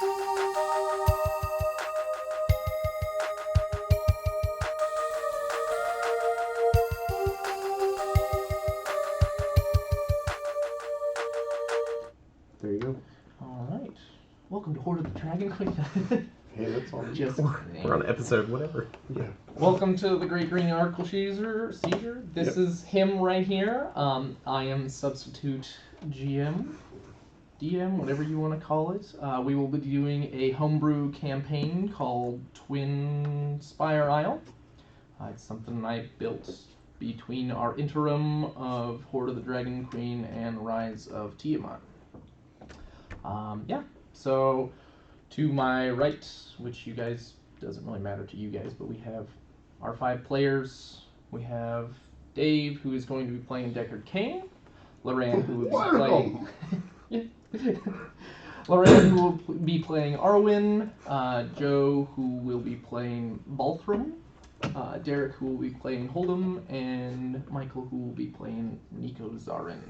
There you go. All right. Welcome to Horde of the Dragon Queen. Hey, that's all. Just We're on episode whatever. Yeah. Welcome to the Great Green Oracle Seizure. This is him right here. I am substitute GM, DM, whatever you want to call it. We will be doing a homebrew campaign called Twin Spire Isle. It's something I built between our interim of Horde of the Dragon Queen and Rise of Tiamat. So to my right, which you guys, doesn't really matter to you guys, but we have our 5 players. We have Dave, who is going to be playing Deckard Cain. Loran, who will be playing... Loran, who will be playing Arwen. Joe, who will be playing Balthram. Derek, who will be playing Hold'em. And Michael, who will be playing Nico Zarin.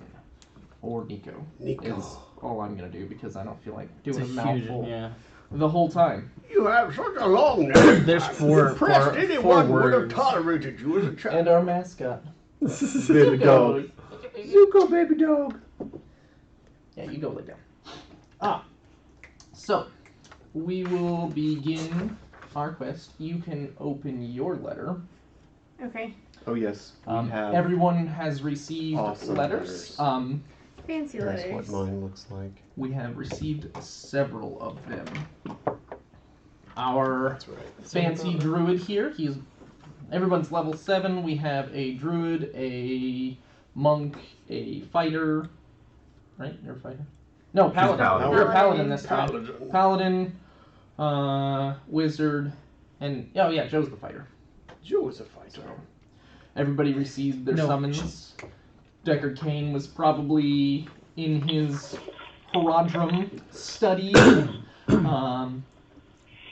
Or Nico. Is all I'm going to do because I don't feel like doing a mouthful the whole time. You have such a long name. There's four anyone would have words. tolerated you as a child. And our mascot. Baby dog. Zuko, baby dog. Yeah, you go lay down. So, we will begin our quest. You can open your letter. Okay. Oh yes, we have. Everyone has received awesome letters. Fancy That's letters. what mine looks like. We have received several of them. Our That's right. fancy druid here, everyone's level 7. We have a druid, a monk, a fighter. Right? You're a fighter? No, paladin. paladin. You're a paladin this time. Paladin. Paladin, wizard, and oh yeah, Joe's the fighter. Joe is a fighter. Everybody received their summons. Deckard Cain was probably in his Horadrim study.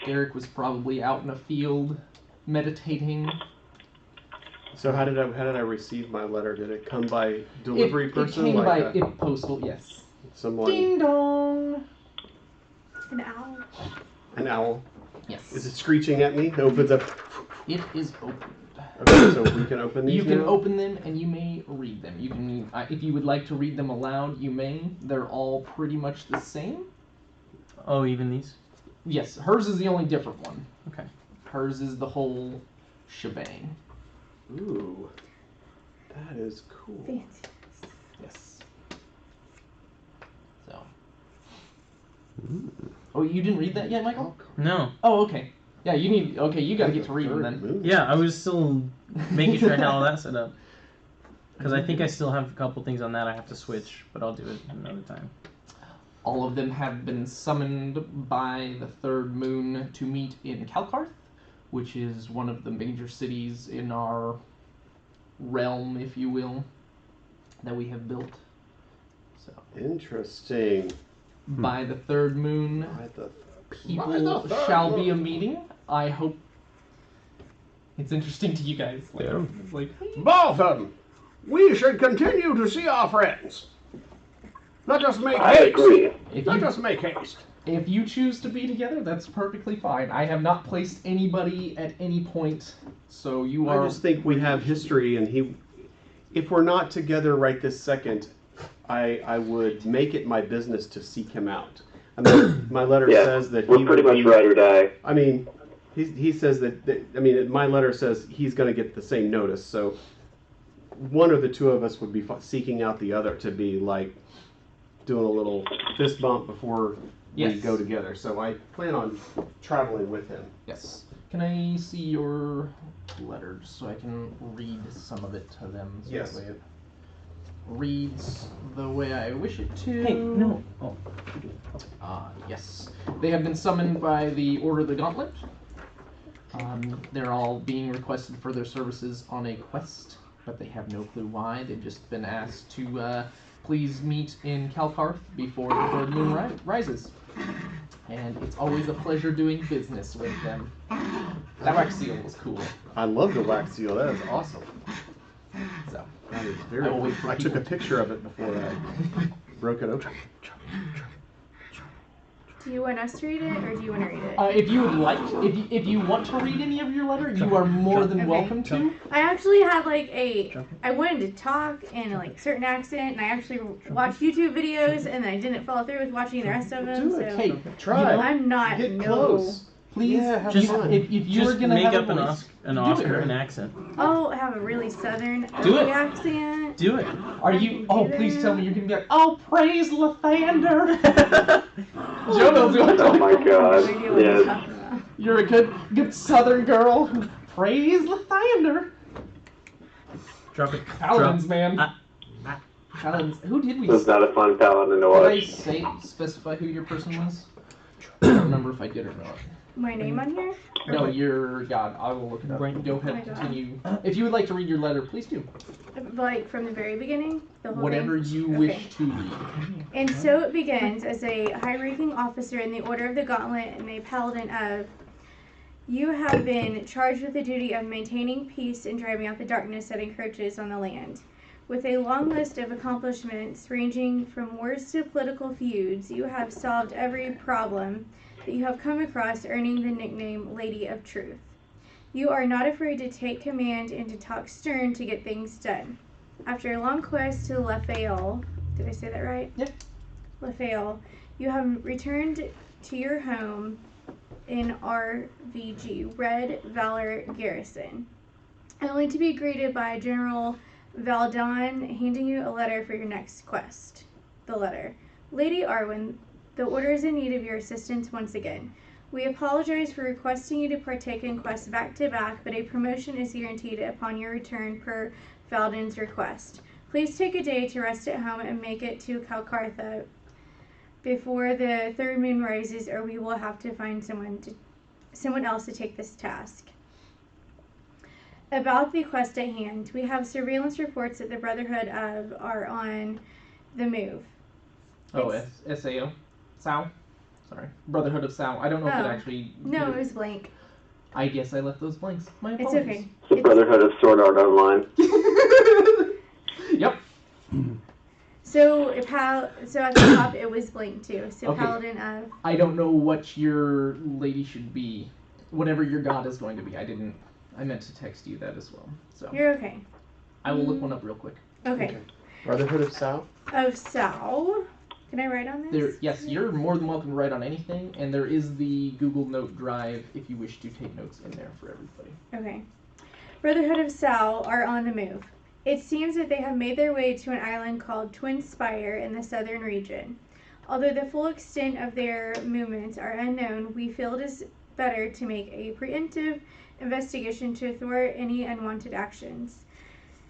Derek was probably out in a field meditating. So how did I receive my letter? Did it come by delivery person? It came like by postal, yes. someone? Ding dong. An owl. An owl. Yes. Is it screeching at me? It opens up. It is opened. Okay, so we can open these. You can now? open them and you may read them. You can, if you would like to read them aloud, you may. They're all pretty much the same. Oh, even these? Yes, hers is the only different one. Okay. Hers is the whole shebang. Ooh, that is cool. Fancy. Yes. So. Oh, you didn't read that yet, Michael? No. Oh, okay. Yeah, you gotta get to reading then. Yeah, I was still making sure I had all that set up. Because I think I still have a couple things on that I have to switch, but I'll do it another time. All of them have been summoned by the third moon to meet in Kalkarth, which is one of the major cities in our realm, if you will, that we have built. So, Interesting. by the third moon, people By the third shall be a moon. meeting. I hope it's interesting to you guys. Like, Yeah. it's like, Baltham, we should continue to see our friends. Let us make I haste. agree. Let us make haste. if you choose to be together, that's perfectly fine. I have not placed anybody at any point, so you are. I just think we have history, and if we're not together right this second, I would make it my business to seek him out. I mean, my letter Yeah, says that we're he pretty would much be, ride or die. I mean, he says that my letter says he's going to get the same notice, so one of the two of us would be seeking out the other to be like doing a little fist bump before we Yes. go together. So I plan on traveling with him. Yes. Can I see your letter just so I can read some of it to them? So Yes. that way it reads the way I wish it to. Hey, no. Oh. Yes. They have been summoned by the Order of the Gauntlet. They're all being requested for their services on a quest, but they have no clue why. They've just been asked to please meet in Kalkarth before the third moon rises. And it's always a pleasure doing business with them. That wax seal was cool. I love the wax seal. That is awesome. So, That is I very. will wait for I took a people. picture of it before I broke it open. Do you want us to read it, or do you want to read it? If you would like, if you want to read any of your letter, you are more than welcome to. I actually had like I wanted to talk in a certain accent, and I actually watched YouTube videos, and then I didn't follow through with watching the rest of them. Do it. So Hey, Try. you know, I'm not Get close. please, Yeah, have just, fun. if you were Just gonna make have up a an, voice, an do Oscar it. an accent. Oh, I have a really southern Do it. accent. Do it. Are I you? can Oh, do please that. tell me you're gonna be like, oh, praise Lathander. Joe knows what Oh my I have no god. idea what you're Yes. talking about. You're a good Southern girl who praise Lathander. Drop it. Paladins, Drop. man. Paladins. Who did we? It was not a fun paladin to Did I watch. specify who your person was? I don't remember if I did or not. My name on here? No, your God. I will look it up. Go ahead, Oh my God. continue. If you would like to read your letter, please do. Like from the very beginning? The whole Whatever thing? you Okay. wish to read. And so it begins as a high-ranking officer in the Order of the Gauntlet and a paladin of. You have been charged with the duty of maintaining peace and driving out the darkness that encroaches on the land. With a long list of accomplishments ranging from wars to political feuds, you have solved every problem that you have come across, earning the nickname Lady of Truth. You are not afraid to take command and to talk stern to get things done. After a long quest to Lefayel, did I say that right? Yeah. Lefayel, you have returned to your home in RVG, Red Valor Garrison, only to be greeted by General Valdon handing you a letter for your next quest. The letter. Lady Arwen, the Order is in need of your assistance once again. We apologize for requesting you to partake in quests back to back, but a promotion is guaranteed upon your return per Valdon's request. Please take a day to rest at home and make it to Calcartha before the third moon rises, or we will have to find someone else to take this task. About the quest at hand, we have surveillance reports that the Brotherhood of are on the move. Oh, It's- SAO? Sao? Sorry. Brotherhood of Sao. I don't know if it Oh. actually. No, did it was blank. I guess I left those blanks. My It's apologies. okay. It's the Brotherhood of Sword Art Online. Yep. So at the top it was blank too. So Okay. Paladin of. I don't know what your lady should be. Whatever your god is going to be. I meant to text you that as well. So You're okay. I will look one up real quick. Okay. Brotherhood of South. Of Sal. Can I write on this? Yes, you're more than welcome to write on anything, and there is the Google Note Drive if you wish to take notes in there for everybody. Okay. Brotherhood of Sal are on the move. It seems that they have made their way to an island called Twin Spire in the southern region. Although the full extent of their movements are unknown, we feel it is better to make a preemptive investigation to thwart any unwanted actions.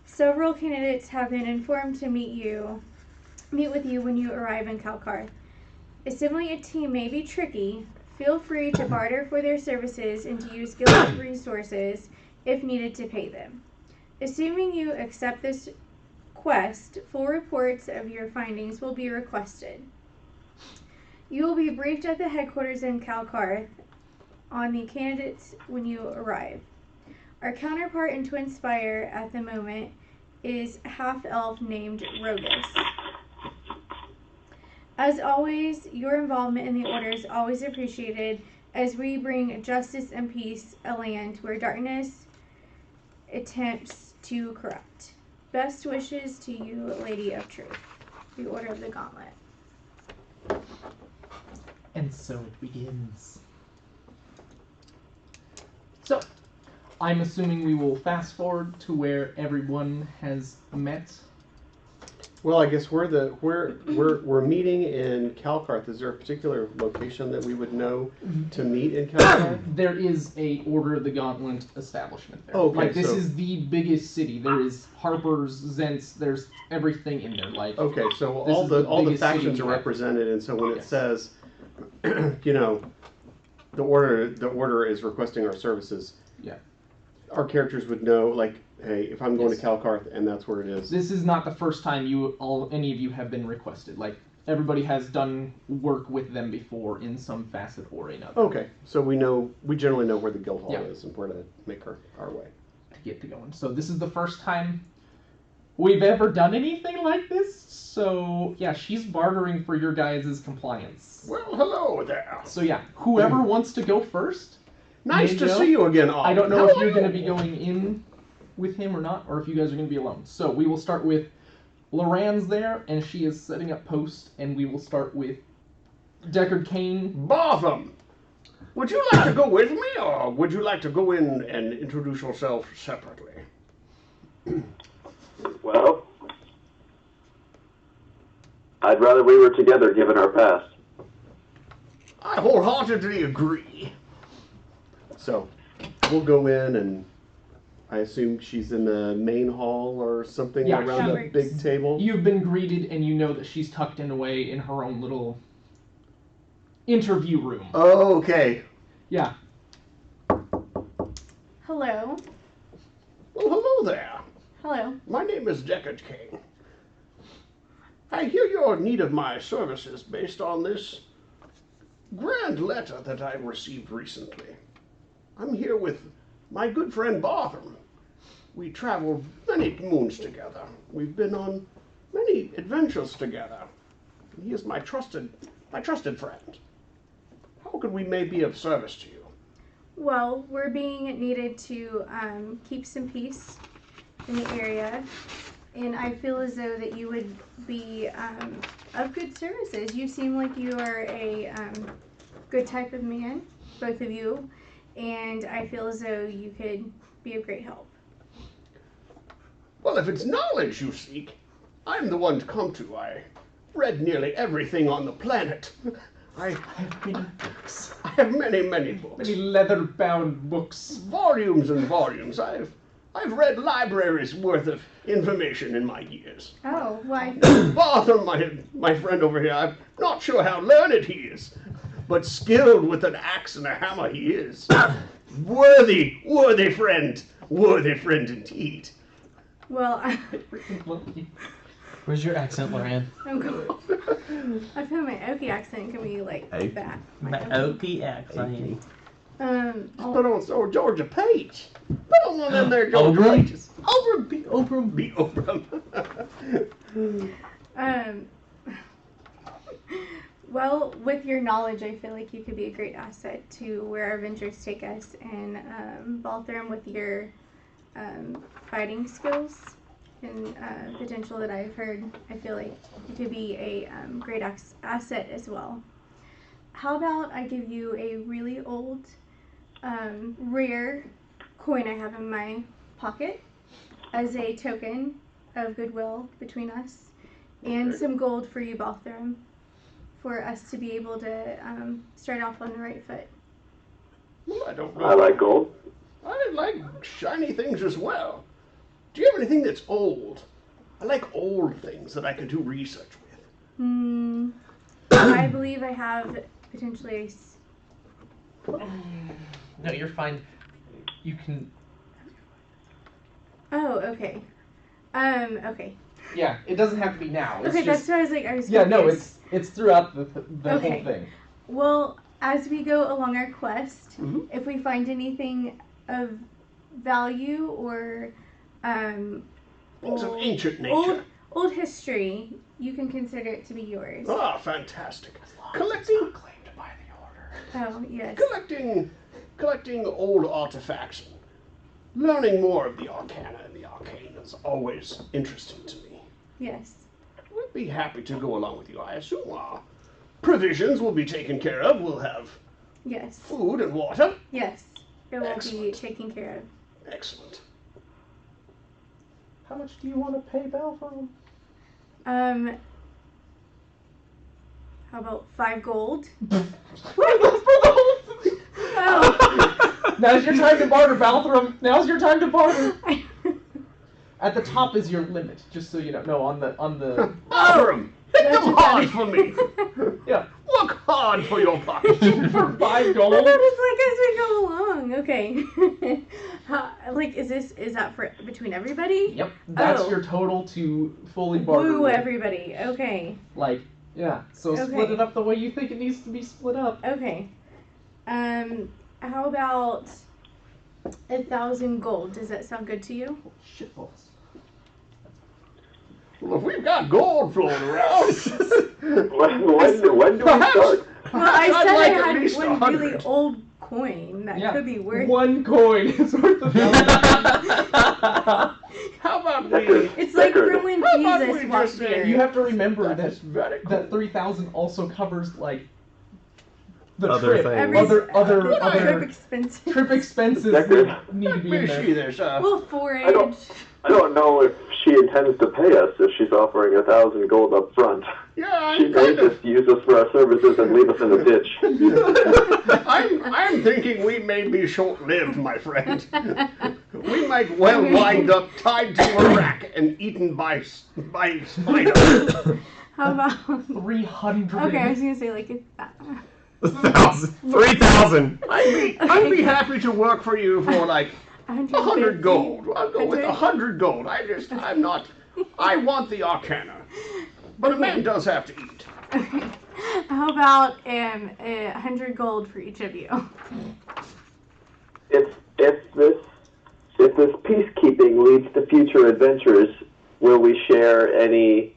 Several candidates have been informed to meet with you when you arrive in Calcarth. Assembling a team may be tricky. Feel free to barter for their services and to use guild resources if needed to pay them. Assuming you accept this quest, full reports of your findings will be requested. You will be briefed at the headquarters in Calcarth on the candidates when you arrive. Our counterpart in Twin Spire at the moment is half-elf named Rogus. As always, your involvement in the Order is always appreciated as we bring justice and peace a land where darkness attempts to corrupt. Best wishes to you, Lady of Truth. The Order of the Gauntlet. And so it begins. So, I'm assuming we will fast forward to where everyone has met. Well, I guess we're meeting in Calcarth. Is there a particular location that we would know to meet in Calcarth? There is a Order of the Gauntlet establishment there. Okay, like, this so- is the biggest city. There is Harper's, Zent's, there's everything in there. Like, Okay, so This all is the the all the biggest city factions we are have. represented, and so when it Yes. says, you know, the order is requesting our services. Yeah. Our characters would know, like, hey, if I'm going Yes. to Calcarth, and that's where it is. this is not the first time any of you have been requested. Like, everybody has done work with them before in some facet or another. Okay, so we generally know where the guild hall Yeah. is and where to make our way. To get to going. So this is the first time we've ever done anything like this. So yeah, she's bartering for your guys' compliance. Well, hello there. So yeah, whoever wants to go first. Nice to Ninja. see you again, Ollie. I don't know How if are you're going to you? be going in with him or not, or if you guys are going to be alone. So we will start with Loran's there, and she is setting up post, and we will start with Deckard Cain. Botham, would you like to go with me, or would you like to go in and introduce yourself separately? Well, I'd rather we were together given our past. I wholeheartedly agree. So, we'll go in, and I assume she's in the main hall or something Yeah, around she- a big table. You've been greeted, and you know that she's tucked in away in her own little interview room. Oh, okay. Yeah. Hello. Well, hello there. Hello. My name is Deckard King. I hear you're in need of my services based on this grand letter that I received recently. I'm here with my good friend Botham. We traveled many moons together. We've been on many adventures together. He is my trusted friend. How could we may be of service to you? Well, we're being needed to keep some peace in the area, and I feel as though that you would be of good services. You seem like you are a good type of man, both of you, and I feel as though you could be of great help. Well, if it's knowledge you seek, I'm the one to come to. I read nearly everything on the planet. I have many, many books. Many leather-bound books. Volumes and volumes. I've read libraries worth of information in my years. Oh, why? Botham, my friend over here, I'm not sure how learned he is, but skilled with an axe and a hammer he is. Worthy friend indeed. Well, Where's your accent, Loran? I'm going. I feel my Okie accent can be like Hey. that. My Okie accent. Put on so Georgia Page. Put on one of them there Georgia Oberon? Pages. Oberon. Be Oberon. Well, with your knowledge, I feel like you could be a great asset to where our ventures take us, and Balthram, with your fighting skills and potential that I've heard, I feel like you could be a great asset as well. How about I give you a really old, rare coin I have in my pocket as a token of goodwill between us, and some gold for you, Balthram, for us to be able to start off on the right foot. Well, I don't know. I like gold. I like shiny things as well. Do you have anything that's old? I like old things that I can do research with. I believe I have potentially No, you're fine. You can. Oh, okay. Okay. Yeah, it doesn't have to be now. It's Okay, just, that's what I was like. I was Yeah, no, confused. it's throughout the Okay. whole thing. Well, as we go along our quest, Mhm. if we find anything of value or Things of ancient nature. old history, you can consider it to be yours. Ah, fantastic. Collecting, Claim to buy the order. Oh, yes. collecting old artifacts, learning more of the arcana and the arcane is always interesting to me. Yes. We'd be happy to go along with you. I assume our provisions will be taken care of. We'll have Yes. food and water. Yes. It will be Excellent. taken care of. Excellent. How much do you want to pay Baltham? How about 5 gold? For the whole thing. Oh. Now's your time to barter, Baltham. Now's your time to barter. At the top is your limit, just so you know. No, on the Abram, hit That's them what hard that for me. yeah. Work hard for your pocket. For 5 I gold. thought it's like as we go along. Okay. Like, is that for between everybody? Yep. That's Oh. your total to fully barter. Woo, with. everybody. Okay. Like, yeah. So split Okay. it up the way you think it needs to be split up. Okay. How about 1,000 gold? Does that sound good to you? Shitballs. Well, if we've got gold floating around, When do we start? Well, I I'd said like I at had least one 100. really old coin that could be worth. one coin is worth a thousand. How about we? It's like Deckard. from when How about Jesus we walked just say here. You have to remember That's very cool. that 3,000 also covers like the Other trip, things. Every- other trip expenses. trip expenses Deckard. that need to be Let in me there. see this. Well, forage. I don't know if she intends to pay us if she's offering 1,000 gold up front. Yeah, She I'm may kind of. just use us for our services and leave us in the ditch. I'm thinking we may be short-lived, my friend. We might well wind up tied to a rack and eaten by spiders. How about? 300. Okay, I was gonna say like 3,000. I'd be happy to work for you for like 100 150. gold. I'll go with 100. 100 gold. I'm not. I want the arcana, but a man does have to eat. Okay. How about 100 gold for each of you? If this peacekeeping leads to future adventures, will we share any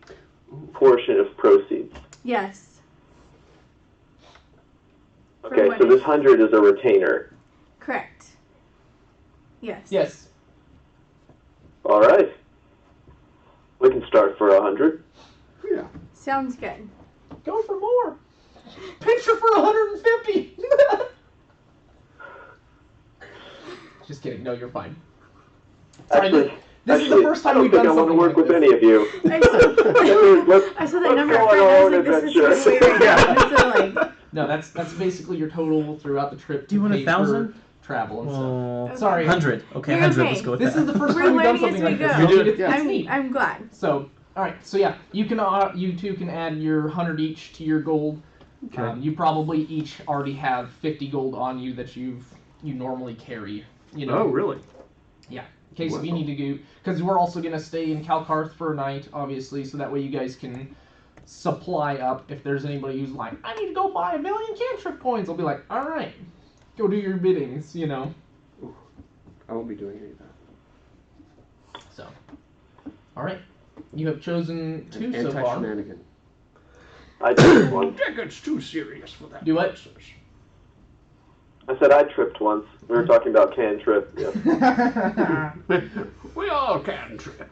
portion of proceeds? Yes. Okay, what so this is- 100 is a retainer. Correct. Yes. Yes. All right. We can start for 100. Yeah. Sounds good. Go for more. Pitch her for 150. Just kidding. No, you're fine. Sorry, Actually, this is the first time I we've don't done think I want to something work like with this. any of you. I saw that Let's number go of on friends. our I was own like, this is adventure. way right now. So like, No, that's basically your total throughout the trip. Do you to want pay 1,000? for travel and stuff. Oh, Sorry. 100. Okay, You're 100. okay. Let's go with This that. is the first We're time we've done learning something as like we this. go. So it's I'm, neat. I'm glad. So, all right. So yeah, you two can add your 100 each to your gold. Okay. You probably each already have 50 gold on you that you normally carry. You know. Oh, really? In case if you need to go, because we're also gonna stay in Calcarth for a night, obviously, so that way you guys can supply up. If there's anybody who's like, I need to go buy 1 million cantrip coins, I'll be like, all right, go do your biddings, you know. I won't be doing any of that. So, all right, you have chosen two so far. Anti-shenanigan. I tripped once. Deckard's too serious for that. Do what? nonsense. I said I tripped once. We were talking about cantrip. Yeah. We all can trip.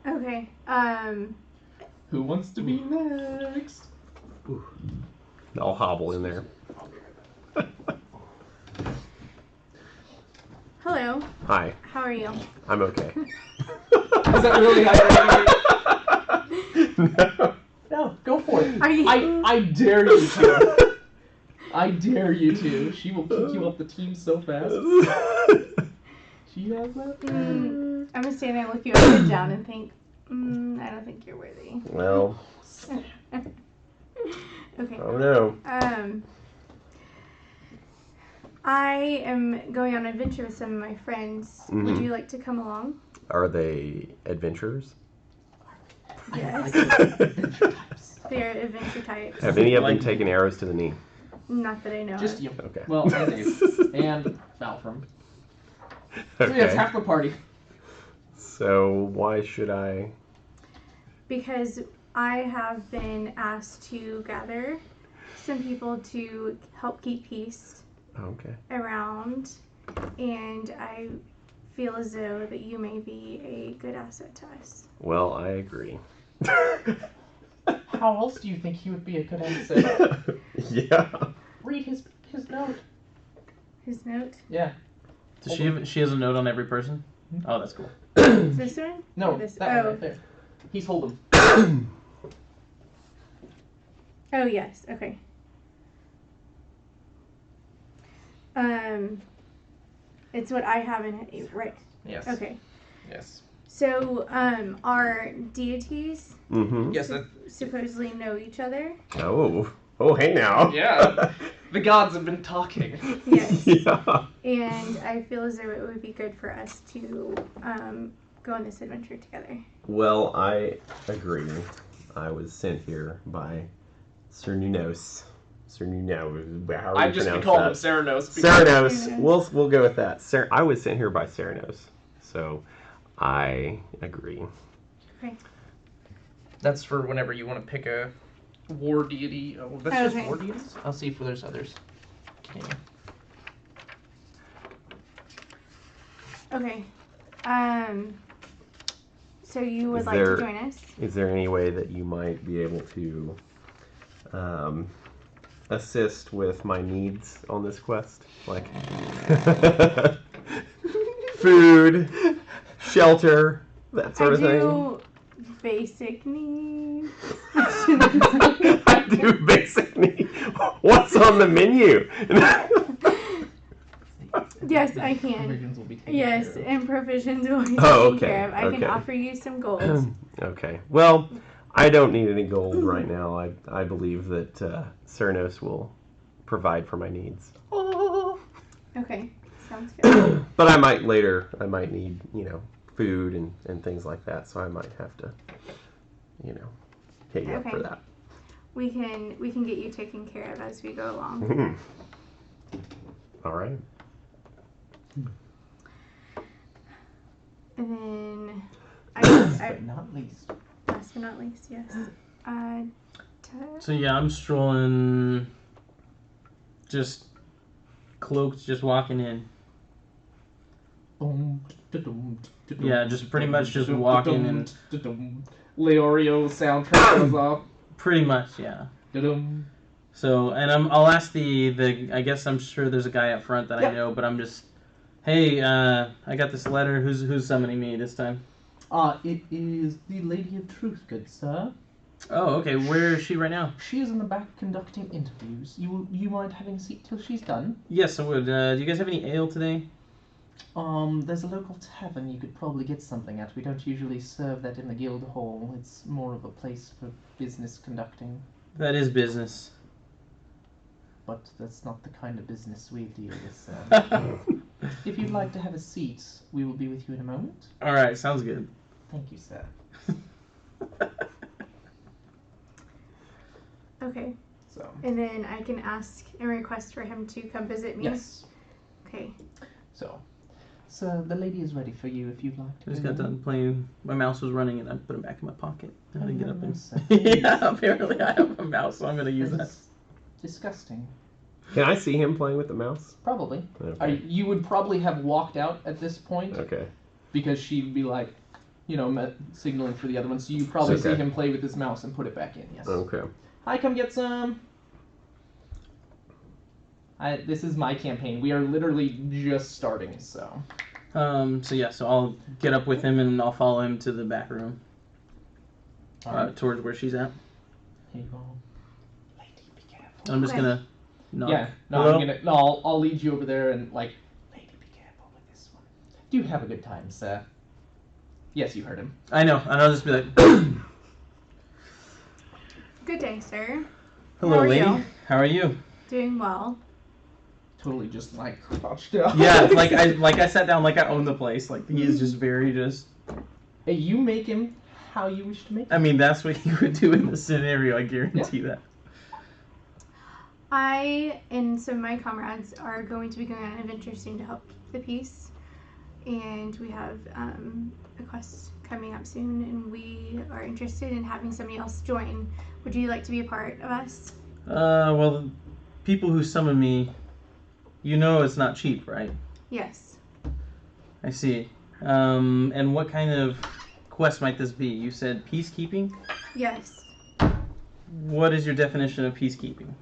Okay. Who wants to be next? I'll hobble in there. Hello. Hi. How are you? I'm okay. Is that really how No. No, go for it. Are you? I dare you to. I dare you to. She will pick you up the team so fast. She has that. I'm gonna stand there and look you up and down and think, I don't think you're worthy. Well, Okay. oh no. I am going on an adventure with some of my friends. Would Mhm. you like to come along? Are they adventurers? Yes. They're adventure types. Have any of them Like- taken arrows to the knee? Not that I know Just of. you. Okay. Well, and Dave. And Valfram. So yeah, it's half the party. So why should I? Because I have been asked to gather some people to help keep peace Okay. around, and I feel as though that you may be a good asset to us. Well, I agree. How else do you think he would be a good asset? Yeah. Read his note. His note? Yeah. Does she has a note on every person? Oh, that's cool. Is this one? No, Or this? that one Oh. right there. He's holding. Oh yes. Okay. It's what I have in it, right? Yes. Okay. Yes. So, our deities Mm-hmm. Yes. supposedly know each other. Oh. Oh, hey now. Yeah. The gods have been talking. Yes. Yeah. And I feel as though it would be good for us to go on this adventure together. Well, I agree. I was sent here by Sir Nunos. Sir Nunos. How do I've you just been pronounce calling him that? Ceranos. Ceranos. We'll go with that. I was sent here by Ceranos. So I agree. That's for whenever you want to pick a war deity. Oh, that's Okay. just war deities? I'll see if there's others. Okay. Okay. So you would Is like there- to join us? Is there any way that you might be able to assist with my needs on this quest? Like food, shelter, that sort of I thing? do basic needs. I do basic needs. What's on the menu? Yes, I can. Provisions will be taken Yes, care of. and provisions will be Oh, taken okay, care of. I can okay. offer you some gold. Okay. Well, I don't need any gold right now. I believe that Cernos will provide for my needs. Okay, sounds good. But I might later. I might need food and things like that. So I might have to hit you up for Okay. that. We can get you taken care of as we go along. All right. And then But not least. last but not least, yes. So yeah, I'm strolling, just cloaked, just walking in. Yeah, just pretty much just walking and- Leorio soundtrack goes off. Pretty much, yeah. Dum. So, and I'll ask the I guess I'm sure there's a guy up front that I Yep. know, but I'm just, hey, I got this letter. Who's summoning me this time? It is the Lady of Truth, good sir. Oh, okay. Where is she right now? She is in the back conducting interviews. You mind having a seat till she's done? Yes, I would. Do you guys have any ale today? There's a local tavern you could probably get something at. We don't usually serve that in the guild hall. It's more of a place for business conducting. That is business. But that's not the kind of business we deal with, sir. If you'd like to have a seat, we will be with you in a moment. All right, sounds good. Thank you, sir. Okay. So, And then I can ask and request for him to come visit me. yes. Okay. So, the lady is ready for you if you'd like to. I just go got in. done playing. My mouse was running, and I put it back in my pocket. I had to Oh, get up and. nice. Yeah, apparently I have a mouse, so I'm gonna use that. That's disgusting. Can I see him playing with the mouse? Probably. Okay. You would probably have walked out at this point Okay. because she'd be like, signaling for the other one. So you probably see Okay. him play with his mouse and put it back in. Yes. Okay. Hi, come get some. This is my campaign. We are literally just starting, so. So I'll get up with him and I'll follow him to the back room, Alright. towards where she's at. Here you go. Lady, be careful. I'm just Okay. gonna knock. Yeah. No, Hello? I'll lead you over there and lady, be careful with this one. Do have a good time, sir. Yes, you heard him. I know, and I'll just be like, Good day, sir. hello, How are lady. you? How are you? Doing well. Totally just crouched down. Yeah, I sat down like I own the place. Like he is just very just. Hey, you make him how you wish to make him. I mean, that's what you would do in this scenario. I guarantee that. I and some of my comrades are going to be going on an adventure soon to help keep the peace. And we have a quest coming up soon, and we are interested in having somebody else join. Would you like to be a part of us? Well, the people who summon me, it's not cheap, right? Yes. I see. And what kind of quest might this be? You said peacekeeping? Yes. What is your definition of peacekeeping?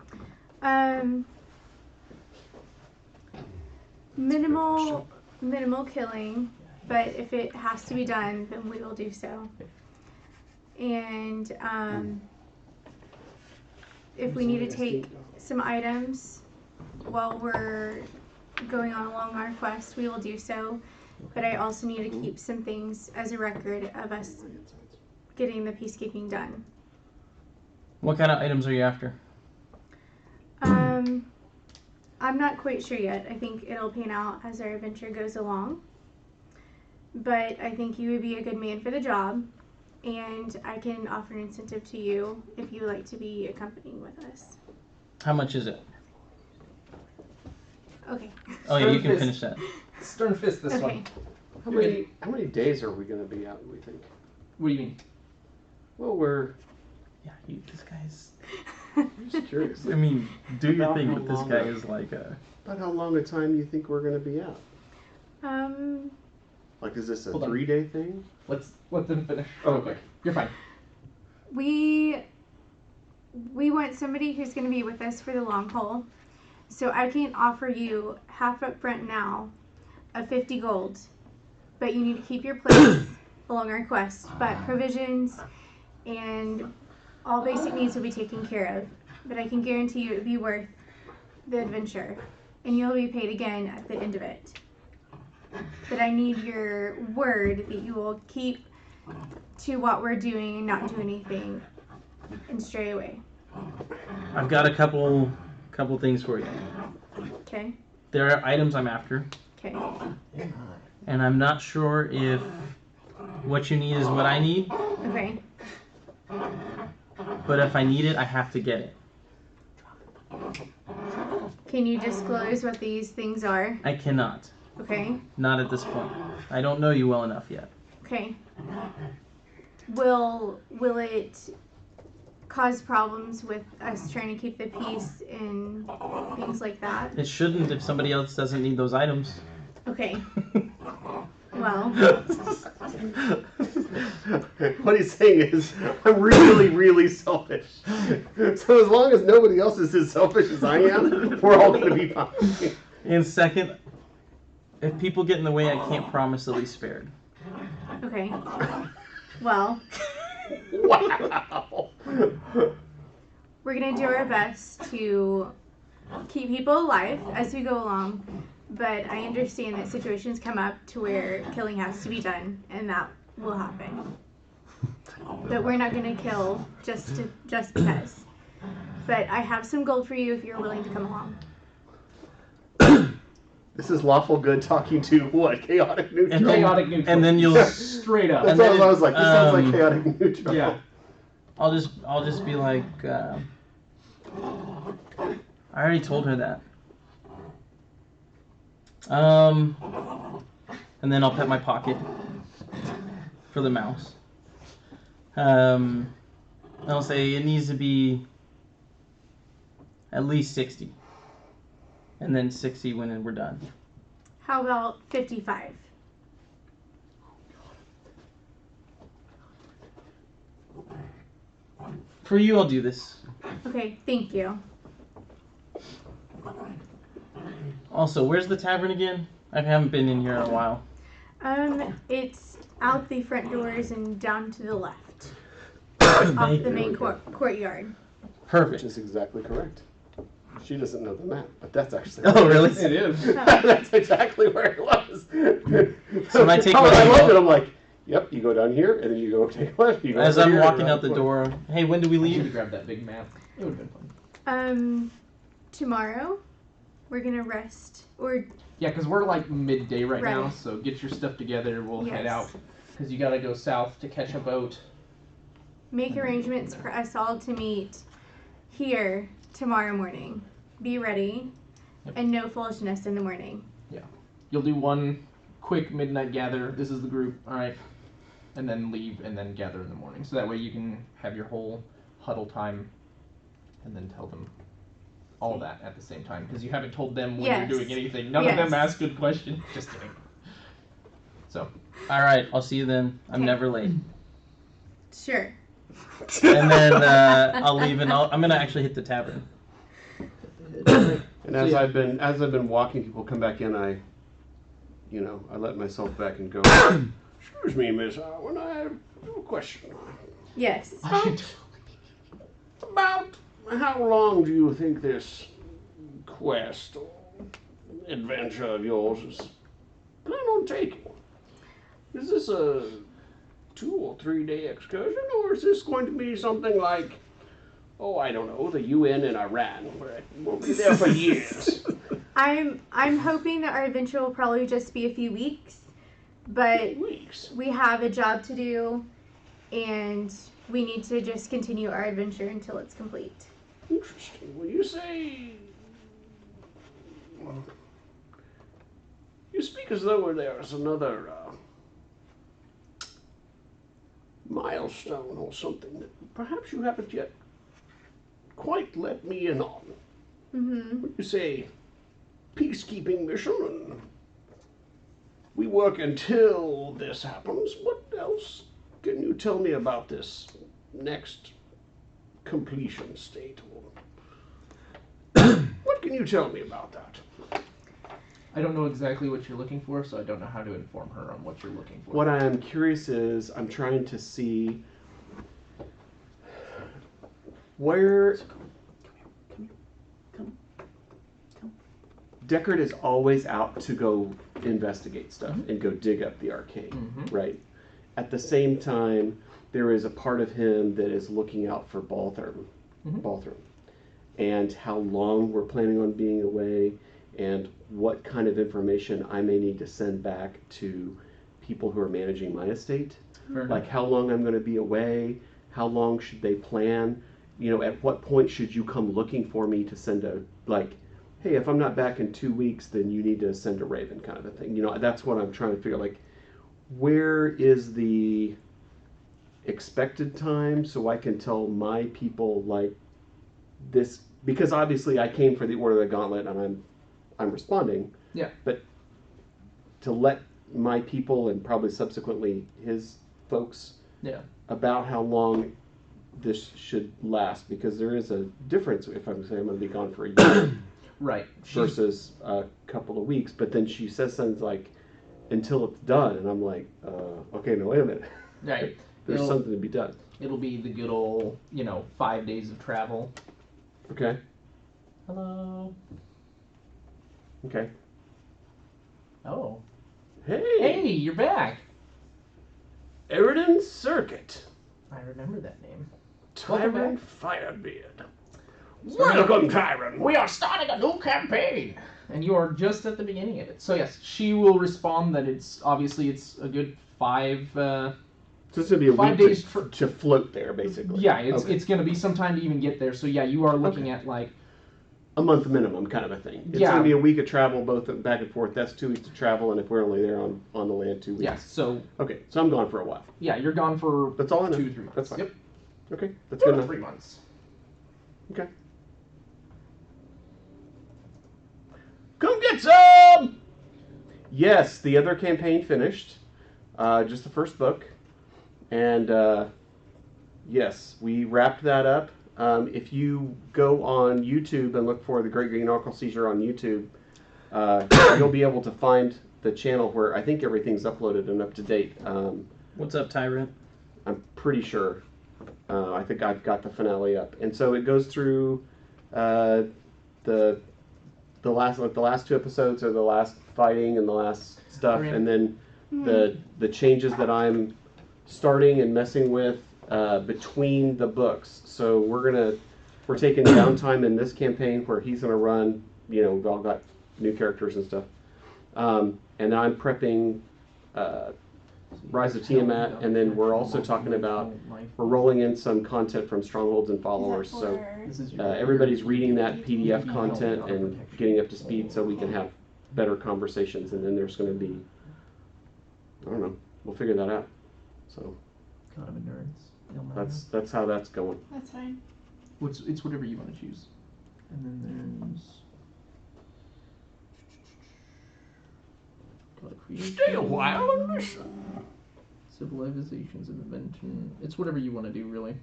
Minimal killing, but if it has to be done, then we will do so. And if we need to take some items while we're going on along our quest, we will do so. But I also need to keep some things as a record of us getting the peacekeeping done. What kind of items are you after? I'm not quite sure yet. I think it'll pan out as our adventure goes along. But I think you would be a good man for the job, and I can offer an incentive to you if you would like to be accompanying with us. How much is it? Okay. Oh yeah, you can Stern finish that. Stern fist this Okay. one. How many days are we going to be out, we think? What do you mean? Well, we're Yeah, this guy's. just curious. I mean, do your About thing, how but this long guy are- is like a. About how long a time do you think we're going to be out? Like, is this a Hold on. 3-day thing? Let's let them finish. Oh, real quick. You're fine. We want somebody who's going to be with us for the long haul. So I can offer you half up front now of 50 gold, but you need to keep your place along our quest. But provisions and all basic needs will be taken care of. But I can guarantee you it will be worth the adventure, and you'll be paid again at the end of it. But I need your word that you will keep to what we're doing and not do anything and stray away. I've got a couple things for you. Okay? There are items I'm after, Okay. and I'm not sure if what you need is what I need, Okay. but if I need it, I have to get it. Can you disclose what these things are? I cannot. Okay. Not at this point. I don't know you well enough yet. Okay. Will it cause problems with us trying to keep the peace and things like that? It shouldn't if somebody else doesn't need those items. Okay. Well, What he's saying is, I'm really, really selfish. So as long as nobody else is as selfish as I am, we're all going to be fine. And second, if people get in the way, I can't promise they'll be spared. okay. Well, Wow. we're going to do our best to keep people alive as we go along, but I understand that situations come up to where killing has to be done, and that will happen. But we're not going to kill just because. But I have some gold for you if you're willing to come along. This is lawful good talking to what? Chaotic neutral? And then- Chaotic neutral. And then you'll. Straight up. That's and what then I was like. This sounds like chaotic neutral. Yeah. I'll just be like. I already told her that. And then I'll pet my pocket for the mouse. I'll say it needs to be at least 60. And then 60 when we're done. How about 55? For you, I'll do this. Okay, thank you. Also, where's the tavern again? I haven't been in here in a while. It's out the front doors and down to the left, off the main courtyard. Perfect. Which is exactly correct. She doesn't know the map, but that's actually. Oh, really? It is. That's exactly where it was. So when I take oh, my- I loved it. I'm like, yep, you go down here, and then you go take a left. You go As over I'm here, walking and out the around corner. door, hey, when do we I should have leave? grabbed that big map. It would have been fun. Tomorrow, we're gonna rest, or Yeah, because we're like midday right now, Right. so get your stuff together. We'll head Yes. out. Because you gotta go south to catch a boat. make arrangements for us all to meet here tomorrow morning. Be ready, Yep. and no foolishness in the morning. You'll do one quick midnight gather. This is the group, alright? And then leave and then gather in the morning. So that way you can have your whole huddle time and then tell them all that at the same time. Because you haven't told them when Yes. you're doing anything. None of Yes. them ask good questions. Just kidding. So, Alright, I'll see you then. I'm Okay. never late. Sure. And then I'll leave and I'm gonna actually hit the tavern. And as So, yeah. I've been walking, people come back in. I let myself back and go. Excuse me, Miss Owen, I have a question. Yes. About how long do you think this quest or adventure of yours is plan on taking? Is this a 2 or 3 day excursion, or is this going to be something like, oh, I don't know, the UN in Iran, where we'll be there for years? I'm hoping that our adventure will probably just be a few weeks, but Weeks. we have a job to do, and we need to just continue our adventure until it's complete. Interesting. Well, you say. You speak speak as though there's another milestone or something that perhaps you haven't yet quite let me in on. Mm-hmm. When you say peacekeeping mission and we work until this happens, what else can you tell me about this next completion state? What can you tell me about that? I don't know exactly what you're looking for, so I don't know how to inform her on what you're looking for. What I am curious is, I'm trying to see where Deckard is always out to go investigate stuff and go dig up the arcane, right? At the same time, there is a part of him that is looking out for Baltherm, and how long we're planning on being away, and what kind of information I may need to send back to people who are managing my estate. Like how long I'm going to be away, how long should they plan, at what point should you come looking for me to send a, like, hey, if I'm not back in 2 weeks, then you need to send a raven kind of a thing. That's what I'm trying to figure, like, where is the expected time so I can tell my people, like, this, because obviously I came for the Order of the Gauntlet and I'm responding. Yeah. But to let my people and probably subsequently his folks about how long this should last, because there is a difference if I'm saying I'm going to be gone for a year right versus a couple of weeks. But then she says things like, until it's done, and I'm like, okay, no, wait a minute. Right. There's something to be done. It'll be the good old, 5 days of travel. Okay. Hello. Okay. Oh. Hey, Hey, you're back. Eridan Circuit. I remember that name. Tyrant Firebeard. Welcome, Tyrant. We are starting a new campaign. And you are just at the beginning of it. So yes, she will respond that it's a good 5. So it's gonna be a 5 week days to float there, basically. Yeah, it's gonna be some time to even get there. So yeah, you are looking at like a month minimum kind of a thing. It's Yeah. gonna be a week of travel, both back and forth. That's 2 weeks of travel, and if we're only there on the land 2 weeks. yeah. So Okay, so I'm gone for a while. yeah, you're gone for That's all I know. 2-3 months. That's fine. Yep. Okay, that's good enough. 3 months. Okay. Come get some! Yes, the other campaign finished. Just the first book. And yes, we wrapped that up. If you go on YouTube and look for the Great Green Oracle Seizure on YouTube, you'll be able to find the channel where I think everything's uploaded and up to date. What's up, Tyrant? I'm pretty sure. I think I've got the finale up, and so it goes through the last 2 episodes are the last fighting and the last stuff, and then the changes that I'm starting and messing with between the books. So we're taking downtime in this campaign where he's gonna run. We've all got new characters and stuff, and I'm prepping Rise of Tiamat, and then we're also talking about we're rolling in some content from Strongholds and Followers. So everybody's reading that PDF content and getting up to speed so we can have better conversations. And then there's going to be, I don't know, we'll figure that out. So God, I'm nerds. that's how that's going. That's fine. It's whatever you want to choose. And then there's Stay a while and listen. Civilizations of Invention. It's whatever you want to do, really.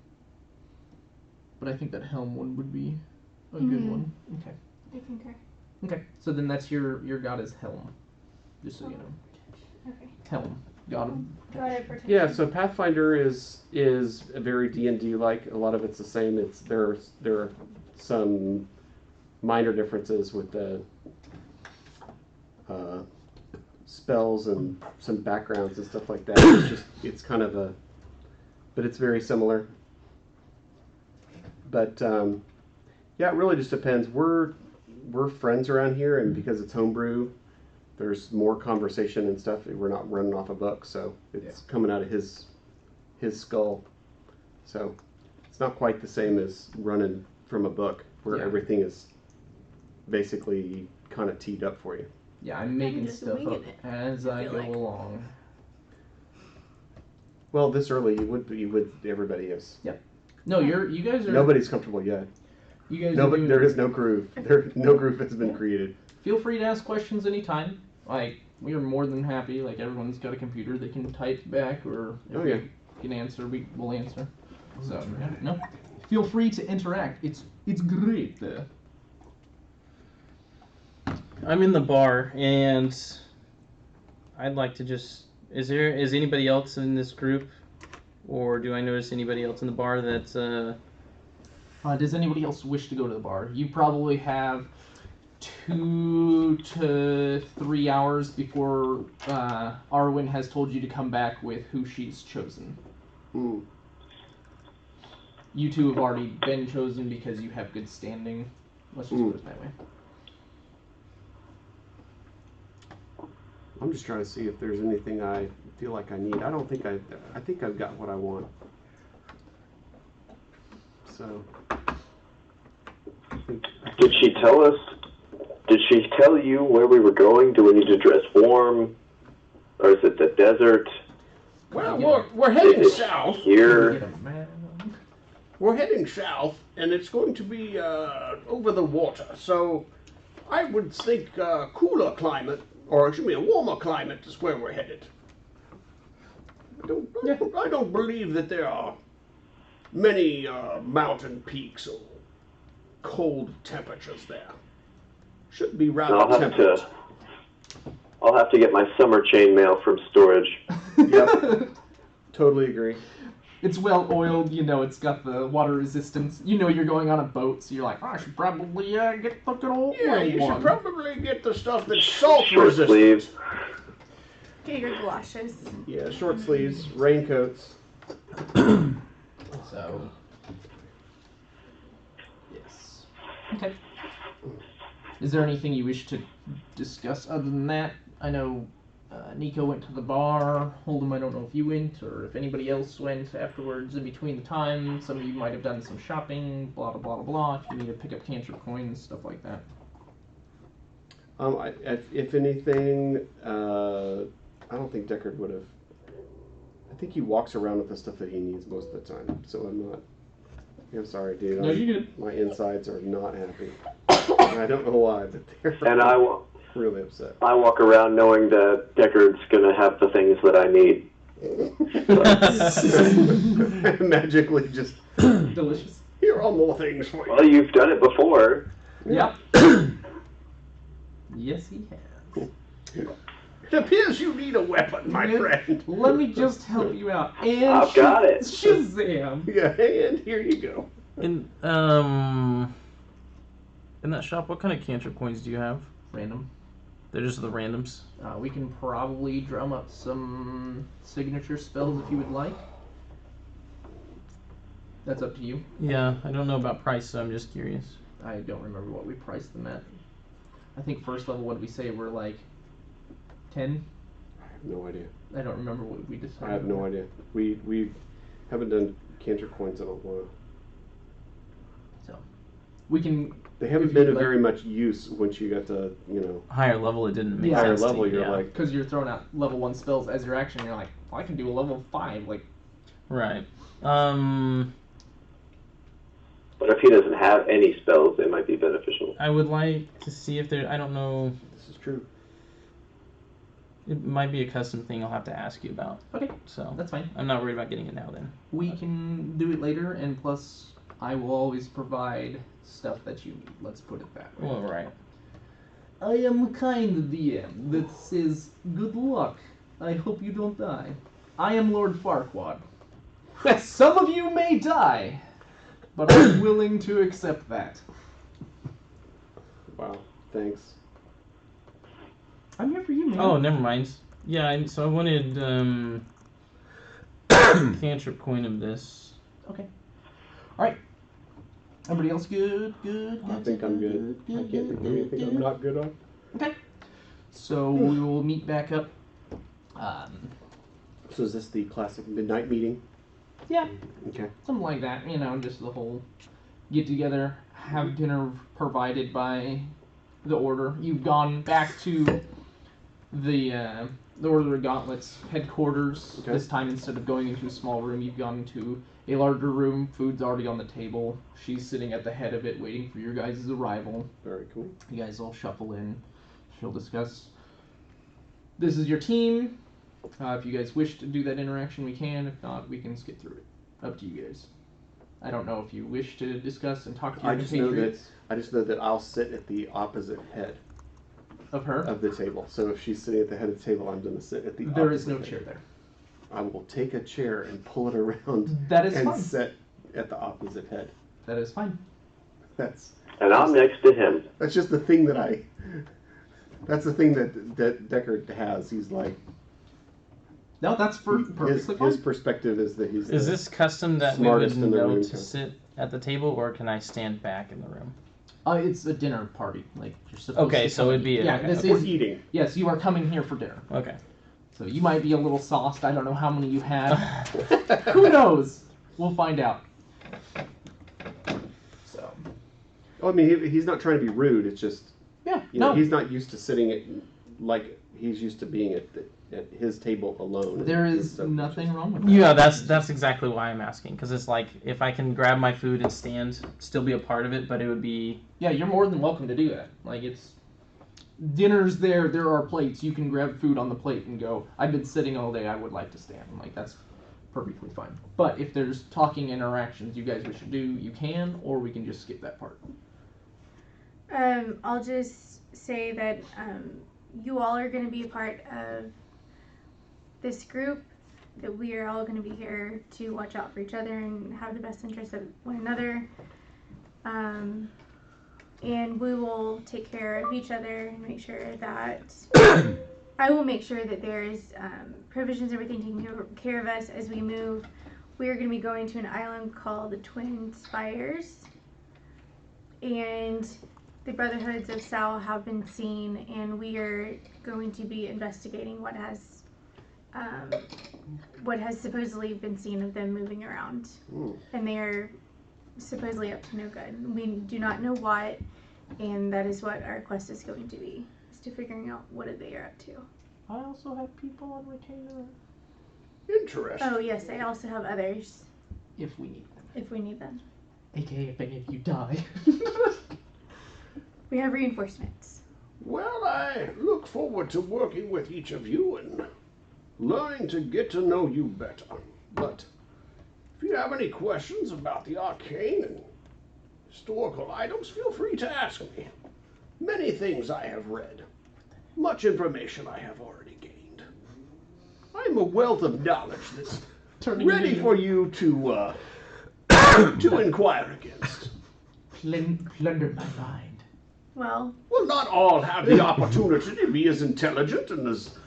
But I think that Helm one would be a good one. Okay. I concur. Okay. So then that's your god is Helm. Just so you know. Okay. Helm. God of God of protection. Yeah, so Pathfinder is a very D&D like. A lot of it's the same. There are some minor differences with the spells and some backgrounds and stuff like that. It's kind of but it's very similar. But yeah, it really just depends. We're friends around here, and because it's homebrew, there's more conversation and stuff. We're not running off a book, so it's coming out of his skull. So it's not quite the same as running from a book, where everything is basically kind of teed up for you. Yeah, I'm making just stuff winging up it, as I I feel go like. along. Well, this early, you would. Everybody is. No, you guys are. Nobody's comfortable yet. You guys No, are but doing, there is no groove. No groove has been Yeah. created. Feel free to ask questions anytime. Like, we are more than happy. Like, everyone's got a computer they can type back, or if Oh, we yeah. can answer, we'll answer. So, yeah, no. Feel free to interact. It's great there. I'm in the bar, and I'd like to just. Is anybody else in this group, or do I notice anybody else in the bar that's Does anybody else wish to go to the bar? You probably have 2 to 3 hours before Arwen has told you to come back with who she's chosen. Mm. You two have already been chosen because you have good standing. Let's just put it that way. I'm just trying to see if there's anything I feel like I need. I don't think I think I've got what I want. So. Did she tell us? Did she tell you where we were going? Do we need to dress warm, or is it the desert? Well, we're heading Is it south. here? Get a man. We're heading south, and it's going to be over the water. So, I would think cooler climate, or excuse me, a warmer climate is where we're headed. I don't believe that there are many mountain peaks or cold temperatures there. Should be rather temperate. I'll have to get my summer chainmail from storage. Yep. Totally agree. It's well oiled, you know, it's got the water resistance. You know you're going on a boat, so you're like, I should probably get the good old oil You one. should probably get the stuff that's salt Short resistant. sleeves. Get your galoshes. Yeah, short sleeves, raincoats. So, yes. Okay. Is there anything you wish to discuss other than that? I know Nico went to the bar. Holden, I don't know if you went or if anybody else went afterwards in between the time. Some of you might have done some shopping, blah, blah, blah, blah. If you need to pick up cantrip coins, stuff like that. If anything, I don't think Deckard would have. I think he walks around with the stuff that he needs most of the time. So I'm sorry, dude. No, you're good. My insides are not happy. I don't know why, but they're And really upset. I walk around knowing that Deckard's gonna have the things that I need. Magically just, Delicious. here are more things for you. Well, you've done it before. Yeah. Yes, he has. It appears you need a weapon, my Yeah. friend. Let me just help you out. And I've got it. Shazam! Yeah, and here you go. in that shop? What kind of cantrip coins do you have? Random. They're just the randoms. We can probably drum up some signature spells if you would like. That's up to you. Yeah, I don't know about price, so I'm just curious. I don't remember what we priced them at. I think first level, what did we say? We're like 10? I have no idea. I don't remember what we decided. I have no idea. We haven't done cantrip coins in a while. So, we can... They haven't If been you'd of like- very much use once you got to, Higher level, it didn't make Yeah. higher sense. to level, you, you're yeah. like, Because you're throwing out level 1 spells as your action, you're like, well, I can do a level 5. Like, Right. But if he doesn't have any spells, it might be beneficial. I would like to see if there. I don't know. this is true. It might be a custom thing I'll have to ask you about. okay, So that's fine. I'm not worried about getting it now. Then. We can do it later, and plus, I will always provide stuff that you need. Let's put it that way. Well, right. I am a kind DM that says, good luck. I hope you don't die. I am Lord Farquaad. Some of you may die, but I'm willing to accept that. Wow. Thanks. I'm here for you, man. Oh, never mind. Yeah. So I wanted cantrip coin of this. Okay. Alright. Everybody else good? Good? I think I'm good. I can't think of anything I'm not good on. Okay. So we will meet back up. So is this the classic midnight meeting? Yeah, Okay. something like that. You know, just the whole get together, have dinner provided by the order. You've gone back to the Order of Gauntlet's headquarters. Okay. This time, instead of going into a small room, you've gone into a larger room. Food's already on the table. She's sitting at the head of it, waiting for your guys' arrival. Very cool. You guys all shuffle in. She'll discuss. This is your team. If you guys wish to do that interaction, we can. If not, we can skip through it. Up to you guys. I don't know if you wish to discuss and talk to your I just know compatriots that I'll sit at the opposite head of her. of the table. So if she's sitting at the head of the table, I'm going to sit at the opposite. There is no head. chair there. I will take a chair and pull it around That is and fine. sit at the opposite head. That is fine. And I'm next to him. That's just the thing that that's the thing that Deckard has. He's like, No, that's perfectly fine. his perspective is that he's Is the this custom that we would smartest in the know room. to sit at the table, or can I stand back in the room? It's a dinner party. Like you're supposed Okay, to so come it'd be yeah. okay, This okay. We're is eating. yes. You are coming here for dinner. Okay. So you might be a little sauced. I don't know how many you had. Who knows? We'll find out. So I mean, he's not trying to be rude. It's just yeah. you know No. he's not used to sitting at like he's used to being at his table alone. There And is so- nothing wrong with that. Yeah, that's exactly why I'm asking, because it's like if I can grab my food and stand, still be a part of it, but it would be Yeah, you're more than welcome to do that. Like it's dinner's there. There are plates. You can grab food on the plate and go. I've been sitting all day. I would like to stand. Like that's perfectly fine. But if there's talking interactions you guys wish to do, you can, or we can just skip that part. I'll just say that you all are going to be a part of this group, that we are all going to be here to watch out for each other and have the best interests of one another. And we will take care of each other and make sure that I will make sure that there's provisions, everything taken care of us as we move. We are going to be going to an island called the Twin Spires, and the Brotherhoods of Sal have been seen, and we are going to be investigating what has supposedly been seen of them moving around. Ooh. And they are supposedly up to no good. We do not know what, and that is what our quest is going to be, is to figuring out what they are up to. I also have people on retainer Interesting. Oh yes, I also have others if we need them. if we need them. AKA if any of you die. We have reinforcements. Well, I look forward to working with each of you and learning to get to know you better. But if you have any questions about the arcane and historical items, feel free to ask me. Many things I have read. Much information I have already gained. I'm a wealth of knowledge that's ready for you to inquire against. Plunder my mind. Well, Well, not all have the opportunity to be as intelligent and as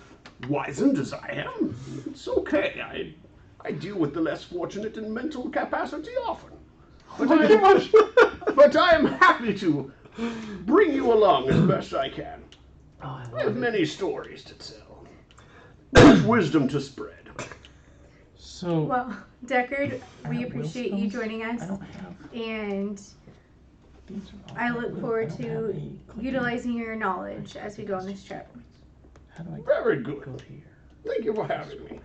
wizened as I am. It's okay. I deal with the less fortunate in mental capacity often. But I am happy to bring you along as best I can. Oh, I have many stories to tell. Much wisdom to spread. so. well, Deckard, we have appreciate will you spells? joining us, I don't have. and These are all I look will. forward I don't to have any clicking. utilizing your knowledge as we go on this trip. How do I Very go good. here? Thank you for having me.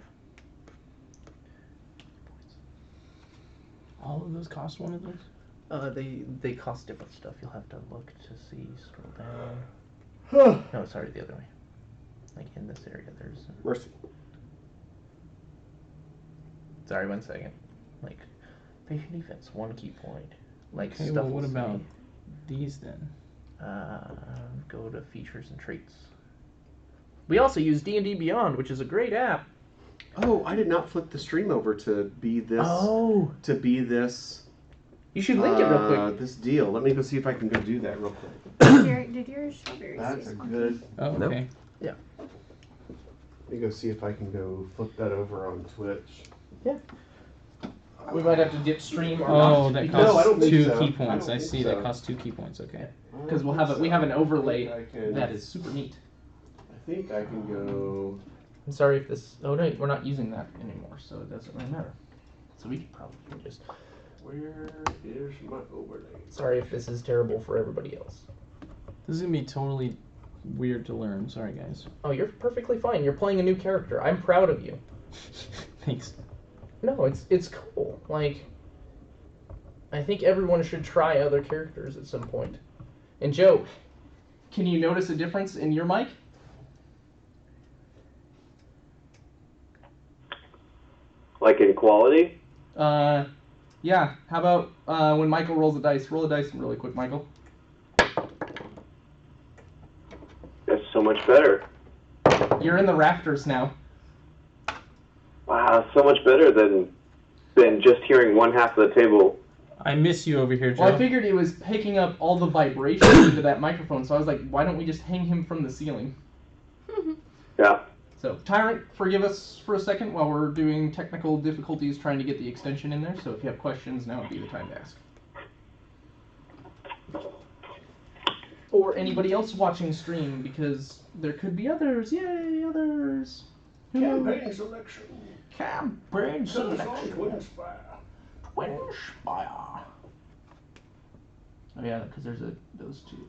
All of those cost one of those? They cost different stuff. You'll have to look to see. Scroll down. No, sorry, the other way. Like in this area, there's. Mercy. Sorry, 1 second. Like, patient defense, 1 key point. Like Okay, stuff. well, what will about say, these then? go to features and traits. We also use D&D Beyond, which is a great app. Oh, I did not flip the stream over to be this. Oh, To be this. you should link it real quick. This deal. Let me go see if I can go do that real quick. Did your strawberries That's a taste funky? good. Oh, Nope. okay. Let me go see if I can go flip that over on Twitch. We might have to dip stream or Oh, not. that because- No, I don't costs think 2 so. key I points. don't I think see so. that costs 2 key points. Okay. Because we have an overlay that is super neat. I think I can go. I'm sorry if this. Oh no, we're not using that anymore, so it doesn't really matter. So we could probably just. Where is my overlay? Sorry if this is terrible for everybody else. This is gonna be totally weird to learn. Sorry, guys. Oh, you're perfectly fine. You're playing a new character. I'm proud of you. Thanks. No, it's cool. Like, I think everyone should try other characters at some point. And Joe, can you notice a difference in your mic? Like in quality? Yeah. How about when Michael rolls a dice? Roll a dice really quick, Michael. That's so much better. You're in the rafters now. Wow, so much better than just hearing one half of the table. I miss you over here, Joe. Well, I figured he was picking up all the vibrations into that microphone, so I was like, why don't we just hang him from the ceiling? Yeah. So, Tyrant, forgive us for a second while we're doing technical difficulties trying to get the extension in there, so if you have questions, now would be the time to ask. Or anybody else watching stream, because there could be others. Yay, others! Campaign selection. Campaign selection. Twin Spire. Twin Spire. Oh yeah, because there's those two.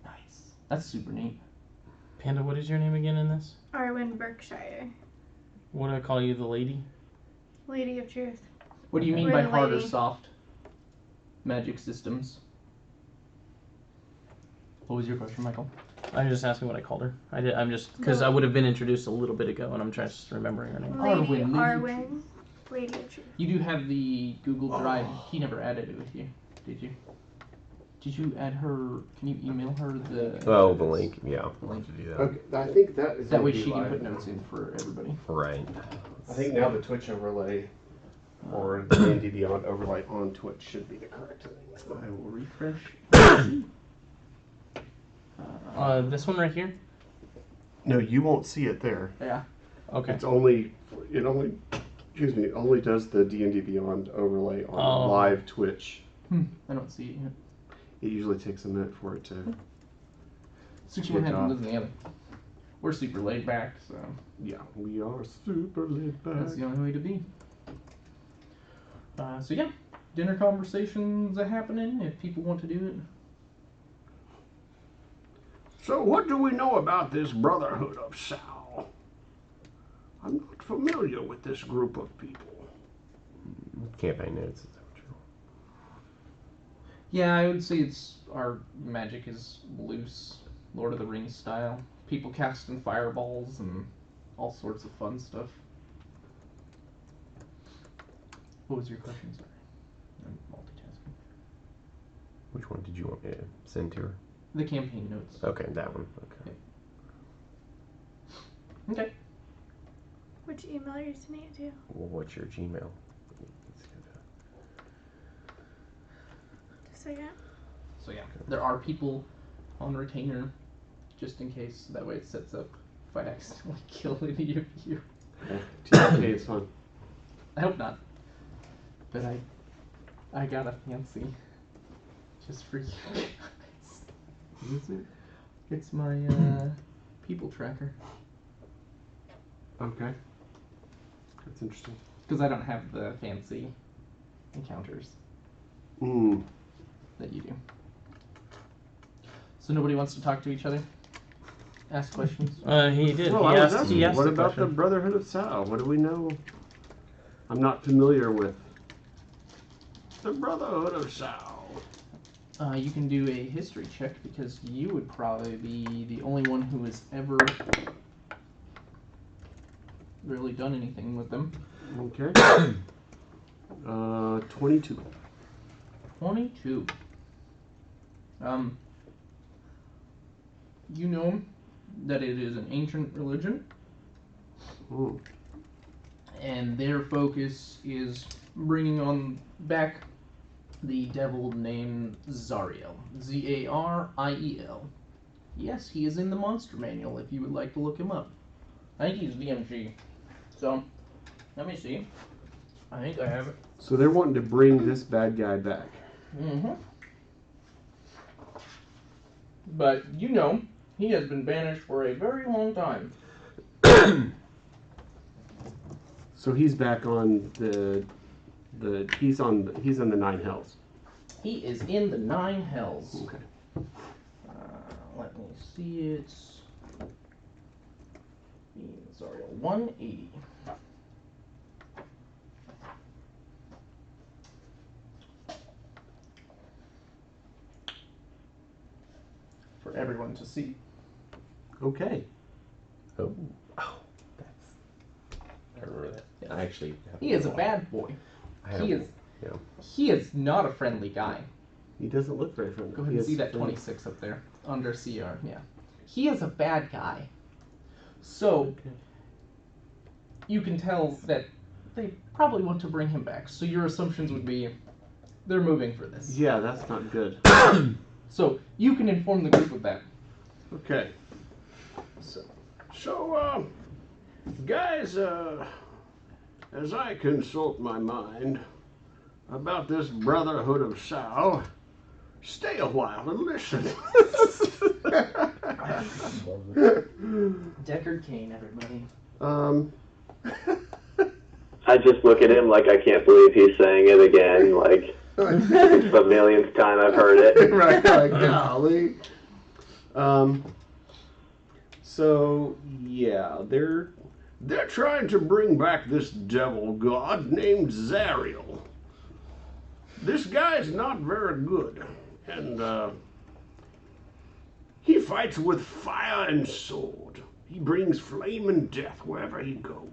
Nice. That's super neat. Panda, what is your name again in this? Arwen Berkshire, What do I call you, the lady? Lady of Truth. What do you mean We're by the hard or lady. soft magic systems? What was your question, Michael? I'm just asking what I called her. I'm just because I would have been introduced a little bit ago, and I'm just remembering her name. Lady Arwen, Arwen, Lady of Truth. You do have the Google Drive. He never added it with you, did you? Did you add her? Can you email her the? Oh, the link. Yeah. The link. To do that. Okay, I think that is That gonna way be she can live put now. notes in for everybody. Right. I think now the Twitch overlay or the D&D Beyond overlay on Twitch should be the correct thing. I will refresh. This one right here. No, you won't see it there. Yeah. Okay. It only does the D&D Beyond overlay on live Twitch. I don't see it yet. It usually takes a minute for it to. 61 Kick had off. one doesn't the other. We're super laid back, so Yeah, we are super laid back. that's the only way to be. So yeah, dinner conversations are happening if people want to do it. So what do we know about this Brotherhood of Sal? I'm not familiar with this group of people. Campaign notes. Is that what you're... Yeah, I would say it's our magic is loose, Lord of the Rings style. People casting fireballs and all sorts of fun stuff. What was your question? Sorry, I'm multitasking. Which one did you want me to send to her? The campaign notes. Okay, that one. Okay. Okay. Which email are you sending it to? Well, what's your Gmail? Just a second. So yeah, there are people on retainer, just in case. That way it sets up if I accidentally kill any of you. TLK is fun. I hope not. But I got a fancy just for you guys. What is it? It's my people tracker. Okay. That's interesting. Because I don't have the fancy encounters Mm. that you do. So nobody wants to talk to each other? Ask questions? He did. Well, he I was asked. asking, He asked what the about the question. Brotherhood of Sal? What do we know? I'm not familiar with. The Brotherhood of Sal. You can do a history check because you would probably be the only one who has ever really done anything with them. Okay. 22. 22. You know that it is an ancient religion, Mm. and their focus is bringing on back the devil named Zariel. Zariel. Yes, he is in the monster manual if you would like to look him up. I think he's DMG. So, let me see. I think I have it. So they're wanting to bring this bad guy back. Mm-hmm. But you know, he has been banished for a very long time. So he's back on he's in the Nine Hells. He is in the 9 hells. Okay. Let me see it. Sorry, 180. For everyone to see. Okay. Oh, that's. I remember that. I actually. He is a bad boy. He is. Yeah. He is not a friendly guy. He doesn't look very friendly. Go ahead He and see has that friends. 26 up there under CR. Yeah, he is a bad guy. So you can tell that they probably want to bring him back. So your assumptions would be they're moving for this. Yeah, that's not good. So you can inform the group of that. Okay. So, guys, as I consult my mind about this Brotherhood of Sal, stay a while and listen. Deckard Cain, everybody. I just look at him like I can't believe he's saying it again. Like it's the millionth time I've heard it. Right, like, golly. So, yeah, They're trying to bring back this devil god named Zariel. This guy's not very good, and he fights with fire and sword. He brings flame and death wherever he goes.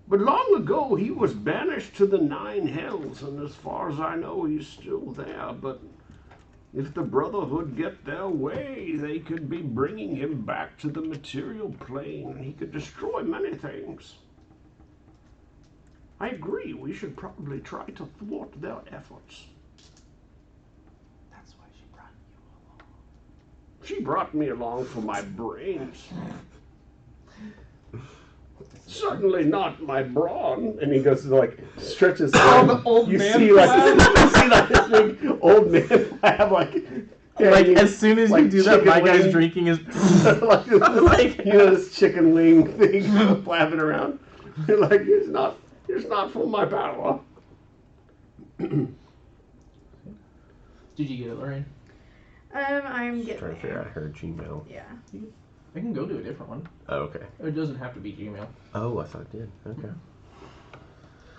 But long ago, he was banished to the 9 hells, and as far as I know, he's still there. But if the Brotherhood get their way, they could be bringing him back to the material plane, and he could destroy many things. I agree, we should probably try to thwart their efforts. That's why she brought you along. She brought me along for my brains. Certainly not my brawn. and he goes to like stretches. the old you man see like flap? you see like this big old man have like. Like as soon as like you do that, my chicken guy's wing. drinking his. like, Like- you know, this chicken wing thing flapping around. You're like, it's not for my power. Did you get it, Lorraine? I'm Just getting trying to figure there. out her Gmail. Yeah. I can go to a different one. Oh, okay. It doesn't have to be Gmail. Oh, I thought it did. Okay.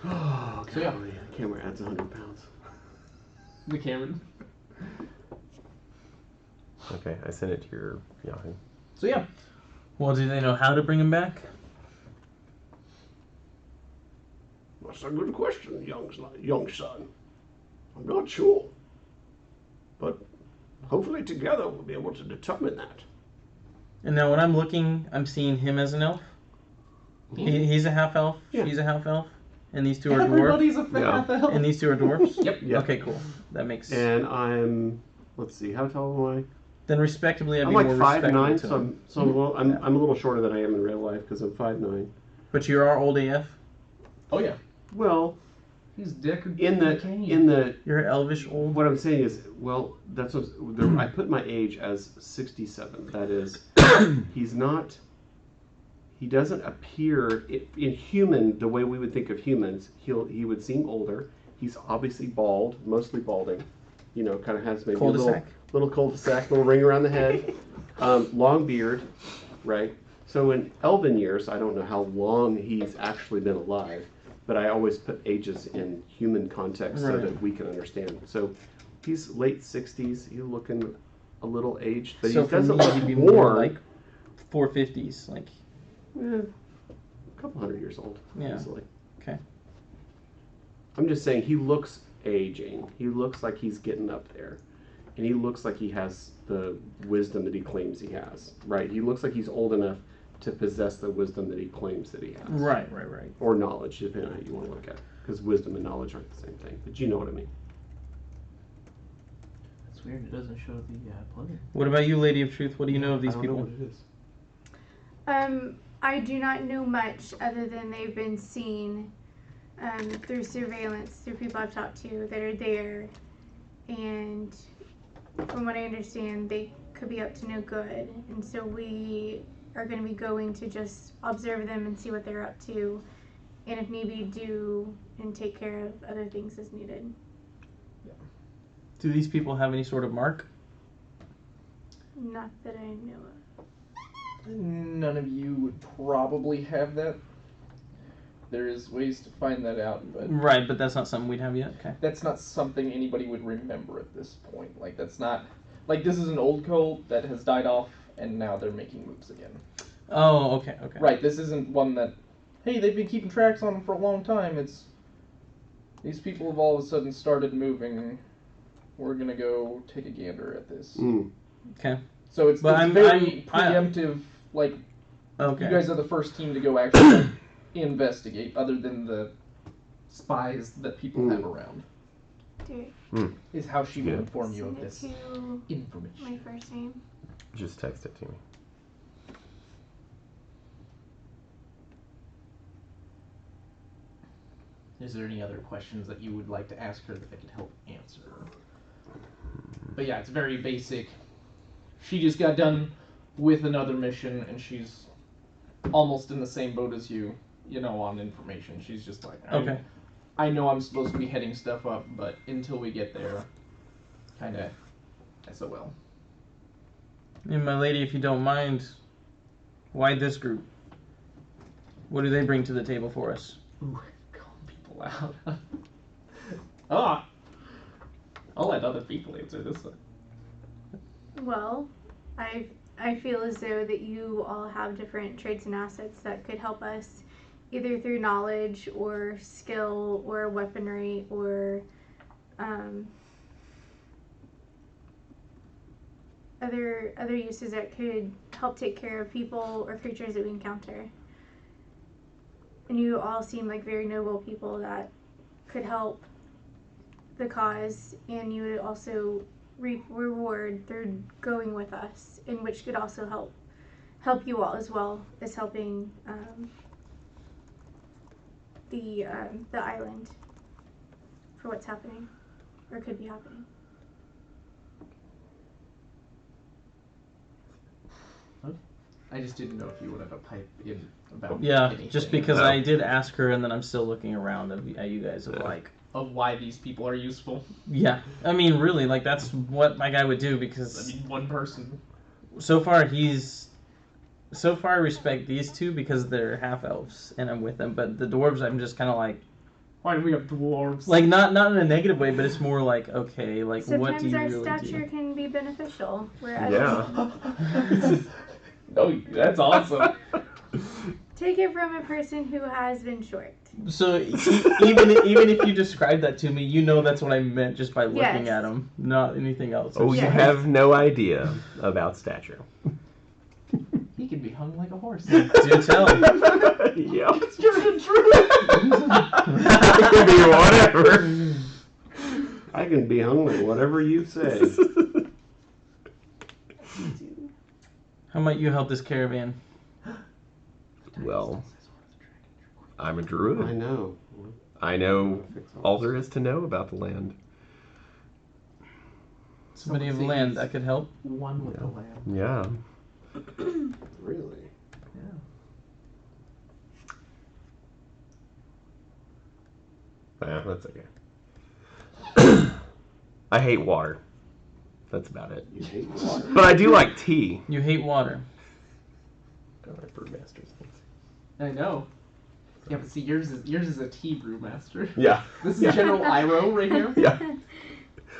Oh, So, yeah. golly, the camera adds 100 pounds. The Cameron. Okay, I sent it to your Yahoo. So yeah. Well, do they know how to bring him back? That's a good question, young son. I'm not sure. But hopefully together we'll be able to determine that. And now when I'm looking, I'm seeing him as an elf. He's a half elf. Yeah. She's a half elf. And these two are dwarfs. Everybody's a Yeah. half elf. And these two are dwarfs. Yep. Yeah. Okay, cool. That makes. And I'm, let's see, how tall am I? Then respectably, I'd I'm be like more 5'9", respectable to so him. I'm a little shorter than I am in real life because I'm 5'9". But you are old AF. Oh yeah. Well, He's Deckard in the Cain. You're elvish old. what I'm saying is, well, that's what I put my age as 67. That is, he's not. He doesn't appear in human the way we would think of humans. He would seem older. He's obviously bald, mostly balding. You know, kind of has maybe a Cul-de-sac. little cul-de-sac, little ring around the head, long beard, right? So in elven years, I don't know how long he's actually been alive, but I always put ages in human context so Right. that we can understand. So he's late 60s. He's looking a little aged, but So he for doesn't me, look he'd be more worn. like 450s. Like, A couple hundred years old, Yeah. easily. Okay. I'm just saying he looks aging. He looks like he's getting up there. And he looks like he has the wisdom that he claims he has, right? He looks like he's old enough to possess the wisdom that he claims that he has. right. Or knowledge, depending on how you want to look at it. Because wisdom and knowledge aren't the same thing. But you know what I mean. It's weird. It doesn't show the plugin. What about you, Lady of Truth? What do you know of these I don't people? know what it is. I do not know much other than they've been seen through surveillance, through people I've talked to that are there. And from what I understand, they could be up to no good. And so we are going to be going to just observe them and see what they're up to. And if need be, do and take care of other things as needed. Do these people have any sort of mark? Not that I know of. None of you would probably have that. There is ways to find that out, but Right, but that's not something we'd have yet. Okay. that's not something anybody would remember at this point. Like, that's not... Like, this is an old cult that has died off, and now they're making moves again. Oh, okay. Right, this isn't one that, hey, they've been keeping tracks on them for a long time. It's... These people have all of a sudden started moving. We're gonna go take a gander at this. Okay. So it's But very preemptive, like, Okay. you guys are the first team to go actually investigate, other than the spies that people have around. Dude, Is how she will Yeah. inform you of send it this to information. my first name. Just text it to me. Is there any other questions that you would like to ask her that I could help answer? But yeah, it's very basic. She just got done with another mission, and she's almost in the same boat as you, on information. She's just like, Okay. I know I'm supposed to be heading stuff up, but until we get there, kind of SOL. And my lady, if you don't mind, why this group? What do they bring to the table for us? Ooh, calling people out. I'll let other people answer this one. Well, I feel as though that you all have different traits and assets that could help us either through knowledge or skill or weaponry or other uses that could help take care of people or creatures that we encounter. And you all seem like very noble people that could help the cause, and you would also reap reward through going with us, and which could also help you all as well as helping the island for what's happening or could be happening. I just didn't know if you wanted to pipe in about Yeah, anything. just because I did ask her, and then I'm still looking around at you guys of like. Of why these people are useful. Yeah, I mean, really, like that's what my guy would do because. I mean, one person. So far, I respect these two because they're half elves, and I'm with them. But the dwarves, I'm just kind of like. Why do we have dwarves? Like not in a negative way, but it's more like okay, like what do Sometimes you our really stature do? can be beneficial. Whereas Yeah. Oh, that's awesome. take it from a person who has been short. So even if you describe that to me, you know that's what I meant just by looking Yes. at them, not anything else. Oh, you Yes. have no idea about stature. He can be hung like a horse. Do tell. Yep. It's the truth. It can be whatever. I can be hung with whatever you say. How might you help this caravan? Well, I'm a I druid. know. I know all there is to know about the land. Somebody of land that could help. One with the lamb. Yeah. Really? That's okay. I hate water. That's about it. You hate water. But I do like tea. You hate water. Oh, I brewmasters. I know. Yeah, but see, yours is a tea brewmaster. Yeah. This is Yeah. General Iro right here. Yeah.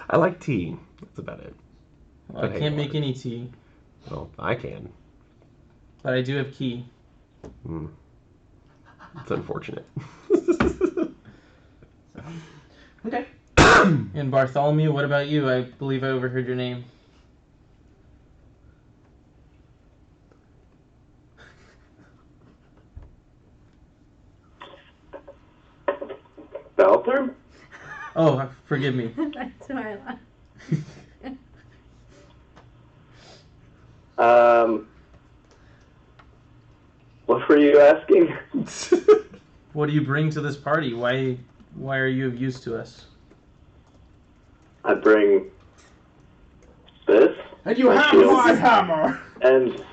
I like tea. That's about it. Well, I I hate can't make water. any tea, Well, I can. but I do have key. It's unfortunate. Okay. And Bartholomew, what about you? I believe I overheard your name. Balther? Oh, forgive me. That's why I laughed. What were you asking? What do you bring to this party? Why are you of use to us? I bring this And you My have shield. my hammer. and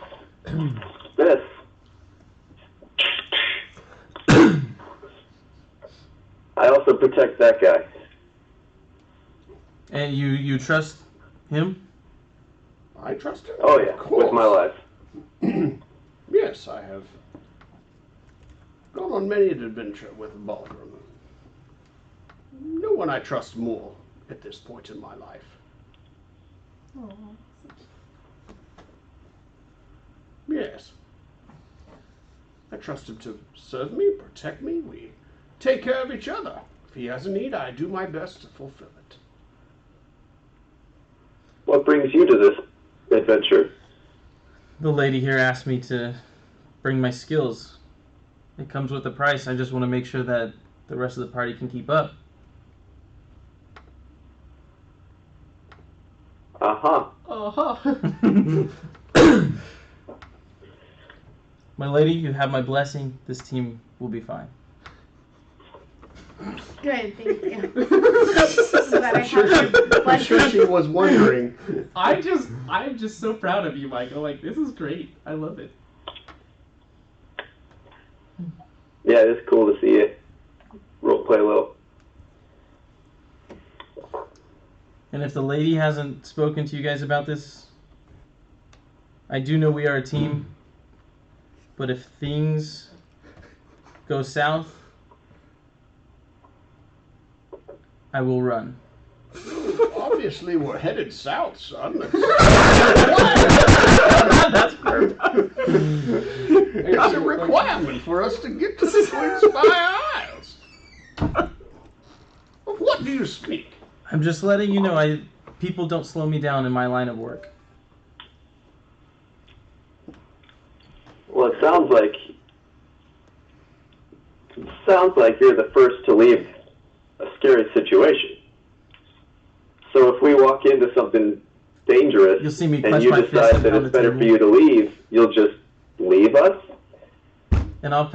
this. I also protect that guy. And you trust him? I trust him. Oh yeah, Of course. with my life. Yes, I have gone on many an adventure with Baldwin. No one I trust more at this point in my life. Yes. I trust him to serve me, protect me. We take care of each other. If he has a need, I do my best to fulfill it. What brings you to this adventure? The lady here asked me to bring my skills. It comes with a price. I just want to make sure that the rest of the party can keep up. Uh-huh. My lady, you have my blessing. This team will be fine. Good, thank you. But I have your I'm sure she blessing. was wondering. I'm just so proud of you, Michael. Like, this is great. I love it. Yeah, it's cool to see you role play a little. And if the lady hasn't spoken to you guys about this, I do know we are a team. But if things go south, I will run. Obviously, we're headed south, son. That's perfect. It's a requirement for us to get to the Twin Spire Isles. Of what do you speak? I'm just letting you know, people don't slow me down in my line of work. Well, it sounds like you're the first to leave a scary situation. So if we walk into something dangerous You'll see me and clench you my fist decide and that pound it's the better for table. you to leave, you'll just leave us? And I'll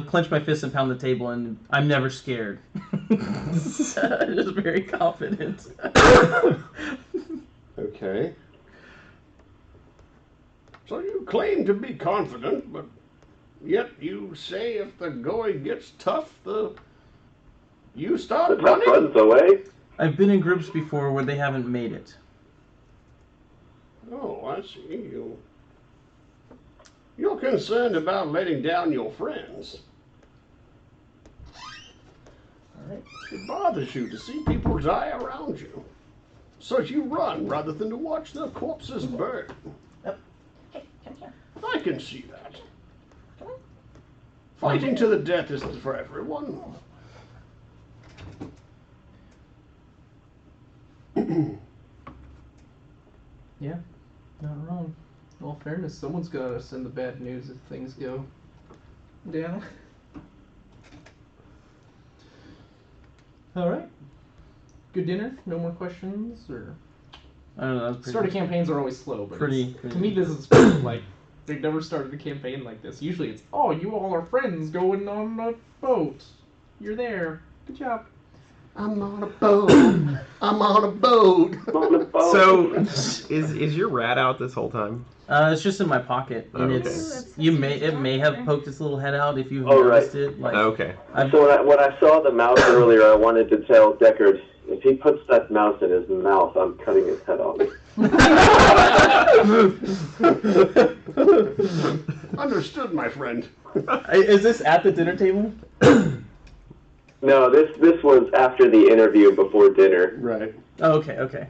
clench my fist and pound the table, and I'm never scared. Just very confident. Okay. So you claim to be confident, but yet you say if the going gets tough, you The start tough running? runs away? I've been in groups before where they haven't made it. Oh, I see. You're concerned about letting down your friends. Alright. It bothers you to see people die around you. So you run rather than to watch their corpses burn. Hey, come here. I can see that. Fighting to the death isn't for everyone. Yeah, not wrong. In all fairness, someone's gotta send the bad news if things go down. Alright. Good dinner? No more questions? Or I don't know. That was start of pretty, campaigns are always slow, but pretty- to me this is like they've never started a campaign like this. Usually it's, oh, you all are friends going on a boat. You're there. Good job. I'm on a boat. I'm on a boat. On the phone. So, is your rat out this whole time? It's just in my pocket, and Okay. it's it may have poked its little head out if you've Oh, noticed right. it. Like Okay. So when I saw the mouse earlier, I wanted to tell Deckard, if he puts that mouse in his mouth, I'm cutting his head off. Understood, my friend. Is this at the dinner table? No, this was after the interview before dinner. Right. Oh, okay.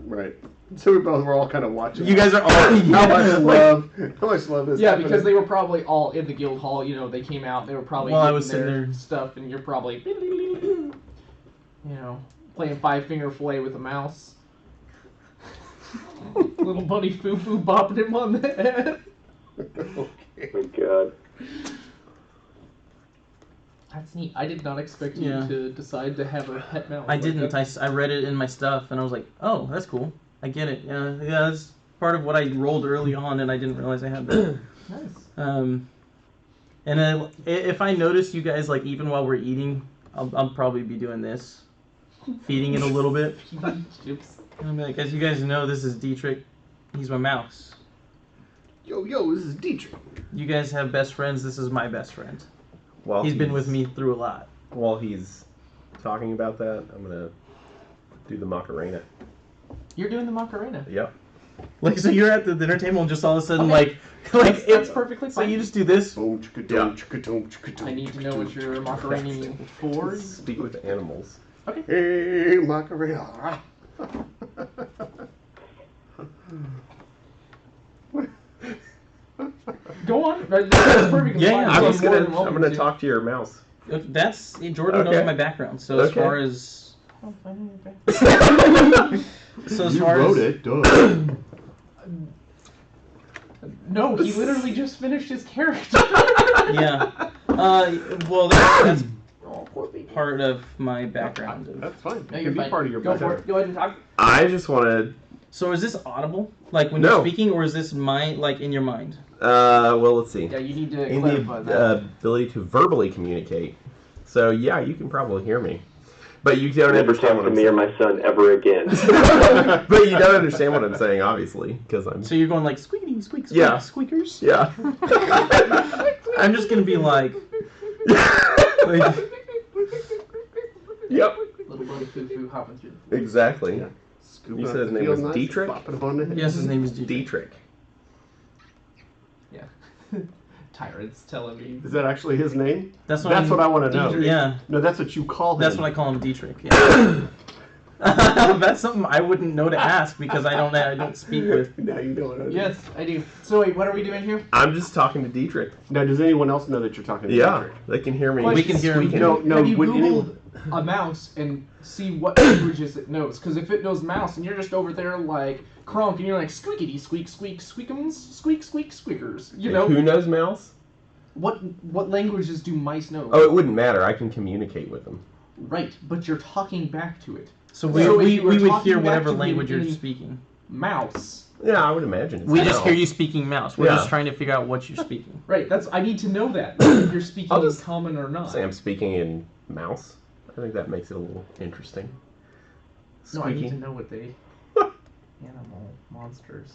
Right. So we both were all kind of watching. You guys are all How much love is Yeah, happening. because they were probably all in the guild hall. You know, they came out. They were probably While I getting was sitting their there. stuff, and you're probably, you know, playing five-finger fillet with a mouse. Little bunny foo-foo bopping him on the head. Oh my god. That's neat. I did not expect you Yeah. to decide to have a pet mouse. I like didn't. that. I read it in my stuff, and I was like, oh, that's cool. I get it. Yeah, that's part of what I rolled early on, and I didn't realize I had that. Nice. And then if I notice you guys, like, even while we're eating, I'll probably be doing this. Feeding it a little bit. Oops. And I'll be like, as you guys know, this is Dietrich. He's my mouse. Yo, this is Dietrich. You guys have best friends. This is my best friend. While He's been with me through a lot. While he's talking about that, I'm gonna do the Macarena. You're doing the Macarena. Yep. Like, so you're at the dinner table and just all of a sudden, Okay. like That's perfectly so fine. you just do this. Boom, chicka doom, chicka doom, chicka doom, I need to chicka know doom, what your chicka doom. Macarena for. Speak with animals. Hey, Macarena. Go on. That's perfectly Yeah, fine. yeah. So more than welcome I'm gonna to. talk to your mouse. That's Jordan knows Okay. my background. So as Okay. far as so as You far wrote as it, duh. No, he literally just finished his character. yeah, well that's Oh, poor baby. part of my background. That's fine. No, It you're can be fine. part of your Go for background. it. Go ahead and talk. I just want to. So is this audible, like when No. you're speaking, or is this like in your mind? Well, let's see. Yeah, you need to In clarify the that. ability to verbally communicate. So yeah, you can probably hear me, but you don't Never understand talk what to I'm me or saying. my son ever again. But you don't understand what I'm saying, obviously, because I'm. So you're going like squeaky, squeak, squeak, Yeah. squeakers. Yeah. I'm just gonna be like, Yep. Little buddy foo-foo hopping through. Exactly. Yeah. Scoop You it said up his the name field was nice, Dietrich? pop it up on the head. yes, his name is Dietrich. Dietrich. Yeah. Tyrant's telling me. Is that actually his name? That's what That's what I want to know. Dietrich. Yeah, No, that's what you call him. that's what I call him, Dietrich. Yeah. That's something I wouldn't know to ask because I don't speak with. Now you know what. Yes, I do. So wait, what are we doing here? I'm just talking to Dietrich. Now, does anyone else know that you're talking to Yeah, Dietrich? they can hear me. We can hear him. squeaking. No, Have you would Googled anyone- a mouse and see what languages it knows? Because if it knows mouse and you're just over there like Kronk and you're like squeakity squeak squeak squeakums squeak squeak squeakers, you know Who knows mouse? what languages do mice know? Oh, it wouldn't matter. I can communicate with them. Right, but you're talking back to it. So we So if you were would talking hear back whatever to him language you're in- speaking. Mouse. Yeah, I would imagine. It's We just mouse. hear you speaking mouse. We're Yeah. just trying to figure out what you're speaking. Right, I need to know that if you're speaking I'll just common or not. Say I'm speaking in mouse. I think that makes it a little interesting. No, I need to Squeaky. know what they animal monsters.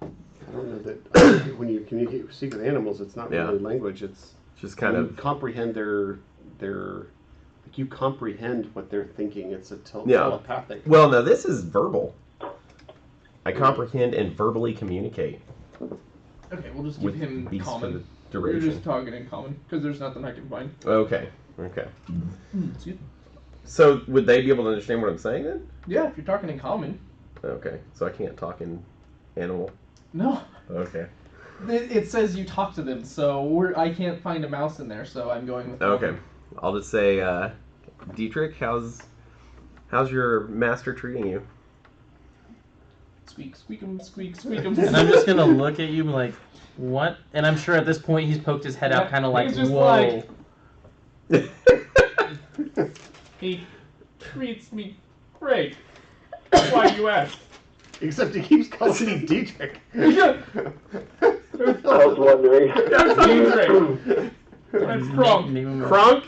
I don't know that when you communicate with animals, it's not Yeah. really language. It's Just kind you of. comprehend their like you comprehend what they're thinking. It's a Yeah. telepathic. Well, no, this is verbal. I comprehend and verbally communicate Okay, we'll just give with him beasts for the common. We're duration. just talking in common because there's nothing I can find. Okay. Okay. Excuse me. So would they be able to understand what I'm saying then? Yeah, if you're talking in common. Okay. So I can't talk in animal. No, Okay. it says you talk to them, so I can't find a mouse in there, so I'm going with. Okay. I'll just say, Dietrich, how's your master treating you? Squeak, squeakum, squeak, squeakum. And I'm just gonna look at you like, what? And I'm sure at this point he's poked his head out, Yeah, kind of like, he's just whoa. like- He treats me great. Why do you ask? Except he keeps calling me Dietrich. Yeah. I was wondering. Dietrich. That's Kronk. Name him- Kronk?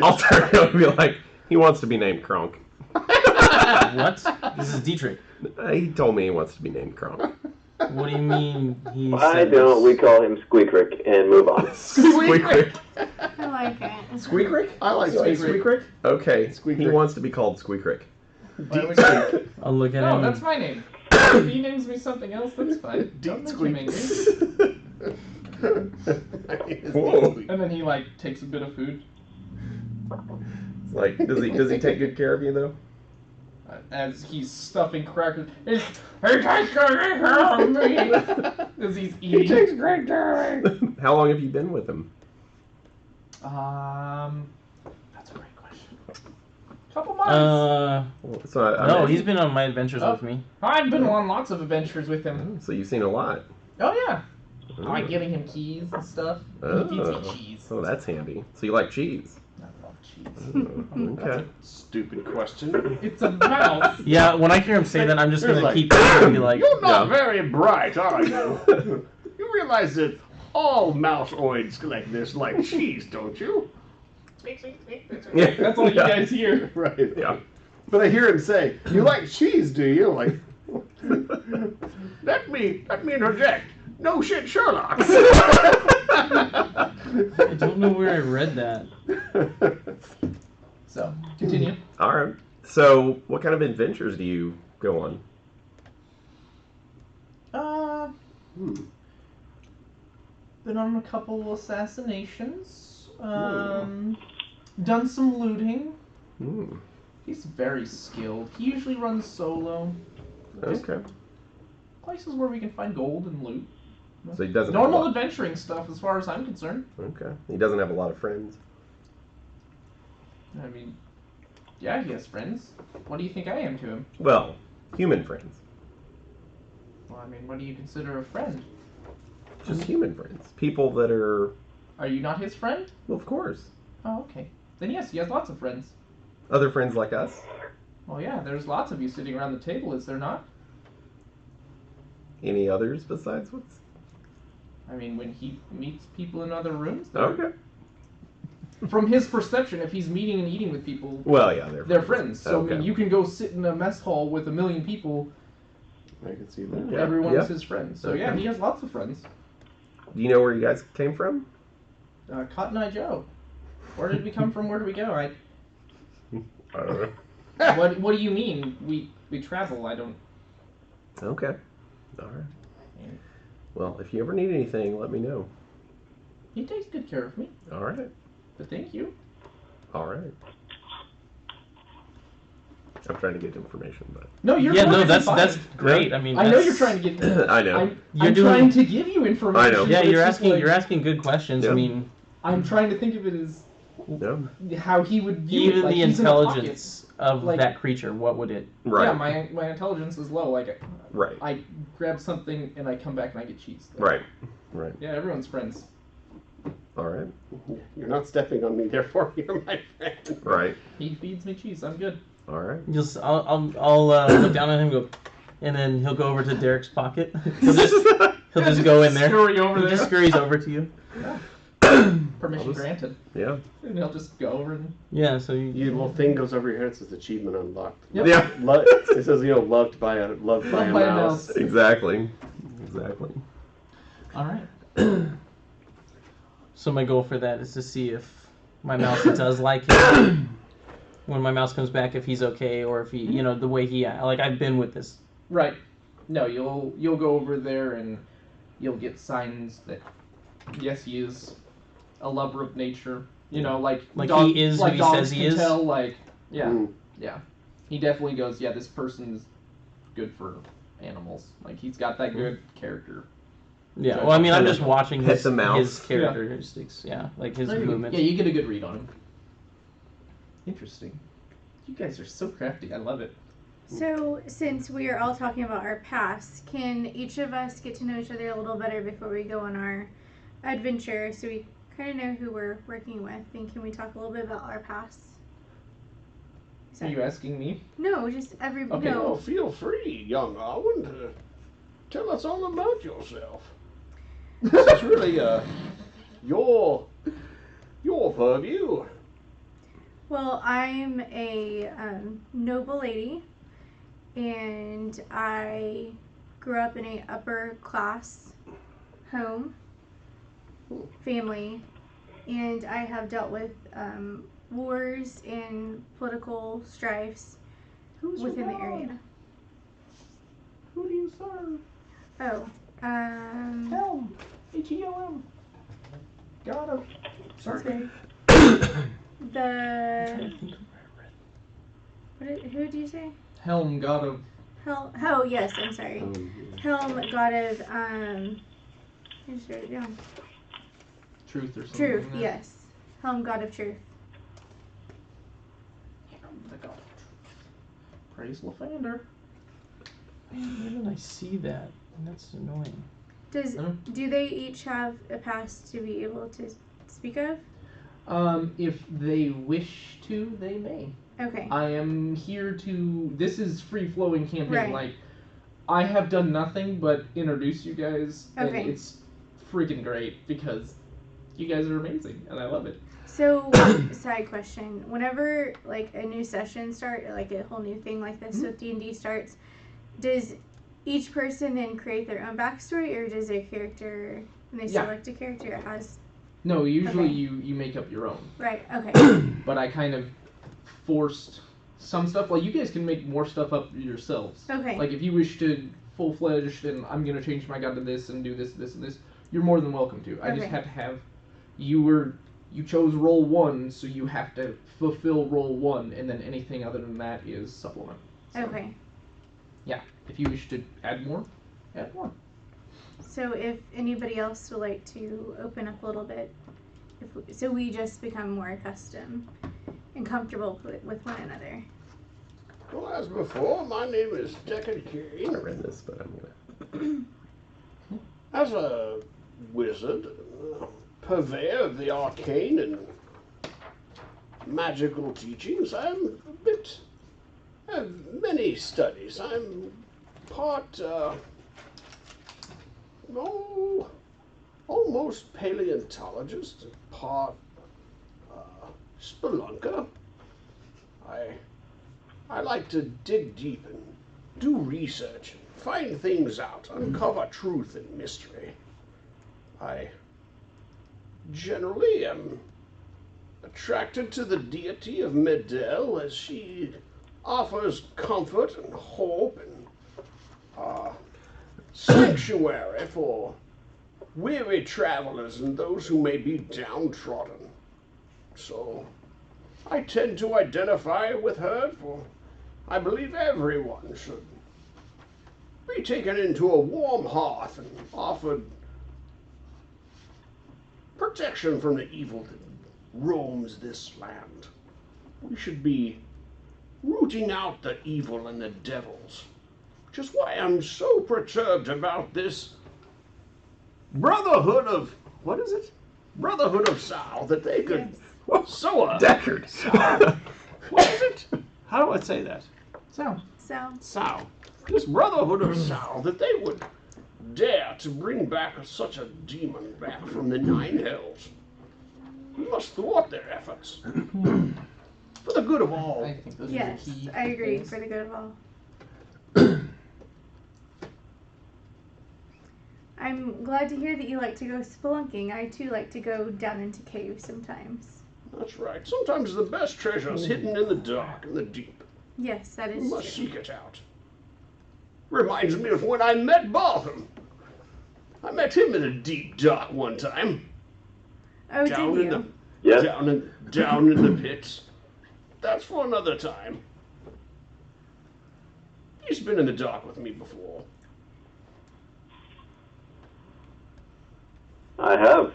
I'll turn around and be like, he wants to be named Kronk. What? This is Dietrich. He told me he wants to be named Kronk. What do you mean? He Why said don't this? we call him Squeakrick and move on? Squeakrick. I like it. Squeakrick? I like Sorry, Squeakrick. Squeakrick? Okay. Squeakrick. He wants to be called Squeakrick. Why would you- I'll look at No, him. that's my name. If he names me something else, that's fine. Don't make him angry. Whoa. And then he like takes a bit of food. Like, does he take good care of you though? As he's stuffing crackers. He takes great care of me! As he's eating. great care of me. How long have you been with him? That's a great question. Couple months. So No, he's been on my adventures Oh. with me. I've been on lots of adventures with him. So you've seen a lot. Oh yeah. I like giving him keys and stuff. He feeds me cheese. Oh, that's handy. So you like cheese? I love cheese. Okay. Stupid question. It's a mouse. Yeah, when I hear him say that, I'm just He's gonna like, keep thinking and be like, You're not Yeah. very bright, are you? You realize that all mouseoids like this like cheese, don't you? Yeah. That's all you guys hear. Right. Yeah. But I hear him say, "You like cheese, do you?" Like, let me interject. No shit, Sherlock. I don't know where I read that. So, continue. All right. So, what kind of adventures do you go on? Been on a couple assassinations. Done some looting. Hmm. He's very skilled. He usually runs solo. Just Okay. places where we can find gold and loot. So he doesn't. Normal Have a lot. adventuring stuff, as far as I'm concerned. Okay. He doesn't have a lot of friends. I mean, yeah, he has friends. What do you think I am to him? Well, human friends. Well, I mean, what do you consider a friend? Just human friends. People that are. Are you not his friend? Well, of course. Oh, okay. Then yes, he has lots of friends. Other friends like us. Well, yeah, there's lots of you sitting around the table, is there not? Any others besides what's? I mean, when he meets people in other rooms, Okay. from his perception, if he's meeting and eating with people, Well, yeah, they're friends. So, Okay. I mean, you can go sit in a mess hall with 1 million people, I can see that. Yeah. everyone's his friend. So, yeah, Okay. he has lots of friends. Do you know where you guys came from? Cotton Eye Joe. Where did we come from? Where do we go? I don't know. What do you mean? We travel. I don't. Okay. All right. Well, if you ever need anything, let me know. He takes good care of me. All right. But thank you. All right. I'm trying to get information, but No, you're Yeah, no, perfectly that's fine. great. I mean, I know that's- you're trying to get. I know. I'm trying to give you information. I know. Yeah, but it's you're just asking like- you're asking good questions. Yeah. I mean, I'm trying to think of it as No. how he would view even it. Like, the he's in a pocket. intelligence of Like- that creature, what would it? Right. Yeah, my intelligence is low. Like, Right. I grab something and I come back and I get cheese. Right. Right. Yeah, everyone's friends. All right. You're not stepping on me, therefore you're my friend. Right. He feeds me cheese. I'm good. All right. I'll look down at him and go, and then he'll go over to Derek's pocket. he'll just go in there. Scurry over He there. just scurries over to you. Permission I'll just- granted. Yeah. And he'll just go over and. Yeah, so Your little thing goes over your head. It says achievement unlocked. Yep. Yeah. It says loved by a Loved by a mouse. Exactly. Exactly. All right. So my goal for that is to see if my mouse does like it. When my mouse comes back, if he's okay, or if he, the way he, like, I've been with this. Right. No, you'll go over there and you'll get signs that yes, he is a lover of nature. Like he is who like he dogs says he can is? Tell, like, yeah, Mm. yeah. He definitely goes. Yeah, this person's good for animals. Like, he's got that good character. Yeah, So well, I mean, I'm kind just of watching pet his, the mouse. his characteristics. Yeah, like his movements. Yeah, you get a good read on him. Interesting. You guys are so crafty. I love it. So, since we are all talking about our past, can each of us get to know each other a little better before we go on our adventure so we kind of know who we're working with? And can we talk a little bit about our past? Are you asking me? No, just everybody. Okay. Well, No. feel free, young Owen, to tell us all about yourself. This is really your purview. Well, I'm a noble lady, and I grew up in a upper class home, family, and I have dealt with wars and political strifes within the area. Who do you serve? Oh, Helm. H-E-L-M. God of. Sorry. Who do you say? Helm, god of. Oh, yes, I'm sorry. Helm, god of, just write it down. Truth or something. Truth, like that. yes. Helm, god of truth. Helm, the god of truth. Praise Lathander. Where did I see that? That's annoying. Do they each have a past to be able to speak of? If they wish to, they may. Okay. I am here to. This is free flowing campaign. Right. Like, I have done nothing but introduce you guys, Okay. and it's freaking great because you guys are amazing, and I love it. So, side question. Whenever, like, a new session starts, like a whole new thing like this with D&D starts, does each person then create their own backstory, or does their character, when they Yeah. select a character, it has... No, usually Okay. you make up your own, Right, okay. but I kind of forced some stuff. Like, you guys can make more stuff up yourselves. Okay. Like, if you wish to full-fledged and I'm going to change my god to this and do this, this, and this, you're more than welcome to. I just Okay. had to have... You chose role 1, so you have to fulfill role 1, and then anything other than that is supplement. So, Okay. yeah, if you wish to add more, add more. So if anybody else would like to open up a little bit, so we just become more accustomed and comfortable with one another. Well, as before, my name is Deckard I Kane. read this, but I'm gonna. As a wizard, purveyor of the arcane and magical teachings, I'm a bit... have many studies. I'm part, almost paleontologist, part spelunker. I like to dig deep and do research, find things out, uncover truth and mystery. I generally am attracted to the deity of Medell as she offers comfort and hope and sanctuary for weary travelers and those who may be downtrodden. So I tend to identify with her, for I believe everyone should be taken into a warm hearth and offered protection from the evil that roams this land. We should be rooting out the evil and the devils, which is why I'm so perturbed about this Brotherhood of, what is it? Brotherhood of Sal, that they could sow a... Deckard. Sal. What is it? How do I say that? So, Sal. This Brotherhood of Sal, that they would dare to bring back such a demon back from the Nine Hells. We must thwart their efforts. For the good of all. I think those are Yes, the key I agree, things. for the good of all. I'm glad to hear that you like to go spelunking. I too like to go down into caves sometimes. That's right. Sometimes the best treasure is hidden in the dark and the deep. Yes, that We is must true. seek it out. Reminds me of when I met Bartham. I met him in a deep dark one time. Oh, Down did in you? the Yes. down in the pits. That's for another time. He's been in the dark with me before. I have.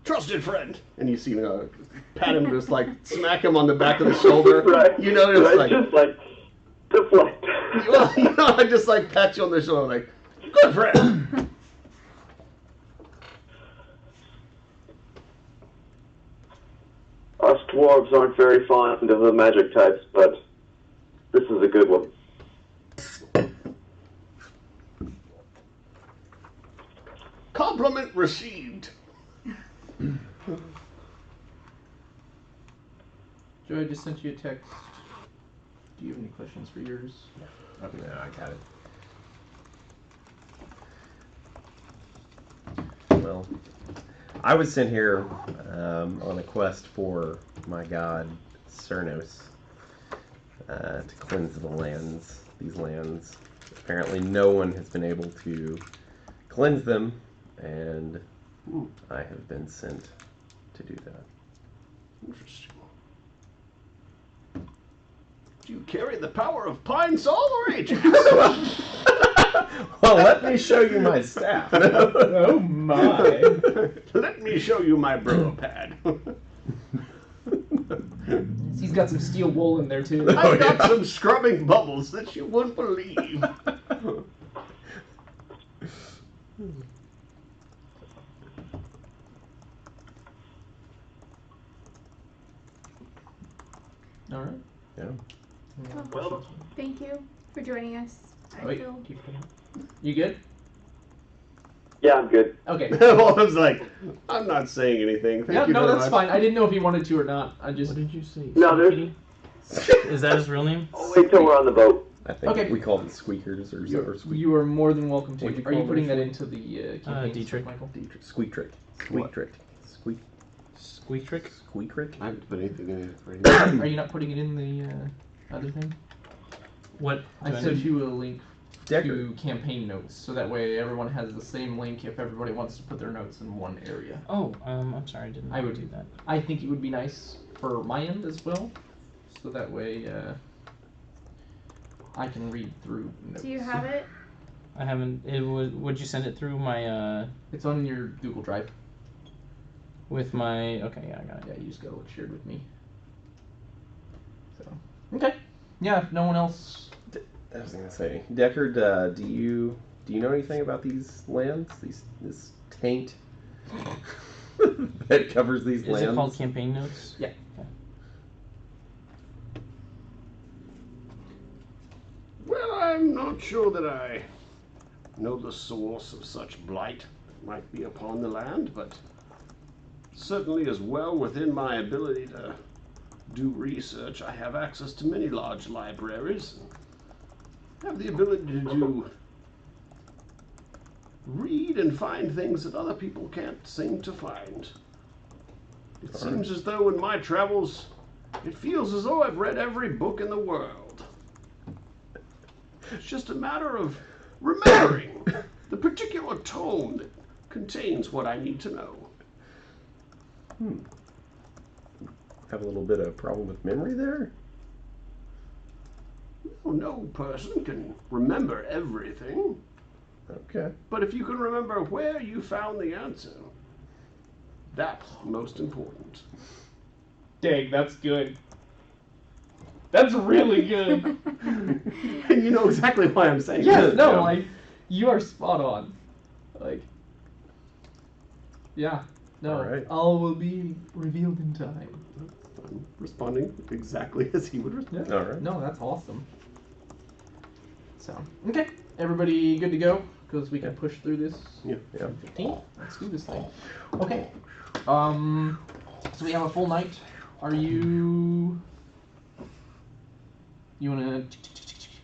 Trusted friend. And you see, pat him, just like smack him on the back of the shoulder. Right. You know, just Right, like, just like deflect. well, I just like pat you on the shoulder, like, good friend. Us dwarves aren't very fond of the magic types, but this is a good one. Compliment received. Joe, I just sent you a text. Do you have any questions for yours? Okay, no, I got it. Well, I was sent here on a quest for my god Cernos to cleanse the lands. These lands. Apparently, no one has been able to cleanse them, and I have been sent to do that. Interesting. Do you carry the power of Pine Sol or Ajax? Well, let me show you my staff. Oh my! Let me show you my bro pad. He's got some steel wool in there too. I've got some scrubbing bubbles that you wouldn't believe. All right. Yeah. Well, Thank you for joining us. I Wait, feel you good? yeah, I'm good. Okay. Well, I was like, I'm not saying anything. Thank Yeah, you no, very that's much. fine. I didn't know if he wanted to or not. I just. What did you say? No, there's. Is that his real name? I'll wait till we're on the boat. I think Okay. we called it squeakers or something. You are more than welcome to. What'd you Are you call putting it? that into the campaign, Dietrich. Michael? Squeak trick. Squeak What? trick. Squeak. Squeak trick. Squeakrick? I haven't put anything in it right now. Are you not putting it in the other thing? What? I sent you a link Decker. to campaign notes, so that way everyone has the same link if everybody wants to put their notes in one area. Oh, I'm sorry, I didn't I would do that. I think it would be nice for my end as well, so that way I can read through notes. Do you have it? I haven't. Would you send it through my It's on your Google Drive. with my? Okay, yeah, I got it. Yeah, you just gotta look shared with me. So okay, yeah. If no one else, I was gonna say, Deckard, do you know anything about these lands? This taint that covers these Is lands? it called campaign notes? Yeah. Okay. Well, I'm not sure that I know the source of such blight that might be upon the land, but certainly is well within my ability to do research. I have access to many large libraries, and have the ability to read and find things that other people can't seem to find. It seems as though in my travels, it feels as though I've read every book in the world. It's just a matter of remembering the particular tome that contains what I need to know. Have a little bit of problem with memory there? Well, no person can remember everything, Okay. but if you can remember where you found the answer, that's most important. dang, that's good. That's really good. And you know exactly why I'm saying Yes, that. no, Yeah. like you are spot on. Like, yeah, no, All right. all will be revealed in time. I'm responding exactly as he would respond. Yeah. All right. No, that's awesome. So, okay, everybody good to go? Because we can push through this. Yeah. Yeah. 15. Let's do this thing. Okay. So we have a full night. Are you? You wanna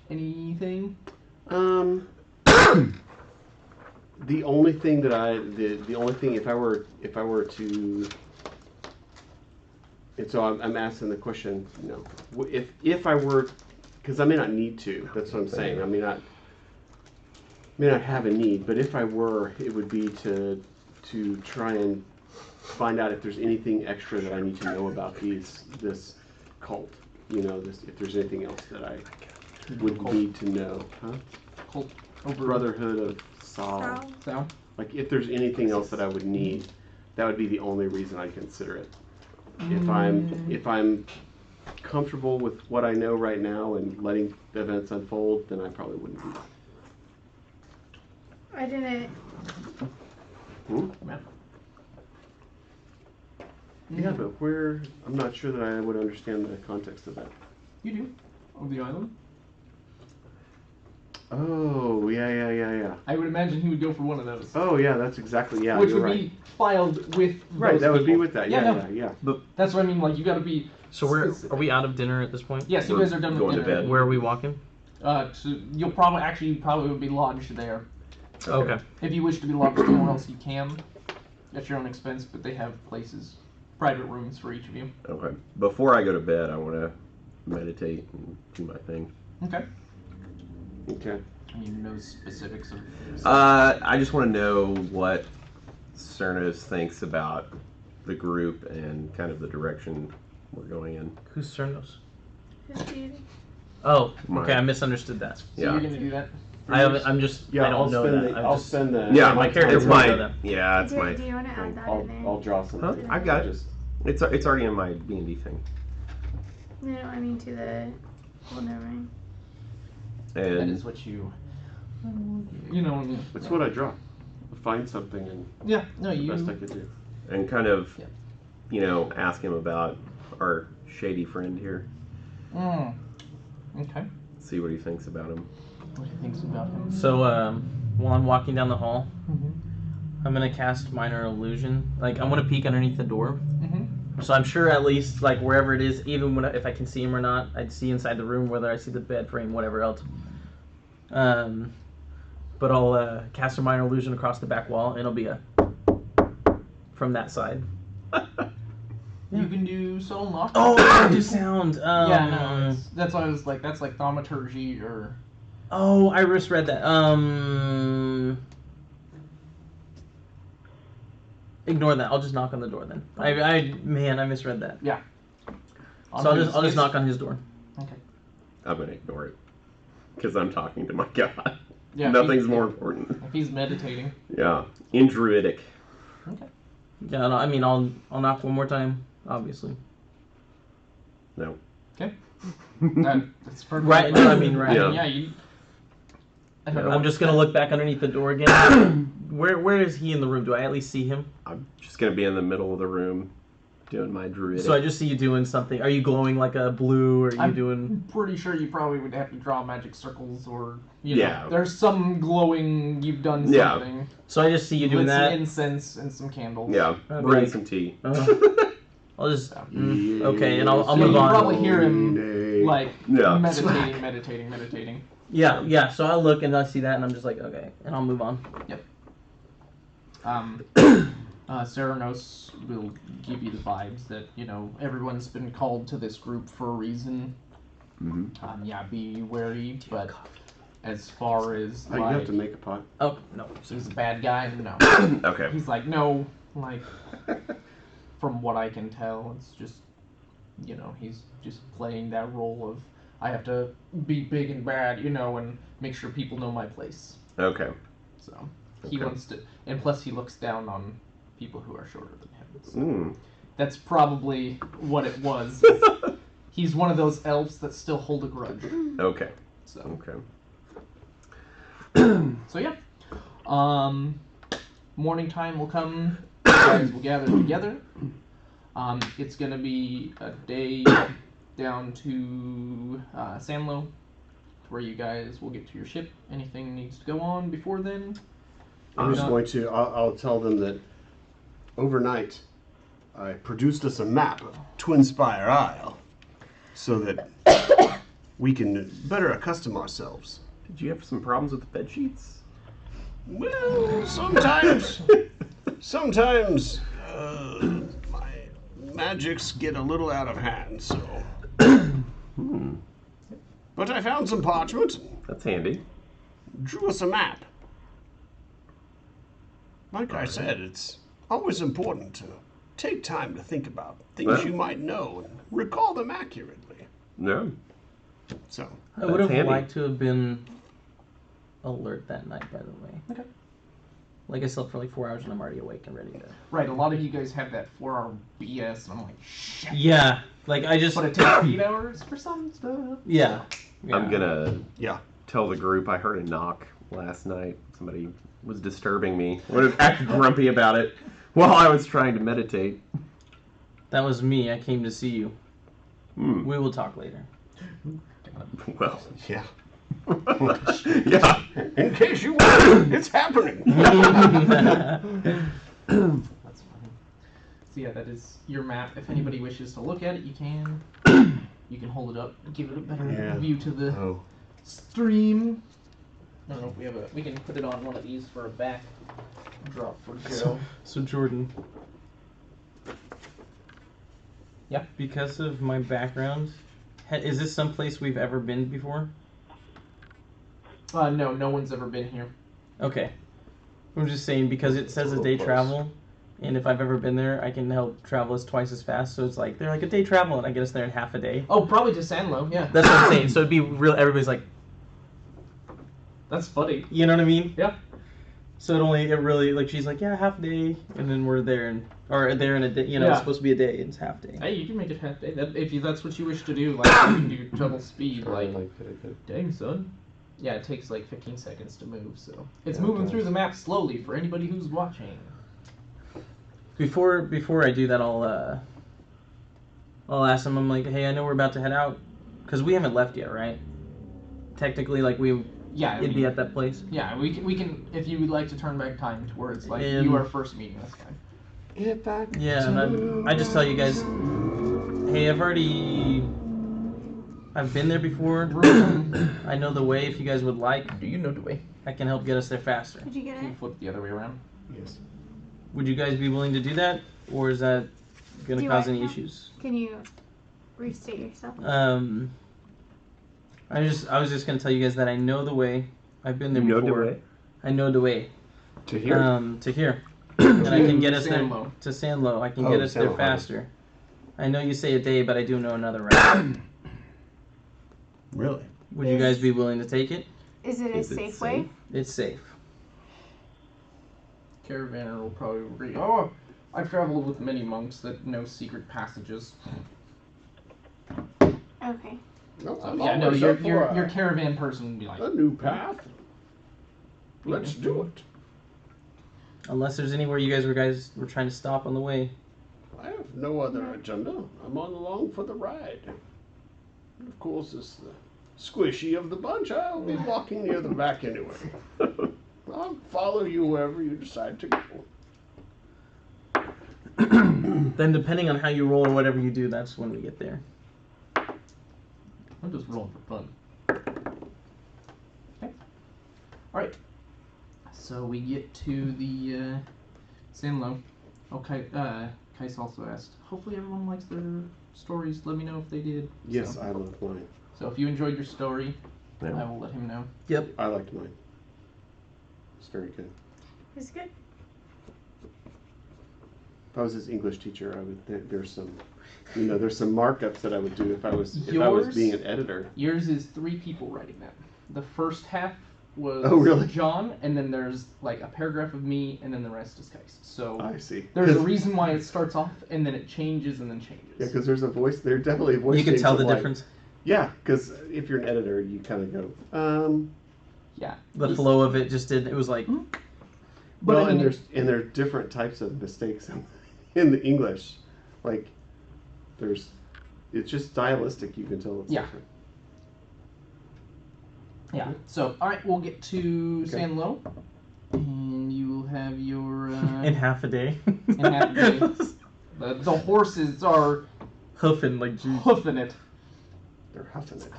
anything? The only thing that the only thing if I were to, and so I'm asking the question, you know, if I were, because I may not need to. That's what I'm saying. I may not have a need, but if I were, it would be to try and find out if there's anything extra that I need to know about this cult. You know, if there's anything else that I would need to know. Huh? Cult over Brotherhood of Saul. Sal? Sound? Like if there's anything else that I would need, that would be the only reason I'd consider it. If I'm comfortable with what I know right now and letting the events unfold, then I probably wouldn't be. I didn't. Yeah, but I'm not sure that I would understand the context of that. You do. Of the island. Oh, yeah. I would imagine he would go for one of those. Oh, yeah, that's exactly, yeah, Which you're would right. be filed with Right, those that would be people. with that, no, yeah. That's what I mean, like, you gotta be... So are we out of dinner at this point? Yes, you We're guys are done with going to dinner. bed. Where are we walking? So you'll probably would be lodged there. Okay. If you wish to be lodged somewhere else, you can. At your own expense, but they have places, private rooms for each of you. Okay. Before I go to bed, I want to meditate and do my thing. Okay. Okay. I mean, no specifics of... I just want to know what Cernos thinks about the group and kind of the direction we're going in. Who's Cernos? Who's Steve? Oh, Mine. okay. I misunderstood that. So Yeah. you're gonna do that? I'm just. Yeah, I don't know that. I'll spend the. Yeah, my character it's won't my know that. yeah, it's my. Do you want to add thing. that I'll, in there? I'll draw something. Huh? I've got it. Just, It's already in my D&D thing. No, I mean to the. Well, never mind. That And is what you... You know... it's what I draw. Find something and Yeah, no, the you... best I could do. and kind of, Yeah. you know, ask him about our shady friend here. Okay. See what he thinks about him. What do you think about him? So while I'm walking down the hall, Mm-hmm. I'm gonna cast minor illusion. Like I want to peek underneath the door. Mm-hmm. So I'm sure at least like wherever it is, even when if I can see him or not, I'd see inside the room whether I see the bed frame, whatever else. But I'll cast a minor illusion across the back wall, and it'll be a from that side. You can do subtle knock. Oh, I do sound. Yeah, no, that's why I was like, that's like thaumaturgy or. Oh, I misread that. Ignore that. I'll just knock on the door then. I misread that. Yeah. So I'll just knock on his door. Okay. I'm gonna ignore it because I'm talking to my god. Yeah. Nothing's more important. If he's meditating. Yeah, in druidic. Okay. Yeah, no, I mean I'll knock one more time, obviously. No. Okay. That's perfect. Right. No, I mean right. Yeah. Yeah. I don't know. I'm just gonna look back underneath the door again. Where is he in the room? Do I at least see him? I'm just gonna be in the middle of the room, doing my druidic. So I just see you doing something. Are you glowing like a blue? Or are you doing? I'm pretty sure you probably would have to draw magic circles or Yeah. There's some glowing. You've done Yeah. something. So I just see you doing Lit that. some incense and some candles. Yeah, I'd bring like- some tea. I'll just okay, and I'll So move you on. probably hear him like Yeah. meditating. Yeah. So I'll look and I see that, and I'm just like, okay, and I'll move on. Ceranos will give you the vibes that everyone's been called to this group for a reason. Mm-hmm. Yeah, be wary, but as far as You have to make a pot. Oh no. he's a bad guy, no. Okay. He's like, no, like, from what I can tell, it's just, he's just playing that role of, I have to be big and bad, and make sure people know my place. Okay. So, he Okay. wants to, and plus he looks down on people who are shorter than him. So Mm. that's probably what it was. He's one of those elves that still hold a grudge. Okay. So, Okay. so yeah. Morning time will come. You guys will gather together. It's gonna be a day down to Sanlo, where you guys will get to your ship. Anything needs to go on before then? I'm just No. going to. I'll tell them that overnight I produced us a map of Twin Spire Isle, so that we can better accustom ourselves. Did you have some problems with the bed sheets? Well, sometimes my magics get a little out of hand, so. But I found some parchment, That's handy. drew us a map. Like I said, it's always important to take time to think about things Well. you might know and recall them accurately. No. So, I would have handy. liked to have been alert that night, by the way. Okay. Like I slept for like 4 hours and I'm already awake and ready to. Right, a lot of you guys have that 4-hour BS, and I'm like, shit. Yeah, like I just. But it takes 8 hours for some stuff. Yeah. I'm gonna Yeah. tell the group I heard a knock last night. Somebody was disturbing me. Would have acted grumpy about it while I was trying to meditate. That was me. I came to see you. Hmm. We will talk later. Well. Yeah. Yeah. in case you wonder, it's happening. That's funny. So yeah, that is your map. If anybody wishes to look at it, you can. You can hold it up, give it a better Yeah. view to the Oh. stream. I don't know if we have a. We can put it on one of these for a back drop for Joe. So Jordan. Yeah. Because of my background, is this some place we've ever been before? No, no one's ever been here. Okay. I'm just saying because it says a day travel, and if I've ever been there, I can help travel us twice as fast. So it's like they're like a day travel, and I get us there in half a day. Oh, probably to Sanlo. Yeah. That's what I'm saying. So it'd be real. Everybody's like, That's funny. you know what I mean? Yeah. So it really like she's like, yeah, half a day, and then we're there or there in a day. It's Yeah. supposed to be a day. It's half day. Hey, you can make it half day. That's what you wish to do, like you can do double speed. Like, dang son. Yeah, it takes like 15 seconds to move, so it's Yeah, it moving does. through the map slowly for anybody who's watching. Before I do that, I'll ask them. I'm like, hey, I know we're about to head out, because we haven't left yet, right? Technically, like Yeah, it'd be at that place. yeah, we can if you would like to turn back time to where it's like And- you are first meeting this guy. Get back. Yeah, and I just tell you guys, hey, I've been there before. I know the way. If you guys would like, Do you know the way? I can help get us there faster. Did you get Can you it? flip the other way around? Yes. Would you guys be willing to do that, or is that gonna Do cause I any have- issues. Can you restate yourself? I was just gonna tell you guys that I know the way. I've been there You know the before. way? I know the way. To here? To here. And I can get us there Sandlow. to Sandlow. I can Oh, get us there Sandlow. faster. I know you say a day, but I do know another route. Really? Would you guys be willing to take it? Is it a Is it safe safe? way? It's safe. Caravaner will probably agree. Oh, I've traveled with many monks that know secret passages. Okay. No, So, I'm yeah, no, always your up for your caravan person would be like, a new path. Let's do it. Unless there's anywhere you guys were trying to stop on the way. I have no other agenda. I'm on along for the ride. And of course, as the squishy of the bunch, I'll be walking near the back anyway. I'll follow you wherever you decide to go. Then depending on how you roll or whatever you do, that's when we get there. I'm just rolling for fun. Okay. Alright. So we get to the Sandlow. Okay, Kais also asked, hopefully everyone likes their stories. Let me know if they did. Yes, So, I loved mine. so if you enjoyed your story, Yeah. I will let him know. I liked mine. It's very good. It's good. If I was his English teacher, I would. There's some, there's some markups that I would do if I was Yours? being an editor. Yours is 3 people writing that. The first half was Oh, really? John, and then there's like a paragraph of me, and then the rest is Kais. So I see. there's a reason why it starts off, and then it changes, and then changes. Yeah, because there's a voice. There's definitely a voice. You can change tell of, the like- difference. Yeah, because if you're an editor, you kind of go, Yeah. The flow of it just did. It was like, But well, I mean, and there are different types of mistakes in the English. Like, it's just stylistic. You can tell it's Yeah. different. Yeah. So, all right, we'll get to Okay. Sandlow, and you will have your in half a day. in half a day. The horses are Hoofing like geez. hoofing it. They're huffing it.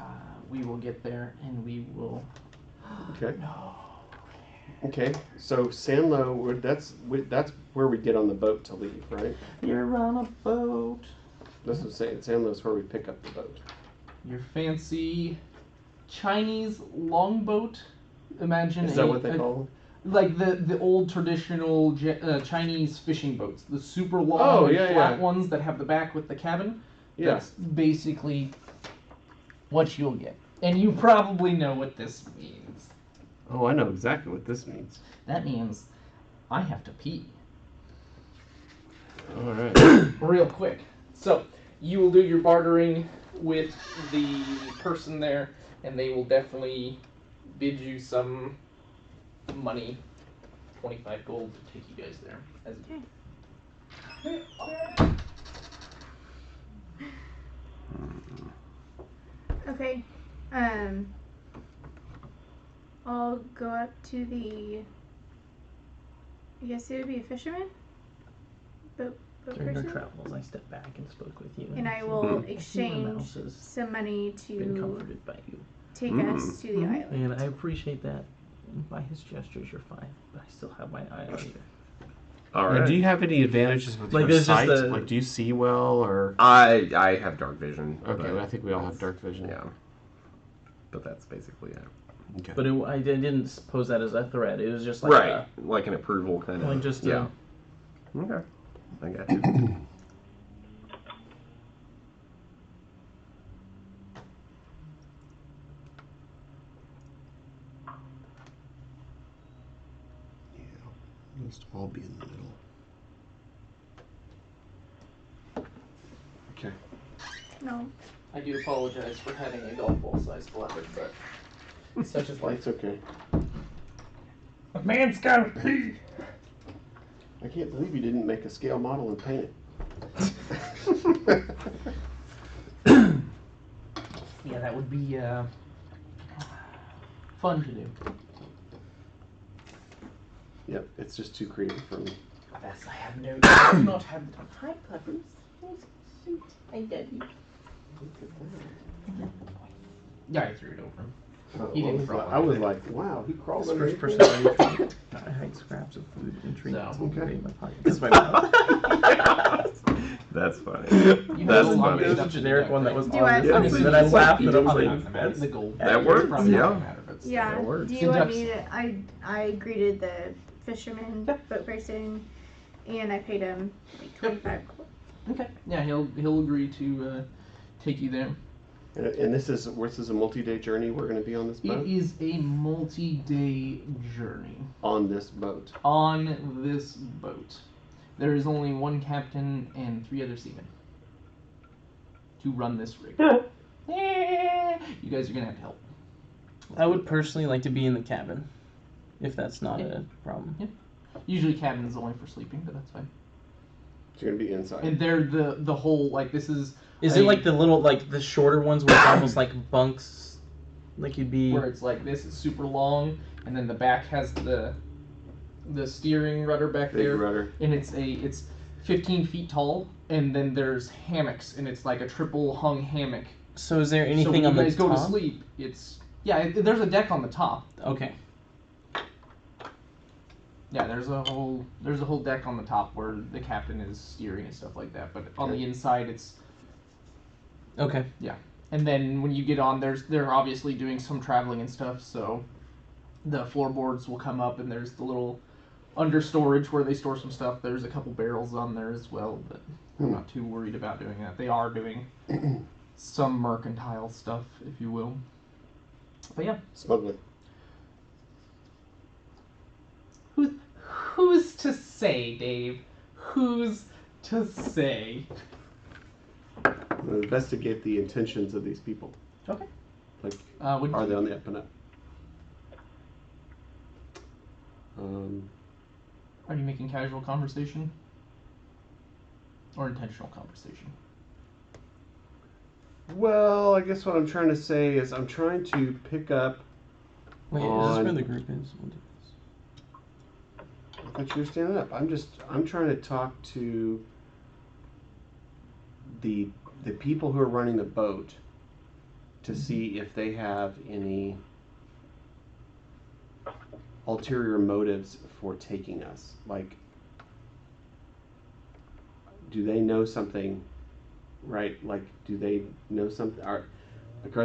We will get there, and we will. Okay. No. Okay. So Sandlow, that's where we get on the boat to leave, right? You're on a boat. That's what I'm saying. Sandlow's where we pick up the boat. Your fancy Chinese longboat. Imagine Is that what they call them? like the old traditional Chinese fishing boats, the super long Oh, and yeah, flat yeah. ones that have the back with the cabin. Yeah. That's basically what you'll get. And you probably know what this means. Oh, I know exactly what this means. That means I have to pee All right. real quick. So you will do your bartering with the person there, and they will definitely bid you some money, 25 gold, to take you guys there. As Okay. I'll go up to the. I guess it would be a fisherman. Boat During our person. travels, I stepped back and spoke with you. And I said, will "Everyone exchange else has some money been to comforted by you, take us to the island. and I appreciate that. And by his gestures, you're fine, but I still have my eye on you. All Now, right. do you have any advantages with Like, your there's just sight? the- Like, do you see well, or? I have dark vision. Okay, but well, I think we all have dark vision. Yeah. But that's basically it. Okay. But I didn't pose that as a threat. It was just like Right. Like an approval kind of. like just yeah. Okay. I got you. Yeah. Let's all be in the middle. Okay. No. I do apologize for having a golf ball sized bladder, but such is life. It's okay. A man's gotta pee! I can't believe you didn't make a scale model and paint it. Yeah, that would be fun to do. Yep, it's just too creative for me. Yes, I have no. I do not have the time. Hi, Puppers. Oh, sweet. I love you. Yeah, I threw it over him. He didn't crawl I was under like, wow, he crawled His under first his personality trait. I hide scraps of food and trinkets So, and okay. in my pocket. That's my mouth. That's funny. You That's have a lot funny. of There's a stuff to generic deduct, one that right? was Do on I- this I list, mean, and I laughed, It's and I'm probably like, not gonna matter. that's The gold. That It's works, probably not yeah. gonna matter if it's- Yeah. That works. Do you want me Deducts. to? I greeted the fisherman boat person, and I paid him like 25. Okay. Yeah, he'll agree to take you there. And this is a multi-day journey. We're going to be on this boat. It is a multi-day journey On this boat. on this boat. There is only one captain and 3 other seamen to run this rig. You guys are gonna have to help. I would personally like to be in the cabin, if that's not a problem. Usually cabin is only for sleeping, but that's fine. So you're going to be inside. And they're the whole like this is. Is it like the little, like the shorter ones where it's almost like bunks, like you'd be? Where it's like this, it's super long, and then the back has the steering rudder back Big there, rudder. and it's 15 feet tall, and then there's hammocks, and it's like a triple hung hammock. So is there So anything when on you the guys top? go to sleep, there's a deck on the top. Okay. Yeah, there's a whole deck on the top where the captain is steering and stuff like that. But on the inside, it's Okay. and then when you get on, they're obviously doing some traveling and stuff. So the floorboards will come up, and there's the little under storage where they store some stuff. There's a couple barrels on there as well, but I'm not too worried about doing that. They are doing some mercantile stuff, if you will. But yeah, Smuggling. who's to say, Dave? Who's to say? We'll investigate the intentions of these people. Okay. Like, Would are they on the up and up? Are you making casual conversation? Or intentional conversation? Well, I guess what I'm trying to say is I'm trying to pick up. Wait, is this On- where the group is? I thought you were standing up. I'm trying to talk to the people who are running the boat to see if they have any ulterior motives for taking us. Like, do they know something, right? Like, do they know something? Are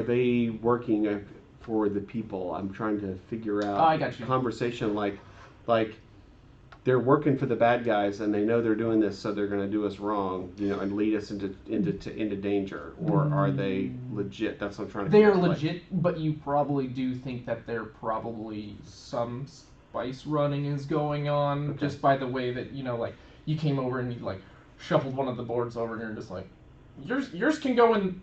they working for the people? I'm trying to figure out. I got you. Conversation like they're working for the bad guys and they know they're doing this, so they're going to do us wrong, and lead us into danger. Or are they legit? That's what I'm trying to. They are figure out, legit, but you probably do think that there probably some spice running is going on, Okay. just by the way that like you came over and you like shuffled one of the boards over and you're just like, yours can go in,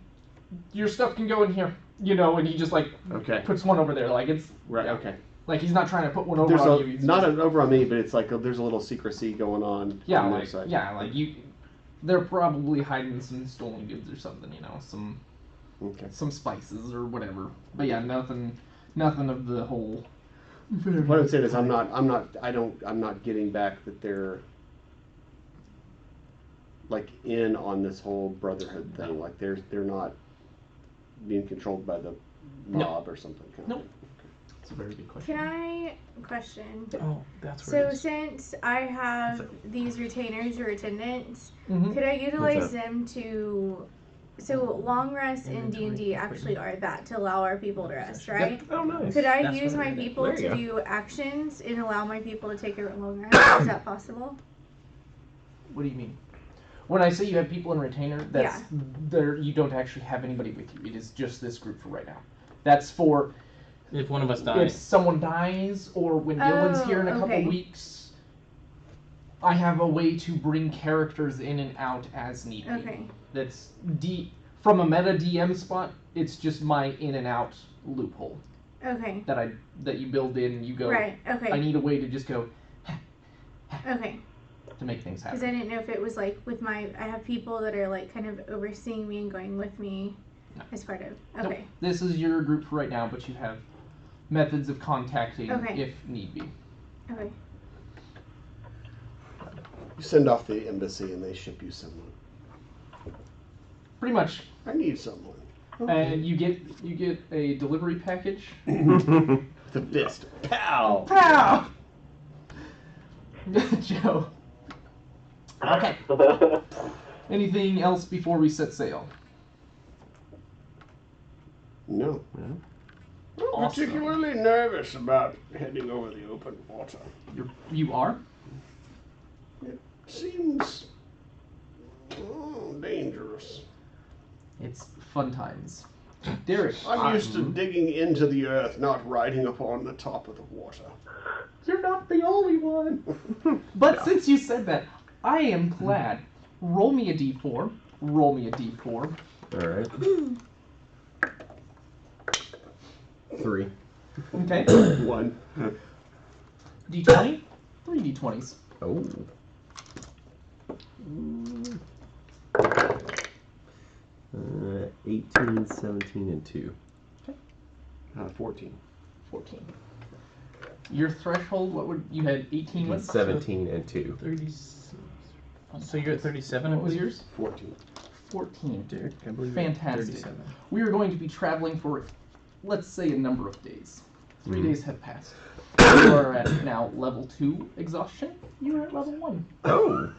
your stuff can go in here, and he just like Okay. puts one over there, like it's Right. yeah. Okay. Like he's not trying to put one over There's on you. He's not just, an over on me, but it's like there's a little secrecy going on. yeah, on their like side. like you. They're probably hiding some stolen goods or something, some Okay. some spices or whatever. But yeah, nothing of the whole. What I'm saying is I'm not getting back that they're like in on this whole brotherhood thing. Like they're not being controlled by the mob or something. Kind Nope. of thing. It's a very good question. Can I question? Oh, that's where So it is. since I have these retainers or attendants, Mhm. could I utilize What's them to? So long rests in D&D actually are that to allow our people to rest, right? Oh, nice. Could I That's use what my it is. people There to you go. do actions and allow my people to take a long rest? Is that possible? What do you mean? When I say you have people in retainer, that's there. You don't actually have anybody with you. It is just this group for right now. That's for If one of us if dies. someone dies or when Dylan's here in a couple okay. weeks. I have a way to bring characters in and out as need be. Okay. That's from a meta DM spot. It's just my in and out loophole Okay. that you build in. You go. Right. I Okay. need a way to just go Okay. to make things Because happen. I didn't know if it was like with I have people that are like kind of overseeing me and going with me No. as part of. Nope. Okay. This is your group for right now, but you have methods of contacting Okay. if need be. Okay. You send off the embassy and they ship you someone. Pretty much. I need someone. And you get a delivery package. The fist. Pow. Pow! Joe. Okay. Anything else before we set sail? No. No? I'm Awesome. particularly nervous about heading over the open water. You are? Seems dangerous. It's fun times. Derek, I'm used to digging into the earth, not riding upon the top of the water. you're not the only one. But since you said that, I am glad. Roll me a d4. Roll me a d4. All right. 3. Okay. 1. d20. 3 d20s. Oh. 18, 17, and 2. 14. 14. Your threshold, what would you had 18 with? 17 and 2. 36. So you're at 37. What was yours? 14. 14. Derek, I believe you're at Fantastic. 37. We are going to be traveling for, let's say, a number of days. 3 days have passed. You are at now level 2 exhaustion. You are at level 1. Oh.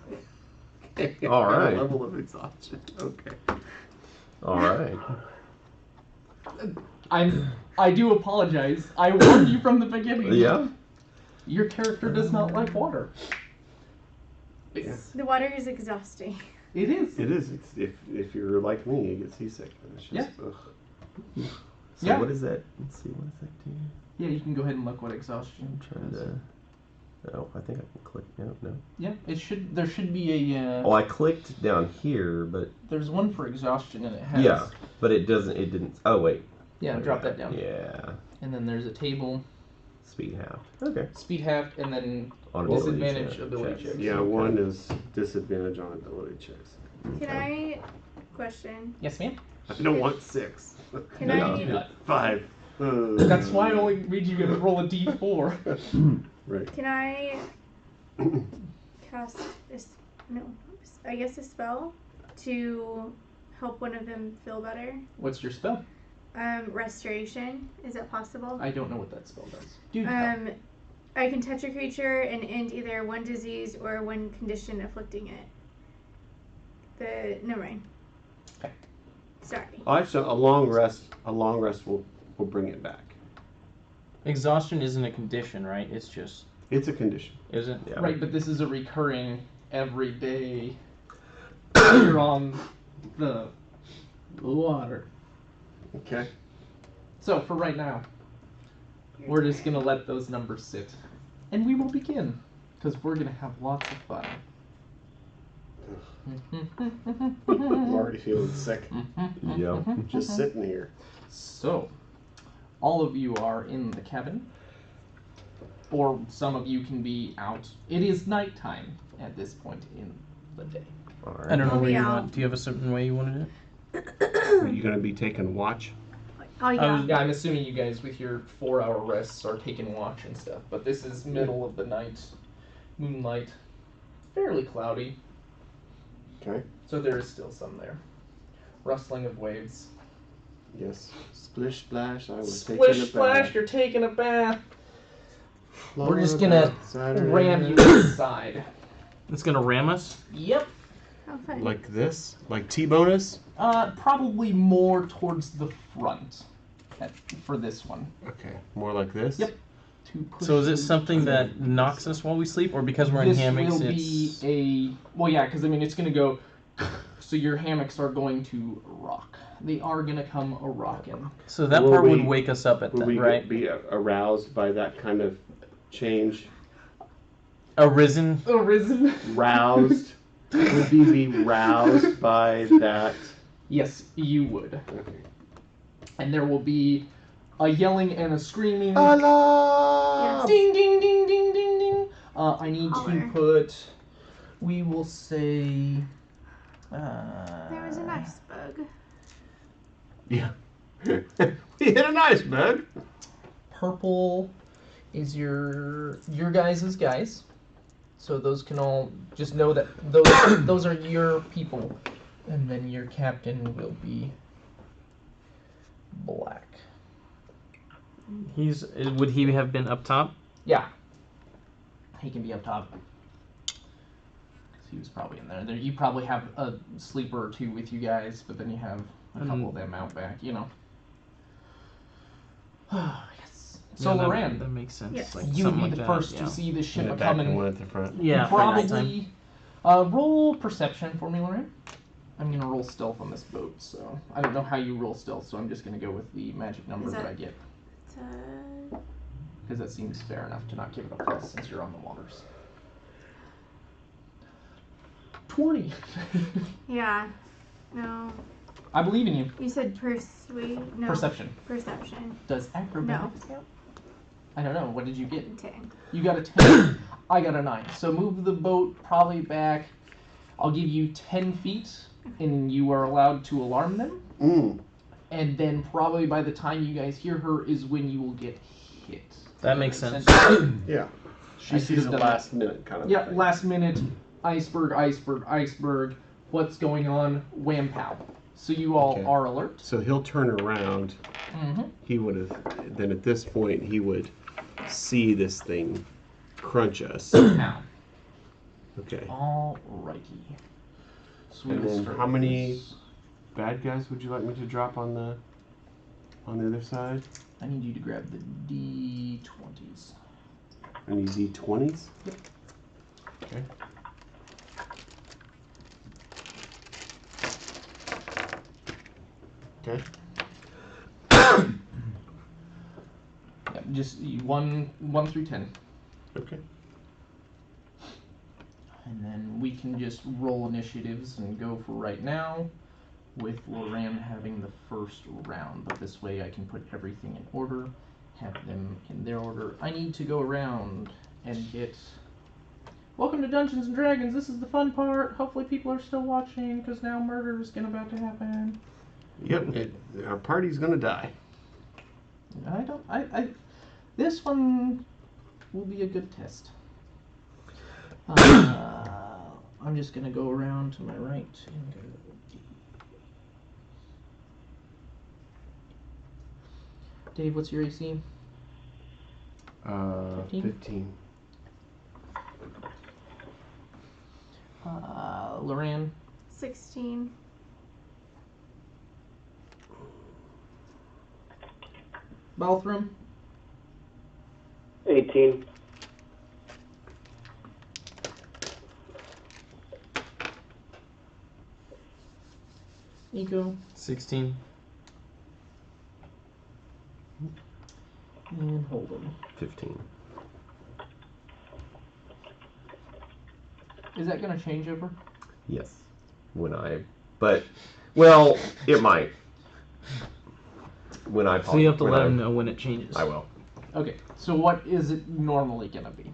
All right. Level of exhaustion. Okay. All right. I do apologize. I warned you from the beginning. Yeah. Your character does not like water. The water is exhausting. It is. It is. It's, if you're like me, you get seasick. It's just, Yeah. ugh. So Yeah. what is that? Let's see. What does that do? Yeah, you can go ahead and look what exhaustion Trying does. to. Oh, I think I can click. No. Yeah, it should. There should be a. Oh, I clicked down here, but There's one for exhaustion, and it has. yeah, but it doesn't. It didn't. Oh wait. Yeah, drop that down. Yeah. And then there's a table, Speed half. Okay. speed half, and then On disadvantage check- ability checks. checks. Yeah, 1 is disadvantage on ability checks. Can I question? Yes, ma'am. I don't want 6. Can Yeah. I 5. That's why I only made you guys roll a d4. Right. can I cast I guess a spell to help one of them feel better? What's your spell? Restoration. Is that possible? I don't know what that spell does. Do tell. I can touch a creature and end either one disease or one condition afflicting it. Never mind. Okay. Sorry. Actually, a long rest will bring it back. Exhaustion isn't a condition, right? It's just. It's a condition. Is it? Yeah. Right, but this is a recurring every day. You're on the water. Okay. So for right now, we're just gonna let those numbers sit, and we will begin because we're gonna have lots of fun. I'm already feeling sick. Yeah. Just sitting here. So, all of you are in the cabin, or some of you can be out. It is nighttime at this point in the day. All right. I don't know I'll where be you out. want. Do you have a certain way you wanted it? Are you going to be taking watch? Oh yeah. Yeah, I'm assuming you guys with your 4-hour rests are taking watch and stuff, but this is middle of the night, moonlight, fairly cloudy, Okay. so there is still some there. Rustling of waves. Yes. Splish splash. I was taking Splish a splash, bath. you're taking a bath. We're Flower just gonna bath, Saturday ram you night. inside. It's gonna ram us. Yep. How fun. Like this? Like T-bonus? Probably more towards the front for this one. Okay. More like this? Yep. To push So is you it something that knocks us while we sleep, or because we're in this hammocks, will it's be a well, yeah, because I mean it's gonna go. So your hammocks are going to rock. They are gonna come a rockin'. so that Will part would we- wake us up at Will that, we right? be aroused by that kind of change? Arisen. Arisen. Roused? Would we be roused by that? Yes, you would. Okay. And there will be a yelling and a screaming. Alarm! Ding ding ding ding ding ding. I need Holler. to put. We will say. There was an iceberg. Yeah. We hit an iceberg. Purple is your guys' guys. So those can all just know that those are your people, and then your captain will be black. Would he have been up top? Yeah, he can be up top. So he was probably in there. You probably have a sleeper or two with you guys, but then you have a couple of them out back, you know. Yes. So, Yeah, Loran, that makes sense. Yes. Like, you would something be like the that, first yeah. to see the ship In the back and coming. one at the front. Yeah, for nighttime. Probably. Roll perception for me, Loran. I'm gonna roll stealth on this boat, so I don't know how you roll stealth, so I'm just gonna go with the magic number Is that that- I get, It's, because that seems fair enough to not give it a plus since you're on the waters. 20. yeah. No. I believe in you. You said persuade? No. Perception. Perception. Does acrobatics count? I don't know. What did you get? 10. You got a 10. I got a 9. So move the boat probably back. I'll give you 10 feet, and you are allowed to alarm them. Mm. And then probably by the time you guys hear her is when you will get hit. That makes sense. Yeah. She I sees should've it done last minute kind of Yeah, thing. last minute, iceberg. What's going on? Wham pow. So you all Okay. are alert. So he'll turn around. Mm-hmm. He would have. Then at this point, he would see this thing crunch us. Now. Okay. Alrighty. So we And will then start how with many- this. Bad guys, would you like me to drop on the other side? I need you to grab the D20s. Any D20s? Okay. Okay. Yep, just 1 through 10. Okay. And then we can just roll initiatives and go for right now, with Loran having the first round. But this way I can put everything in order, have them in their order. I need to go around and get... Welcome to Dungeons & Dragons, this is the fun part. Hopefully people are still watching, because now murder is about to happen. Yep. Our party's gonna die. This one will be a good test. I'm just gonna go around to my right and go. Dave, what's your AC? 15? 15. Loran, 16. Balthram, 18. Nico, 16. and Holden. 15. Is that gonna change over? Yes. But, well, it might. So you have to let him know when it changes. I will. Okay, so what is it normally gonna be?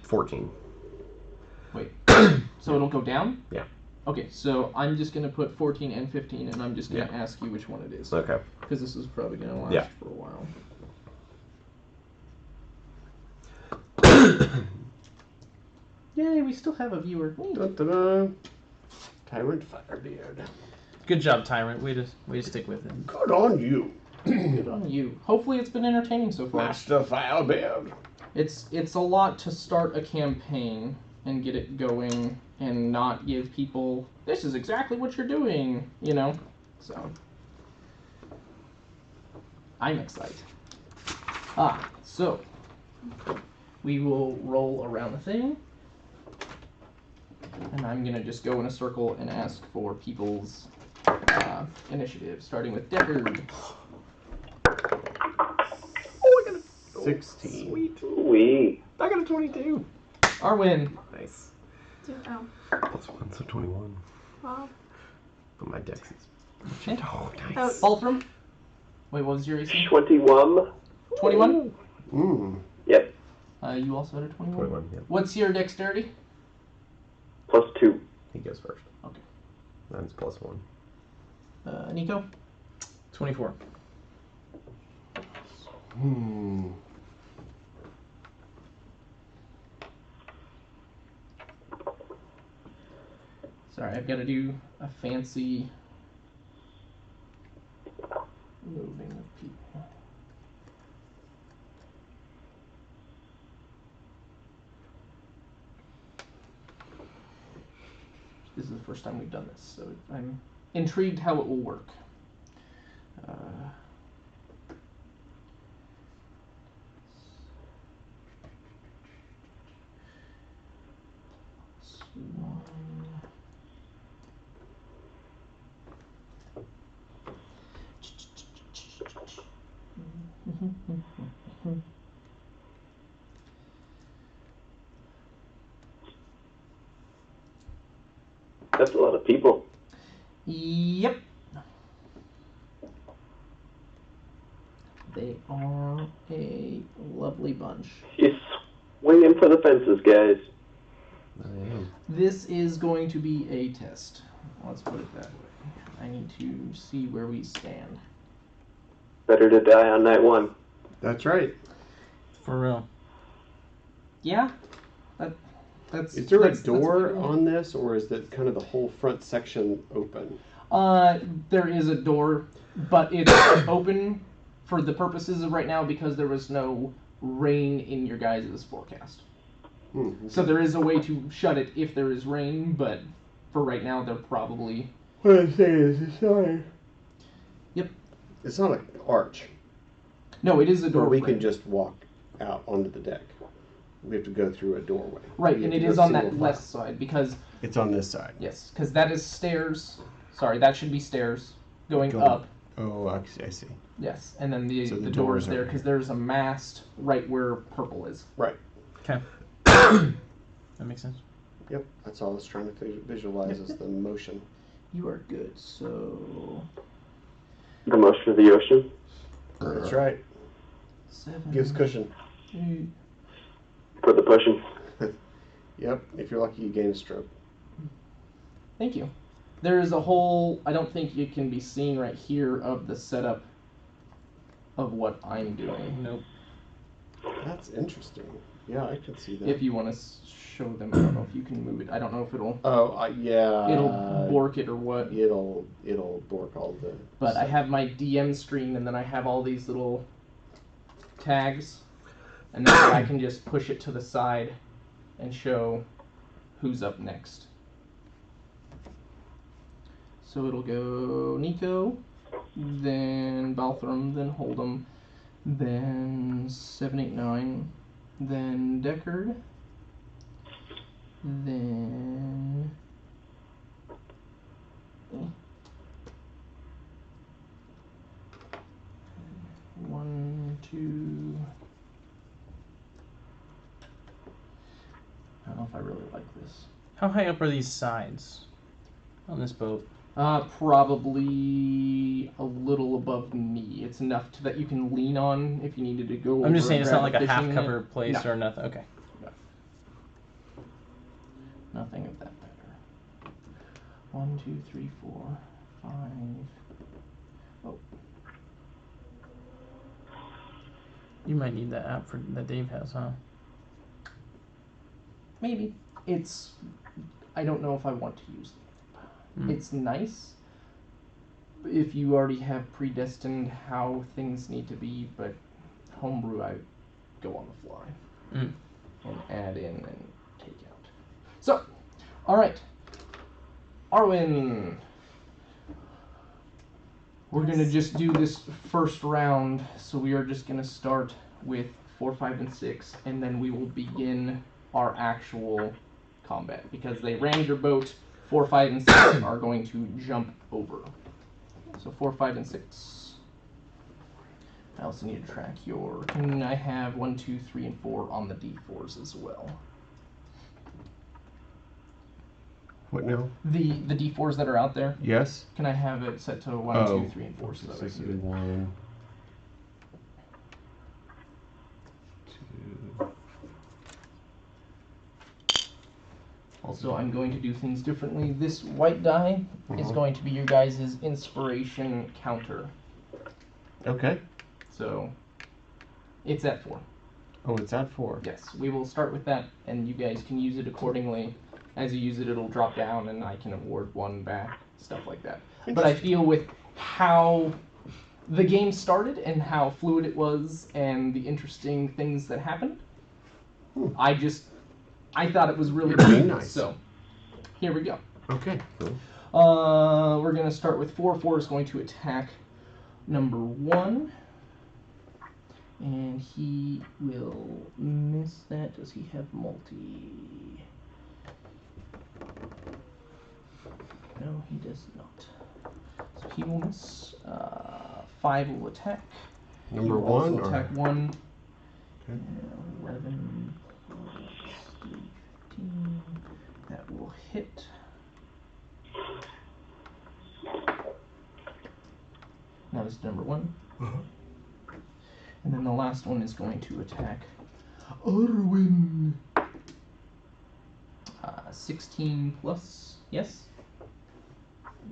14. Wait, so it'll go down? Yeah. Okay, so I'm just gonna put 14 and 15, and I'm just gonna Yeah. ask you which one it is. Okay. Because this is probably gonna last Yeah. for a while. Yay, we still have a viewer. Dun-dun-dun. Tyrant Firebeard. Good job, Tyrant. Way to stick with it. Good on you, Good on you. Hopefully it's been entertaining so far. Master Firebeard. It's a lot to start a campaign and get it going and not give people, this is exactly what you're doing, you know? So, I'm excited. So, we will roll around the thing. And I'm going to just go in a circle and ask for people's initiative, starting with Deckard. 16. Sweet. We. I got a 22. Arwen. Nice. Oh, +1, so 21. well. But my dex is... Okay. Oh, Oh. nice. Balthram. Wait, what was your AC? 21. 21? Mm. Yep. You also had a 21? 21, yeah. What's your dexterity? +2. He goes first. Okay. Mine's +1. Nico? 24. Hmm. Sorry, I've got to do a fancy moving of people. this is the first time we've done this, so I'm intrigued how it will work. That's a lot of people. Yep. They are a lovely bunch. He's swinging for the fences, guys. I am. This is going to be a test. Let's put it that way. I need to see where we stand. Better to die on night one. That's right. For real. Yeah, that's. Is there a that's door what on this, or is that kind of the whole front section open? there is a door, but it's open for the purposes of right now because there was no rain in your guys' forecast. So there is a way to shut it if there is rain, but for right now, they're probably. What I'm saying is, it's not. Yep. It's not an arch. No, it is a Or door. we frame. can just walk out onto the deck. We have to go through a doorway. Right, We and have it to is go on that single left file. side because It's on this side. yes, because that is stairs. Sorry, that should be stairs going Going- up. Oh, I see. Yes, and then the So the door door's is there over because here. there's a mast right where purple is. Right. Okay. That makes sense. Yep. That's all I was trying to visualize is the motion. You are good. So The motion of the ocean. That's right. 7. Gives cushion. 8. For the pushing. Yep. If you're lucky, you gain a stroke. Thank you. There is a whole. I don't think it can be seen right here of the setup of what I'm doing. Nope. That's interesting. Yeah, I could see that. If you want to show them, I don't know if you can move it. I don't know if it'll Yeah. it'll bork it or what. It'll bork all the. But I have my DM screen, and then I have all these little tags, and then I can just push it to the side and show who's up next. So it'll go Nico, then Balthram, then Hold'em, then 789, then Deckard, then. One, two. I don't know if I really like this. How high up are these sides on this boat? Probably a little above knee. It's enough that you can lean on if you needed to go. I'm just over saying and it's not grab like a fishing half cover net. place No. or nothing. Okay. Nothing of that better. 1, 2, 3, 4, 5. Oh, You might need that app for that Dave has, huh? maybe. It's. I don't know if I want to use it. It's nice if you already have predestined how things need to be, but homebrew, I go on the fly and add in and take out. So, all right, Arwen, we're gonna just do this first round. So we are just gonna start with 4, 5, and 6, and then we will begin our actual combat because they rammed your boat. 4, 5, and 6 are going to jump over. So 4, 5, and 6. I also need to track your. Can I have 1, 2, 3, and 4 on the D4s as well? What now? The D4s that are out there. Yes. Can I have it set to 1, Oh. 2, 3, and 4 so that I This is can do it? 1, 2. Also, I'm going to do things differently. This white die is Mhm. going to be your guys' inspiration counter. Okay. So it's at 4. Oh, it's at 4. Yes, we will start with that, and you guys can use it accordingly. As you use it, it'll drop down, and I can award 1 back, stuff like that. But I feel with how the game started and how fluid it was and the interesting things that happened, I thought it was really You're being good. nice. So here we go. Okay. We're gonna start with 4. 4 is going to attack number 1. And he will miss that. Does he have multi? No, he does not. So he will miss. 5 will attack. Number He will one, also or- attack 1. Okay. 11 plus 3, 15. That will hit. That is number 1. Uh-huh. And then the last one is going to attack Arwen. 16 plus, yes?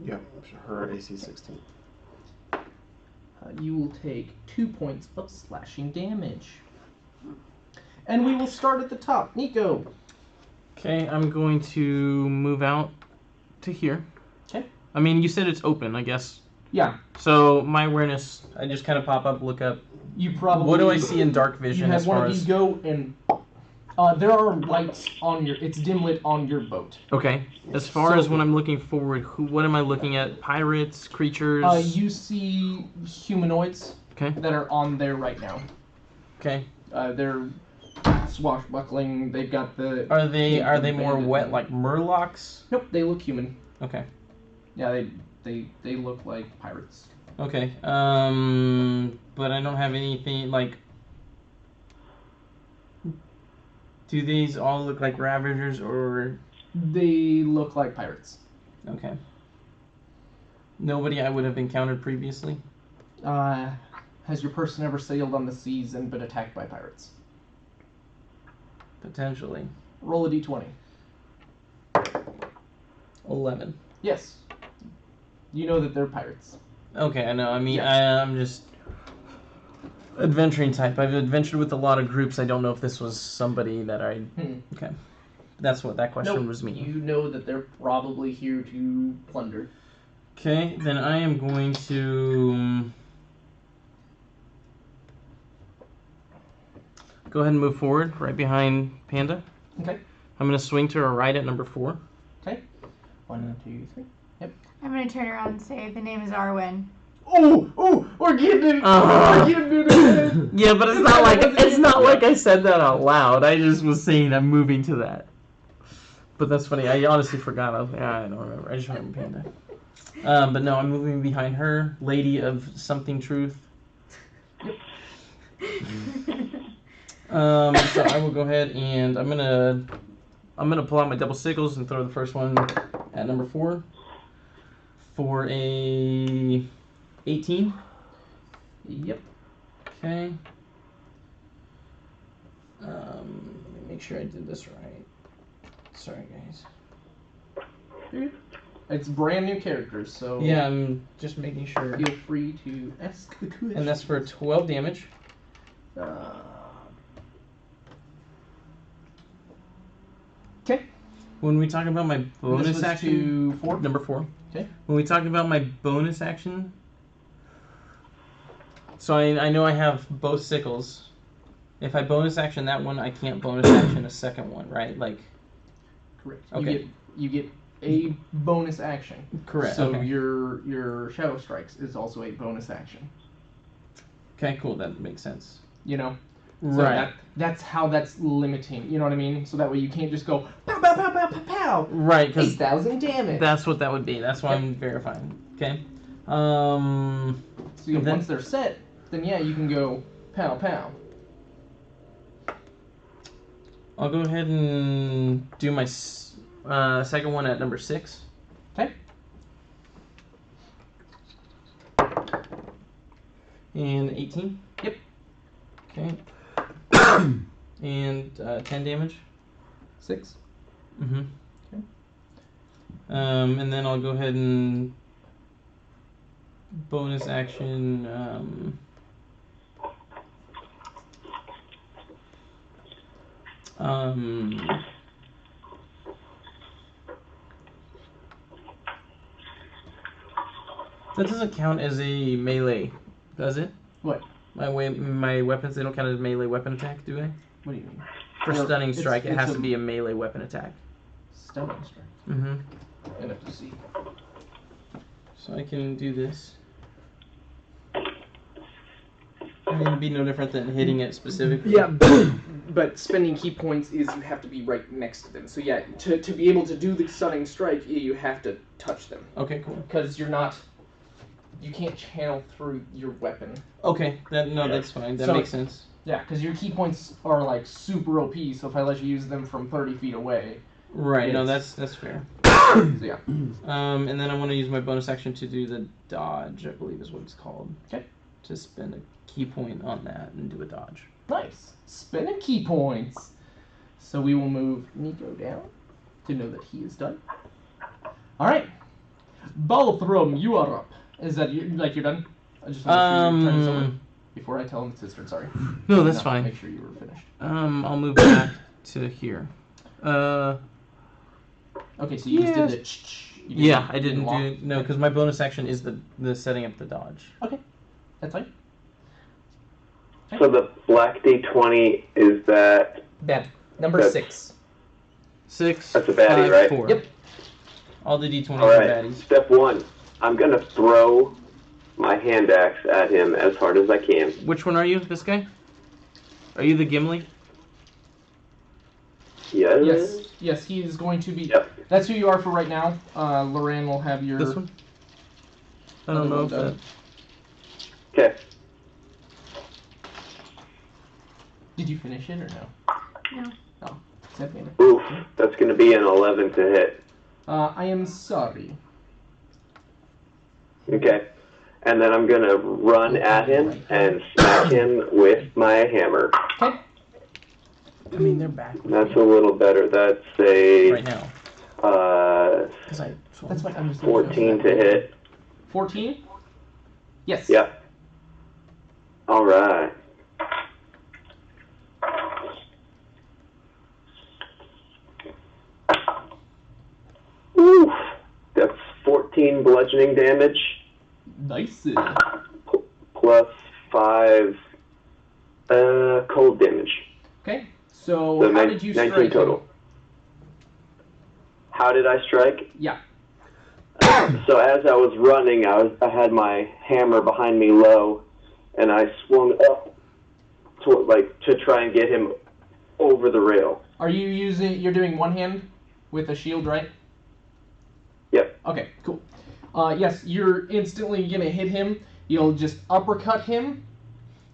Yep. Her AC 16. You will take 2 points of slashing damage. And we will start at the top. Nico. Okay, I'm going to move out to here. Okay. I mean, you said it's open, I guess. Yeah. So my awareness, I just kind of pop up, look up. You probably. What do I see in dark You vision have as one far of as? these go and. There are lights on your. It's dim lit on your boat. Okay. As far So- as when I'm looking forward, what am I looking at? Pirates, creatures. You see humanoids Okay. that are on there right now. Okay. They're swashbuckling. They've got the. Are they Captain more Bandit. wet like murlocs? Nope, they look human. Okay. Yeah, they look like pirates. Okay. But I don't have anything like. Do these all look like Ravagers or? They look like pirates. Okay. Nobody I would have encountered previously. Has your person ever sailed on the seas and been attacked by pirates? Potentially. Roll a d20. 11. Yes. You know that they're pirates. Okay, I know. I mean, Yeah. I'm just adventuring type. I've adventured with a lot of groups. I don't know if this was somebody that I. Okay, that's what that question Nope. was meaning. You know that they're probably here to plunder. Okay, then I am going to go ahead and move forward right behind Panda. Okay. I'm going to swing to her right at number 4. Okay. 1, 2, 3. Yep. I'm gonna turn around and say the name is Arwen. Oh, we're getting it. We're getting it. Yeah, but it's not like I said that out loud. I just was saying I'm moving to that. But that's funny. I honestly forgot. I don't remember. I just remember Panda. But no, I'm moving behind her, Lady of Something Truth. So I will go ahead and I'm gonna pull out my double sickles and throw the first one at number 4 for a 18. Yep. Okay. Let me make sure I did this right. Sorry, guys. It's brand new characters, so Yeah, I'm just making sure. feel free to ask the question. And that's for 12 damage. Okay. When we talk about my This bonus was action, to 4. number 4. Okay. When we talk about my bonus action, so I know I have both sickles. If I bonus action that one, I can't bonus action a second one, right? Like. Correct. Okay. You get a bonus action. Correct. So okay. your Shadow Strikes is also a bonus action. Okay, cool. That makes sense. You know. So Right. that's how that's limiting. You know what I mean? So that way you can't just go pow pow pow pow pow pow. Right, because 8,000 damage. that's what that would be. That's why Yep. I'm verifying. Okay. So then- once they're set, then yeah, you can go pow pow. I'll go ahead and do my second one at number 6. Okay. And 18. Yep. Okay. And 10 damage. 6. Mm-hmm. Okay. And then I'll go ahead and bonus action. That doesn't count as a melee, does it? What? My weapons, they don't count as melee weapon attack, do they? What do you mean? For Well, stunning it's- strike, it it's has a- to be a melee weapon attack. Stunning strike. Mm-hmm. NFC. So I can do this. I mean, it'd be no different than hitting it specifically. Yeah, but spending key points is you have to be right next to them. So yeah, to be able to do the stunning strike, you have to touch them. Okay, cool. Because you can't channel through your weapon. Okay, that's fine. That So- makes sense. Yeah, because your key points are like super OP, so if I let you use them from 30 feet away. Right, no, It's- that's fair. So yeah. And then I want to use my bonus action to do the dodge, I believe is what it's called. Okay. To spend a key point on that and do a dodge. Nice. Spending key points. So we will move Nico down to know that he is done. Alright. Balthrum, you are up. Is that you're done? I just want to turn this over before I tell him it's his turn, sorry. No, that's Not fine. Make sure you were finished. I'll move back to here. Okay, so you just did the you Yeah, I didn't walk. do no, because my bonus action is the setting up the dodge. Okay, that's fine. So the black D20 is that. Bad. Number That's- 6. 6. That's a baddie, 5, right? 4. Yep. All the d20s All are right. baddies. Step 1. I'm gonna throw my hand axe at him as hard as I can. Which one are you? This guy? Are you the Gimli? Yes. Yes, he is going to be. Yep. That's who you are for right now. Loran will have your. This one? I don't know if that. Okay. Did you finish it or no? No. Oh, is that better? Oof. That's gonna be an 11 to hit. I am sorry. Okay. And then I'm gonna run at him and smack him with my hammer. Okay. I mean, they're back That's a little better. That's a right now. 'Cause That's fine. I'm just 14 to hit. 14? Yes. Yep. All right. Oof. That's 14 bludgeoning damage Nice. plus 5 cold damage. Okay. So, So how did you 19 strike? total. How did I strike? Yeah. So as I was running, I had my hammer behind me low, and I swung up to try and get him over the rail. Are you you're doing one hand with a shield, right? Yep. Okay, cool. Yes, you're instantly gonna hit him. You'll just uppercut him.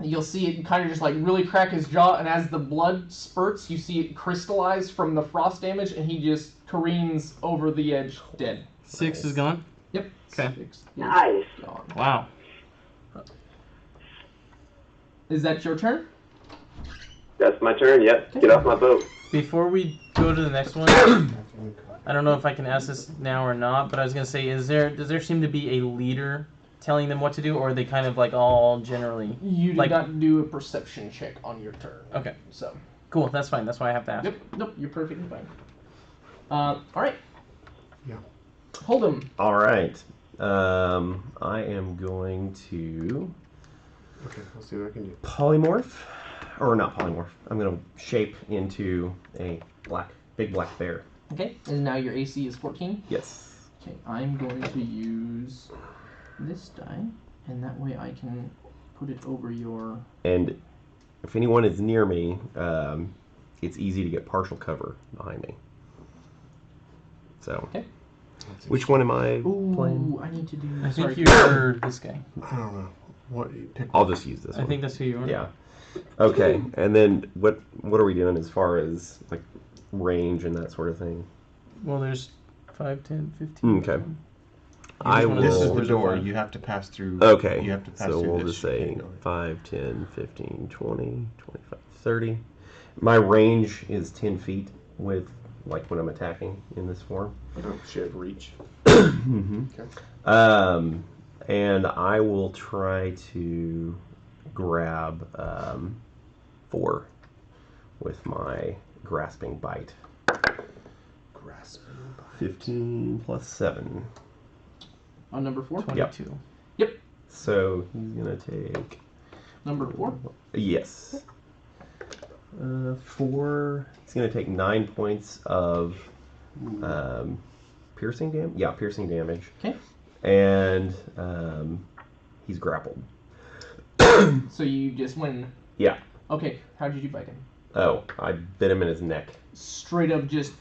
You'll see it kind of just like really crack his jaw, and as the blood spurts, you see it crystallize from the frost damage, and he just careens over the edge, dead. 6 is gone? Yep. Okay. 6 is Nice. gone. Wow. Is that your turn? That's my turn. Yep. Get off my boat. Before we go to the next one, I don't know if I can ask this now or not, but I was going to say, does there seem to be a leader telling them what to do, or are they kind of like all generally? You did Like- not do a perception check on your turn. Okay, So. cool. That's fine. That's why I have to ask. Yep. Nope. You're perfectly fine. All right. Yeah. Hold him. All right. I am going to Okay, let's see what I can do. polymorph, or not polymorph. I'm going to shape into a big black bear. Okay. And now your AC is 14. Yes. Okay. I'm going to use this die, and that way I can put it over your. And if anyone is near me, it's easy to get partial cover behind me. So, Okay. which one am I playing? Ooh, I need to do. I think sorry. you're this guy. I don't know. What you pick? I'll just use this I one. think that's who you are. Yeah. Okay. And then what are we doing as far as like range and that sort of thing? Well, there's 5, 10, 15. Okay. 20. I one of This those is will. the Where's door. the You have to pass through. Okay. You have to pass So through we'll this. just You say can't go in. 5, 10, 15, 20, 25, 30. My range is 10 feet with like when I'm attacking in this form. Should have reach. Mm-hmm. Okay. And I will try to grab 4 with my grasping bite. Grasping. 15 plus 7. On number 4. 22. So he's gonna take. Number 4. Yes. 4. He's gonna take 9 points of piercing damage. Yeah, piercing damage. Okay. And he's grappled. So you just went. Yeah. Okay. How did you bite him? Oh, I bit him in his neck. Straight up, just.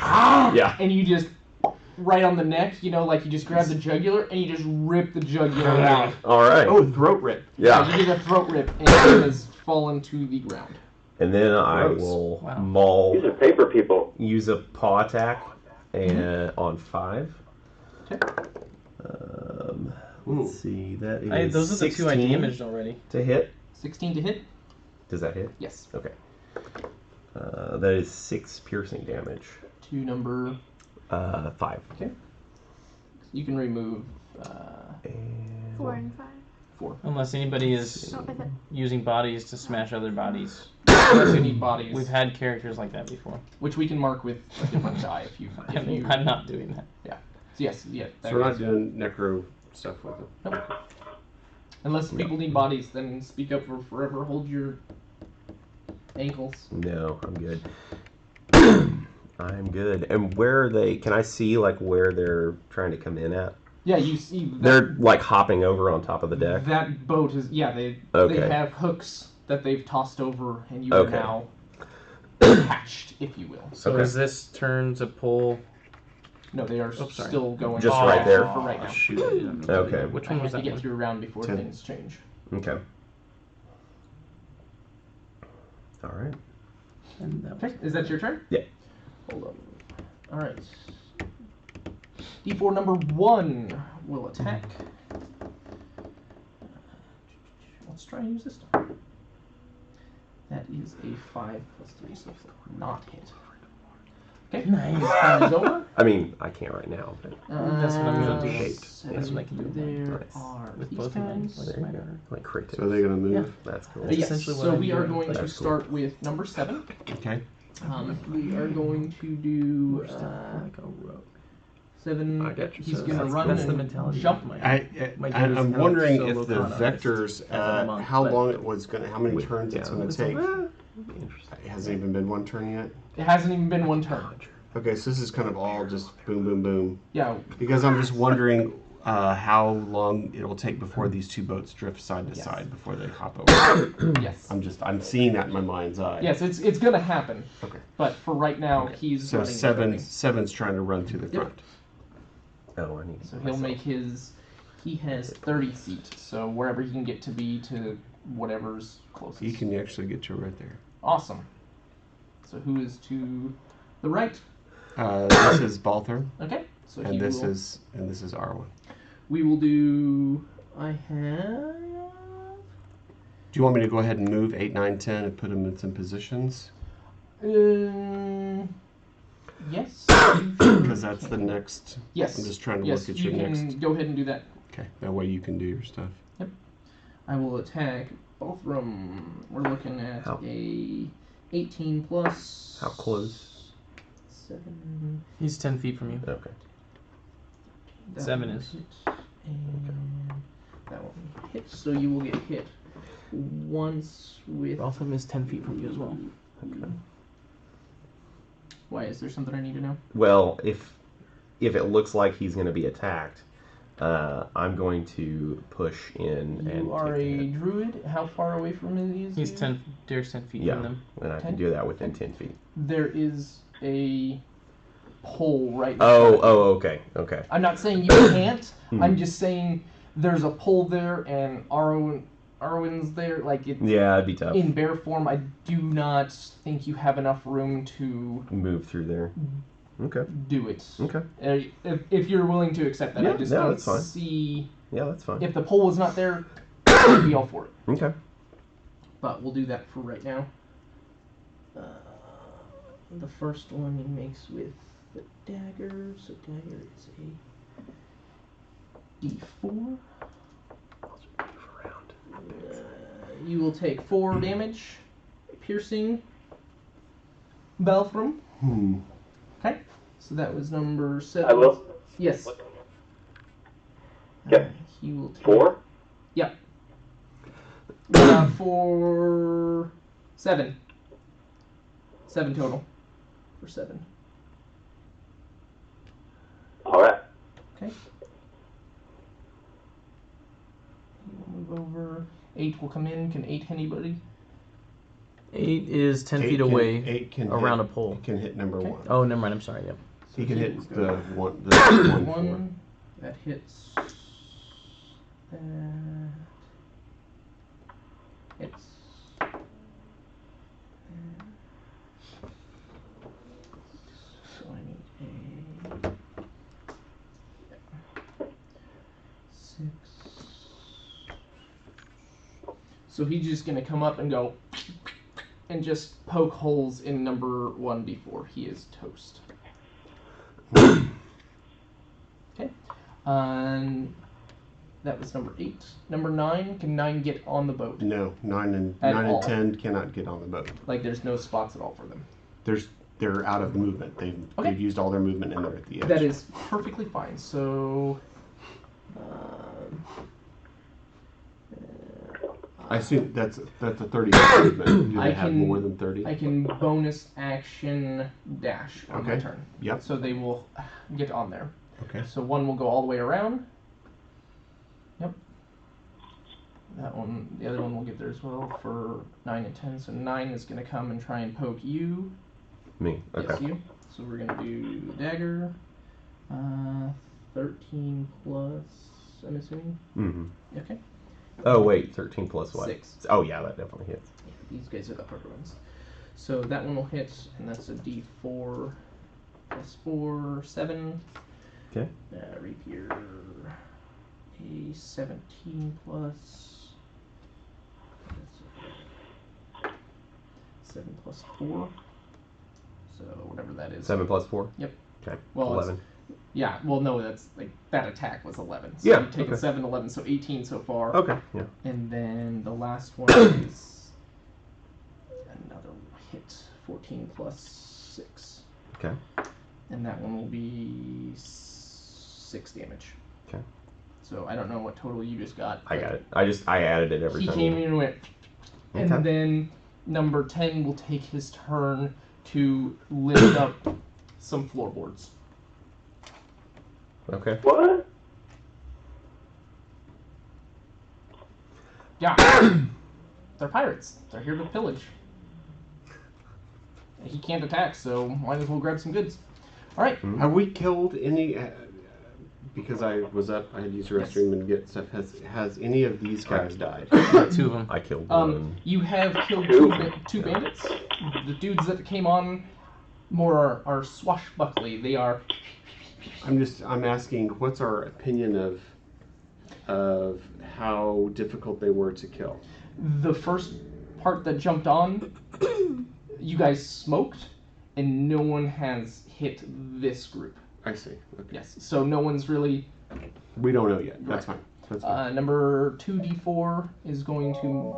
Yeah. And you just right on the neck. You know, like you just grab the jugular and you just rip the jugular out. All right. Oh, throat rip. Yeah. You did a throat rip and it has fallen to the ground. And then I Gross. will Wow. maul. These are paper people. Use a paw attack and on 5. Okay. Let's see. That is Those are the 2 I 16 damaged already. to hit. 16 to hit. Does that hit? Yes. Okay. That is 6 piercing damage. To number. 5. Okay. You can remove And 4 and 5. 4. Unless anybody is Oh, with it. using bodies to smash other bodies. Unless you need bodies, We've had characters like that before. which we can mark with a different die if you. If you I'm not doing that. yes. Yeah. So we're not doing necro stuff with them. Unless people need bodies, then speak up or forever hold your ankles. No, I'm good. I'm good. And where are they? Can I see like where they're trying to come in at? Yeah, you see. That, They're like hopping over on top of the deck. That boat is. Yeah, they Okay. have hooks that they've tossed over, and you Okay. are now attached, if you will. So Okay. is this turn to pull? No, they are Oh, sorry. still going. Just right there. for right now. Shoot. I didn't know. Okay. Which I one have was to that? get through a round before 10. things change. Okay. All right. And that Okay, is that your turn? Yeah. Hold on. All right. D4 number 1 will attack. Let's try and use this time. That is a 5 plus 3, so not hit. Okay. Nice. Time is over. I mean, I can't right now, but That's what I'm gonna do. Shaped. That's what I can do with mine. There Nice. are With these both of them. guys. Like there you my go. daughter. Like crit. So are they gonna move? Yeah. That's cool. That's Yes, essentially what so I'm we are doing. going to That's cool. start with number 7. Okay. We are going to do We're still like a rogue. 7. I got you. He's So going to That's- run that's and the mentality jump. of my. I'm dude's wondering not if the solo economist vectors, as of a month, how but- long it was gonna, how many turns it's gonna take. Interesting. It hasn't even been one turn yet. It hasn't even been one turn. Okay, so this is kind of all just boom, boom, boom. Yeah, Because I'm just wondering how long it will take before these two boats drift side to Yes. side before they hop over. yes. I'm seeing that in my mind's eye. Yes, it's going to happen. Okay. But for right now, he's So running. seven's trying to run to the front. Oh, I need. So he'll make his. He has 30 feet, so wherever he can get to be to whatever's closest. He can actually get you right there. Awesome. So who is to the right? This is Balther, Okay. So and he this will, is Arwen. We will do. I have. Do you want me to go ahead and move 8, 9, 10 and put them in some positions? Yes. Because that's the next. Yes. I'm just trying to Yes, look at you your can next. go ahead and do that. Okay, that way you can do your stuff. I will attack both of them. We're looking at How- a 18 plus. How close? 7. He's 10 feet from you. Okay. That 7 one is. hit, and that one hits. So you will get hit once with. Both of them is 10 feet from you as well. Okay. Why is there something I need to know? Well, if it looks like he's going to be attacked, I'm going to push in and You are take the a hit. druid. How far away from him is He's you? 10. Derek's 10 feet Yeah, from them. and I 10? can do that within 10 feet. There is a pole right. in Oh, front of you. okay, okay. I'm not saying you can't. Hmm. I'm just saying there's a pole there, and Arwen's there. Like it Yeah, it'd be tough. in bear form. I do not think you have enough room to Move through there. Okay, do it. okay. If you're willing to accept that, Yeah, I just no, don't that's fine. see Yeah, that's fine. if the pole was not there, I'd be all for it. Okay. But we'll do that for right now. The first one he makes with the dagger. So dagger is a D4. You will take 4 damage, piercing, Balthrum. Okay, so that was number 7. I will. Yes. Okay. He will take 4? for 7. 7 total. For 7. Okay. We'll move over. 8 will come in. Can 8 hit anybody? 8 is 10 feet Eight can- away 8 can around hit, a pole. Can hit number Okay. 1. Oh, never mind. I'm sorry. Yep. He can hit So the one. The one. for- one that hits. That hits. So I need a 6. So he's just gonna come up and go and just poke holes in number 1 before he is toast. Okay. That was number 8. Number 9, can 9 get on the boat? No, 9 and At 9 all. and 10 cannot get on the boat. Like there's no spots at all for them. They're out of movement. Okay. They've used all their movement and they're at the edge. That is perfectly fine. So I assume that's a 30 movement. Do I they have can- more than 30? I can bonus action dash on my Okay. turn. Yep. So they will get on there. Okay. So 1 will go all the way around. Yep. That one, the other one will get there as well for 9 and 10. So 9 is going to come and try and poke you. Me. Okay. Yes, you. So we're going to do dagger. 13 plus, I'm assuming. Mm-hmm. Okay. Oh wait, 13 plus what? 6. Oh yeah, that definitely hits. Yeah, these guys are the harder ones. So that one will hit, and that's a D4 plus 4, 7. Okay. Rapier, a 17 plus. That's 7 plus 4. So whatever that is. 7 plus 4. Yep. Okay. Well, 11. Yeah, well, no, that's like that attack was 11. So Yeah, you've taken okay. 7, 11, so 18 so far. Okay. Yeah. And then the last one is another hit, 14 plus 6. Okay. And that one will be 6 damage. Okay. So I don't know what total you just got. I but got it. I added it every He time. came in and went, and Okay. then number 10 will take his turn to lift up some floorboards. Okay. What? Yeah. They're pirates. They're here to pillage. He can't attack, so might as well grab some goods. Alright. Have we killed any? Because I was up, I had used the Yes. restroom and get stuff. Has any of these guys died? 2 of them. I killed one. You have killed two bandits. The dudes that came on more are swashbuckly. They are. I'm asking, what's our opinion of how difficult they were to kill? The first part that jumped on, you guys smoked, and no one has hit this group. I see. Okay. Yes, so no one's really. We don't know yet. That's Right. fine. That's fine. Number 2d4 is going to.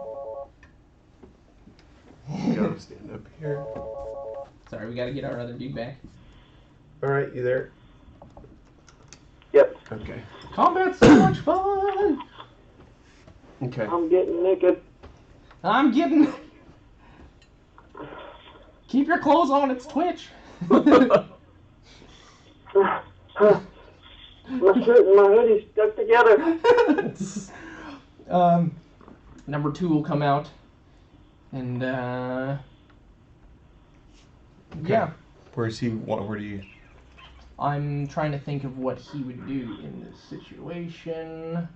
Gotta stand up here. Sorry, we gotta get our other dude back. All right, you there? Yep. Okay. Combat's so much fun! Okay. I'm getting naked. I'm getting. Keep your clothes on, it's Twitch. My shirt and my hoodie stuck together. Number 2 will come out, and yeah, Where's he? Where do you? I'm trying to think of what he would do in this situation.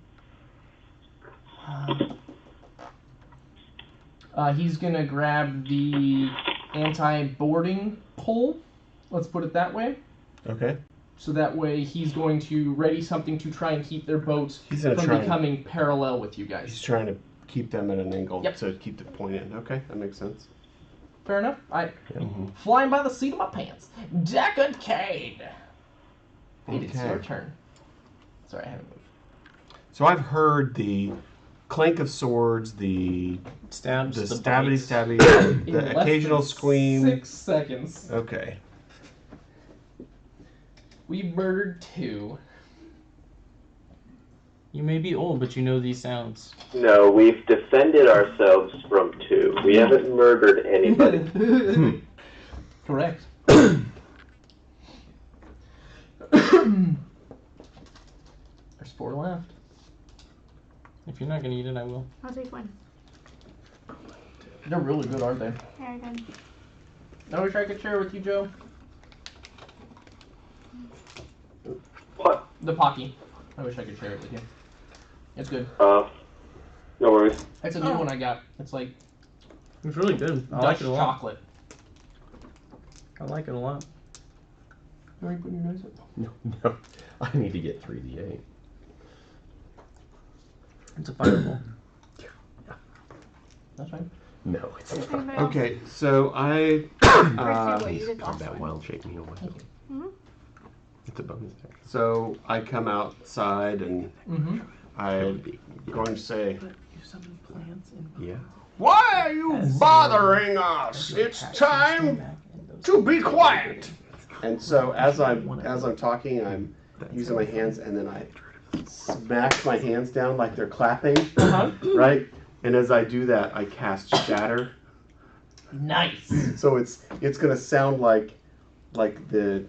He's gonna grab the anti-boarding pole. Let's put it that way. Okay. So that way he's going to ready something to try and keep their boats He's gonna from try and- becoming parallel with you He's guys. trying to keep them at an angle Yep. to keep the point in. Okay, that makes sense. Fair enough. Mhm. Flying by the seat of my pants. Deckard Cade. It's Okay. your turn. Sorry, I haven't moved. So I've heard the clank of swords, the Stabs. the the stabby bites. stabby, In the less occasional than scream. 6 seconds. Okay. We murdered 2. You may be old, but you know these sounds. No, we've defended ourselves from 2. We haven't murdered anybody. Correct. 4 left. If you're not gonna eat it, I will. I'll take one. They're really good, aren't they? Very good. I wish I could share with you, Joe. What? The Pocky. I wish I could share it with you. It's good. No worries. It's a new one I got. It's like It's really good. I Dutch like it a lot. chocolate. I like it a lot. Where are you putting your dice at? No. I need to get 3d8. It's a fireball. That's fine. No, it's not. Anybody else? Okay, so I Wait, you did the Grab last that one. wild shape meal. Mhm. It's a bonus action. so I come outside and Mm-hmm. I'm going to say, But you summon plants in Yeah. Why are you bothering us? It's time to be quiet. and so as I'm talking, I'm using my hands, and then I smash my hands down like they're clapping, right? And as I do that, I cast Shatter. Nice. So it's gonna sound like the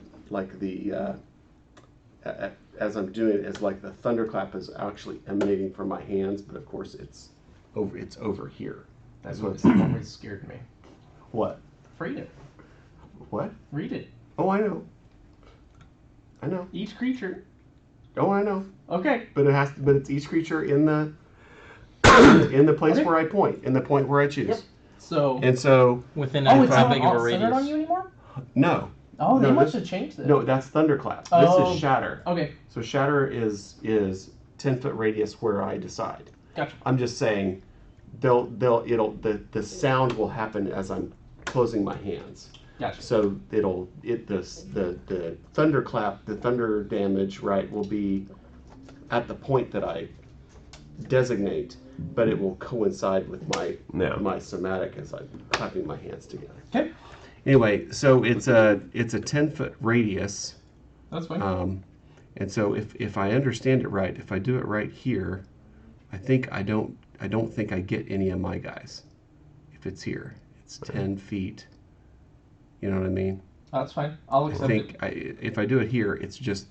as I'm doing it, as like the thunderclap is actually emanating from my hands, but of course it's over here. That's what what always scared me. What? Read it. What? Read it. Oh, I know. I know. Each creature. Oh, I know. Okay. But it's each creature in the in the place Okay. where I point, in the point where I choose. Yep. So. And so within Oh, that it's not big of a centered on radius. you anymore? no, Oh, they No, must this- have changed it. no, that's thunderclap. Oh. This is Shatter. Okay. So Shatter is 10-foot radius where I decide. Gotcha. I'm just saying, the sound will happen as I'm closing my hands. Gotcha. So the thunderclap, the thunder damage, right, will be at the point that I designate, but it will coincide with my somatic as I'm clapping my hands together. Okay. Anyway, so it's a 10-foot radius. That's fine. And so if I understand it right, if I do it right here, I don't think I get any of my guys. If it's here, it's 10 feet. You know what I mean? That's fine. I'll I accept think it. if I do it here, it's just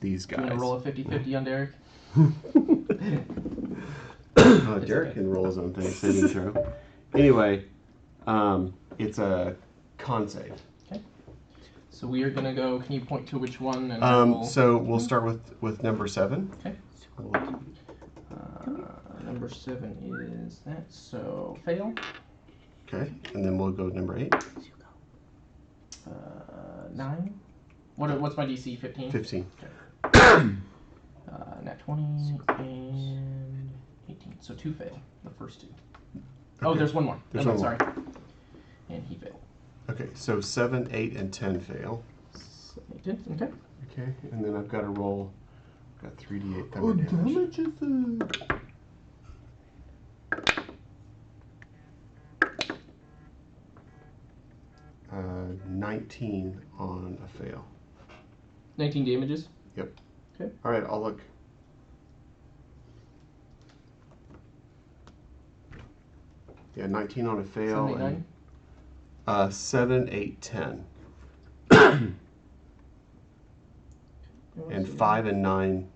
these You want guys. to roll a 50-50 on Derek? Derek can roll his own thing, saving throw. Anyway, it's a con save. So we are gonna go. Can you point to which one? And we'll, So we'll start with number 7. Okay. Number 7 is that. So fail. Okay, and then we'll go to number 8. 9. What's my DC? 15. 15. Nat 20 and 18. So 2 fail. The first 2. Oh, Okay. there's one more. There's Oh, one more. sorry. And he failed. Okay, so 7, 8, and 10 fail. So he did. Okay. Okay, and then I've got to roll. Got 3d8 thunder damage. 19 on a fail. 19 damages. All right, I'll look. Yeah, 19 on a fail. 7, 8, 9. 7, 8, 10. And 5 and 9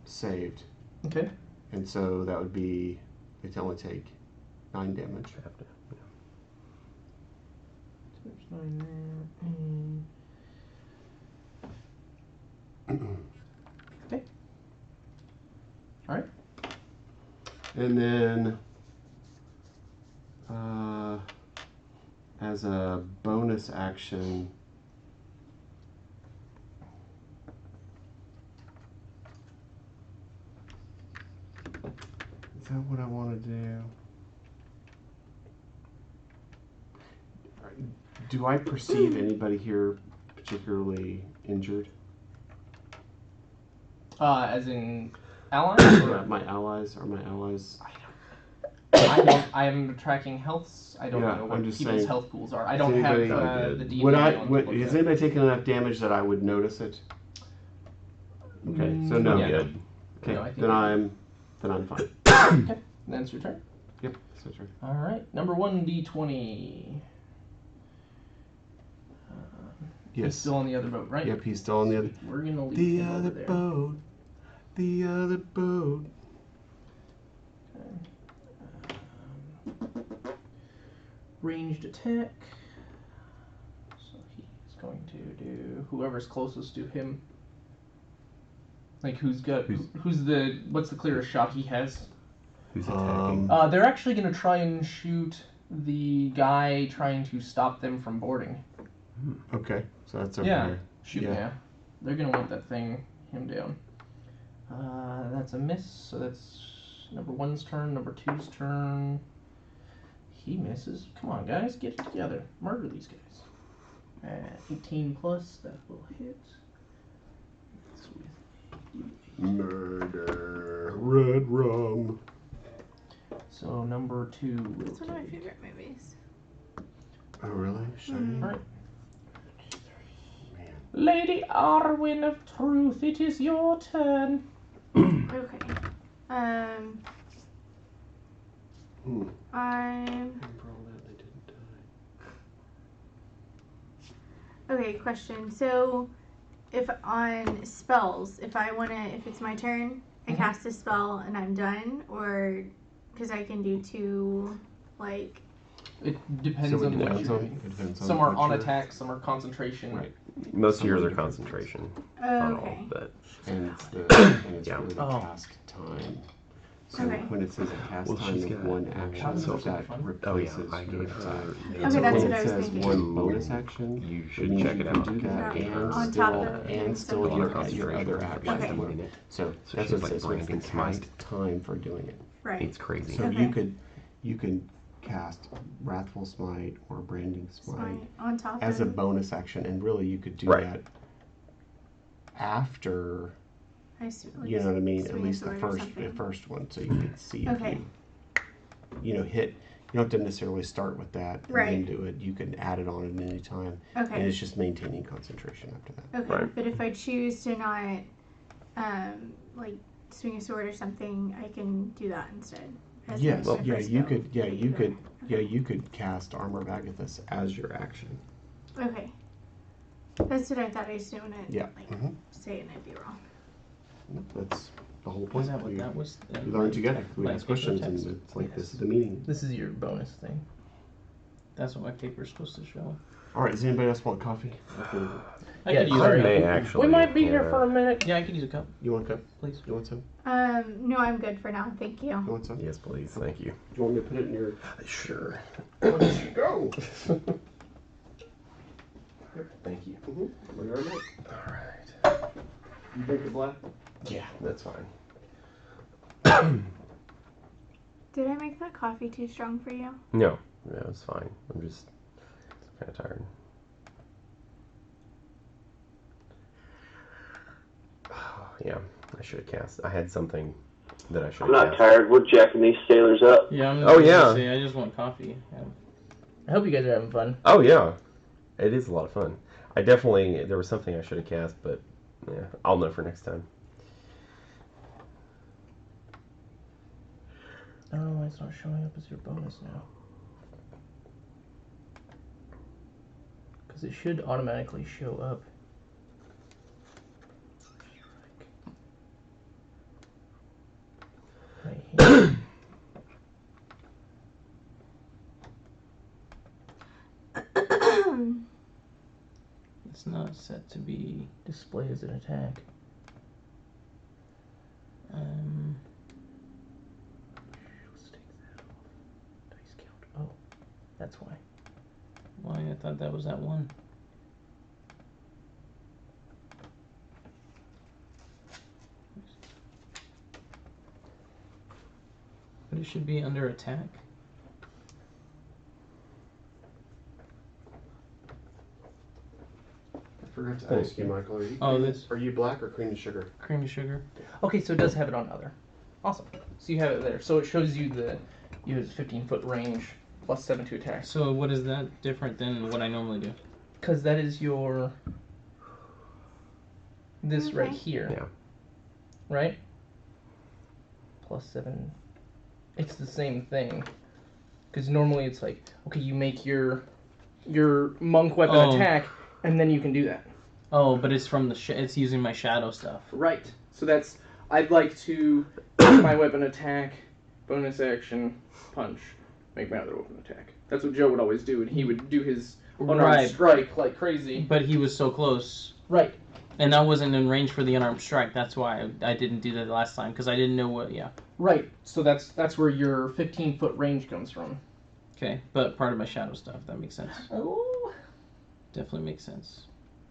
saved. Okay. And so that would be, they only take 9 damage. There's 9 there. And... Okay. All right. And then, as a bonus action, is that what I want to do? Do I perceive anybody here particularly injured? As in allies? Or... My allies? Are my allies? I'm tracking healths. I don't Yeah, know I'm what just people's saying, health pools are. I don't have anybody- the Would DNA on to look has at. anybody taken enough damage that I would notice it? Okay, so no. Yeah. Good. Okay, No, I think then you're I'm fine. Okay, then it's your turn. Yep, that's right. All right, number 1 d20. He's Yes. still on the other boat, right? Yep, he's still on the other. We're gonna leave The him other over there. boat. the other boat. Ranged attack. So he's going to do whoever's closest to him. Like who's the what's the clearest shot he has? Who's attacking? They're actually going to try and shoot the guy trying to stop them from boarding. Okay, so that's over Yeah. here. Shoot, Yeah. yeah. They're going to want that thing him down. That's a miss, so that's number 1's turn, number 2's turn. He misses. Come on, guys, get it together. Murder these guys. 18 plus, that will hit. Murder, red rum. So number 2 will That's one of my take. favorite movies. Oh, really? Shiny? Alright. Man. Lady Arwen of Truth, it is your turn. Okay. Hmm. I'm. Okay, question. So, if on spells, if it's my turn, I cast a spell and I'm done, or because I can do 2, like. It depends So it on what depends you're on- doing. it depends on Some are what on you're- attack, some are concentration. Right. Most of yours are different. concentration. Oh, Not okay. all, but And it's Yeah. really the Oh. cast time. So Okay. when it says a cast Well, time she's of got- one oh, action, that's so also that fun. replaces I your gave her. attack. Okay, that's when what it I was says thinking. one bonus action, You it should means check you it can out. do that Yeah. and On still, top of and still a lot of your other concentration action. Okay. So So that's she's what like it says. What's the branding smite. cast time for doing it? Right. It's crazy. So Okay. you can cast Wrathful Smite or Branding Smite On top as of. a bonus action, and really you could do Right. that after. Like, You know what I mean? At swing a least the sword or first something. one, so you can see if Okay. hit. You don't have to necessarily start with that and Right. then do it. You can add it on at any time, and Okay. it's just maintaining concentration after that. Okay. Right. But if I choose to not, like, swing a sword or something, I can do that instead. As Yes, my yeah, first you go. could, yeah, I you do could, that. yeah, you could cast Armor of Agathis as your action. Okay. That's what I thought. I just didn't want to Yeah. say it and I'd be wrong. That's the whole Was point. that what You, that was? you learn together. We my ask paper questions, and text? it's like this Yes. is the meaning. This is your bonus thing. That's what my paper's supposed to show. All right. Does anybody else want coffee? I Yeah, could use sorry. a cup. may actually. We might be here yeah. for a minute. Yeah, I could use a cup, You want a cup? please. You want some? No, I'm good for now. Thank you. You want some? Yes, please. Thank you. Do you want me to put it in your? Sure. Where did you go? Thank you. Where are you? All right. You drink the black? Yeah, that's fine. Did I make that coffee too strong for you? No, it's fine. I'm just kind of tired. Yeah, I should have cast. I had something that I should I'm have not cast. tired. We're jacking these sailors up. Yeah, I'm Oh, gonna yeah. say, I just want coffee. I hope you guys are having fun. Oh yeah, it is a lot of fun. I definitely there was something I should have cast, but yeah, I'll know for next time. I don't know why it's not showing up as your bonus now. Because it should automatically show up. Right here. It's not set to be displayed as an attack. Let's take that off. Dice count. Oh, that's why. Why? I thought that was that one. But it should be under attack. I forgot to ask you, Michael. Are you, This are you black or cream and sugar? cream of sugar. Okay, so it does have it on other. Awesome. So you have it there. So it shows you you have 15-foot range plus 7 to attack. So what is that different than what I normally do? Because that is your this right Okay. here. Yeah. Right? Plus 7. It's the same thing. Because normally it's like, okay, you make your monk weapon Oh. attack, and then you can do that. Oh, but it's from the it's using my shadow stuff. Right. So that's I'd like to make my weapon attack, bonus action, punch, make my other weapon attack. That's what Joe would always do, and he would do his unarmed Right. strike like crazy. But he was so close. Right. And I wasn't in range for the unarmed strike. That's why I didn't do that last time, because I didn't know what. Yeah. Right. So that's where your 15-foot range comes from. Okay, but part of my shadow stuff. That makes sense. Oh. Definitely makes sense.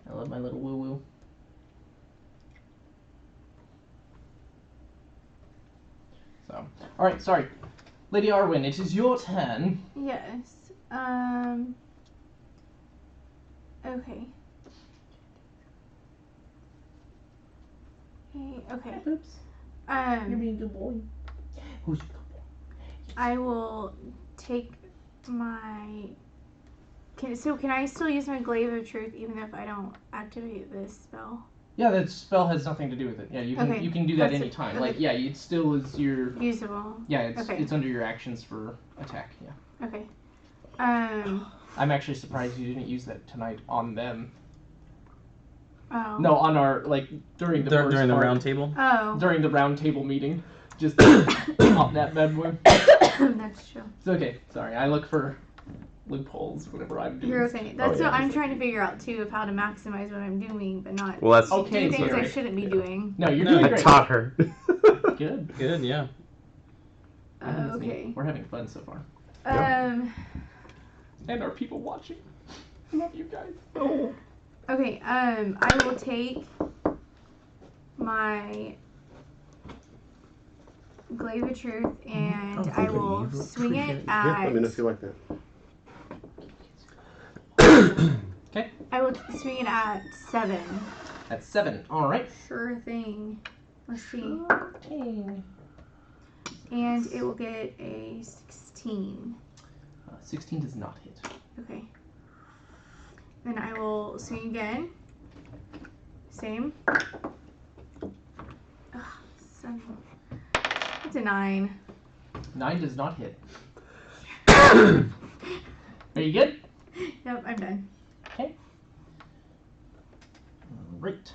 I love my little woo-woo. So, all right, sorry. Lady Arwen, it is your turn. Yes. Okay. Okay. Oops. You're being a good boy. Who's your good boy? I will take my. Can I still use my Glaive of Truth even if I don't activate this spell? Yeah, that spell has nothing to do with it. Yeah, you can Okay. you can do that That's it. anytime. Okay. Like, yeah, it still is your. Usable. Yeah, it's Okay. it's under your actions for attack. Yeah. Okay. I'm actually surprised you didn't use that tonight on them. Oh. No, on our during the first During the part. round table. Oh. During the round table meeting. Just pop that bad boy. That's true. It's okay. Sorry, I look for loopholes whenever I'm doing. You're okay. That's yeah. what I'm trying to figure out too, of how to maximize what I'm doing, but not Well, that's Okay, do things I Zuri. shouldn't be doing. No, you're No, doing I great. taught her. Good. Good, yeah. Okay. We're having fun so far. And our people watching. I love you guys. Okay. I will take my Glaive of Truth and I will swing it Yeah, let me know at. if you like that. Okay. I will swing it at 7. That's 7. All right. Sure thing. Let's see. 14. And it will get a 16. 16 does not hit. Okay. Then I will swing again. Same. Ugh, son. It's a 9. 9 does not hit. Are you good? Yep, I'm done. Okay. Great.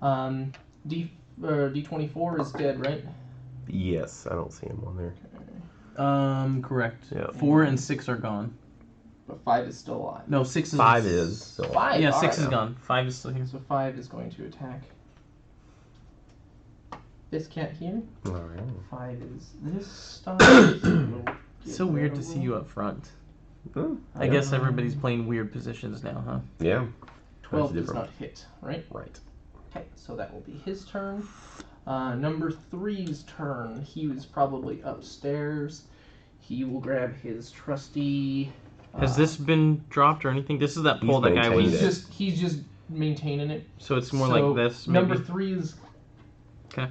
D24 is dead, right? Yes, I don't see him on there. Correct. Yeah. 4 and 6 are gone. But 5 is still alive. No, 6 is. 5 is. So 5. Yeah, all 6 right. is gone. 5 is still here. So 5 is going to attack this cat here. All right. 5 is this stuff. It's so weird to see you up front. Oh, I guess everybody's playing weird positions now, huh? yeah. 12 does different. not hit, right? Right. Okay, so that will be his turn. Number 3's turn. He was probably upstairs. He will grab his trusty. Has this been dropped or anything? This is that He's pole that guy maintained was. it. He's just maintaining it. So it's more So, like this, maybe. Number 3 is Okay.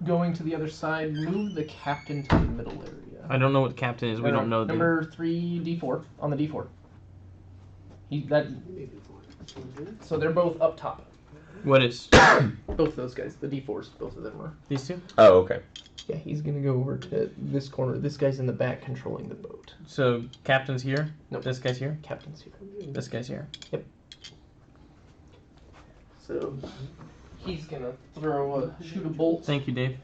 going to the other side. Move the captain to the middle area. I don't know what captain is. We don't know. Number 3, D4 on the D4. So they're both up top. What is Both those guys, the D4s, both of them are. these two? Oh, okay. Yeah, he's gonna go over to this corner. This guy's in the back controlling the boat. So captain's here. Nope. This guy's here. Captain's here. This guy's here. So he's gonna shoot a bolt. Thank you, Dave.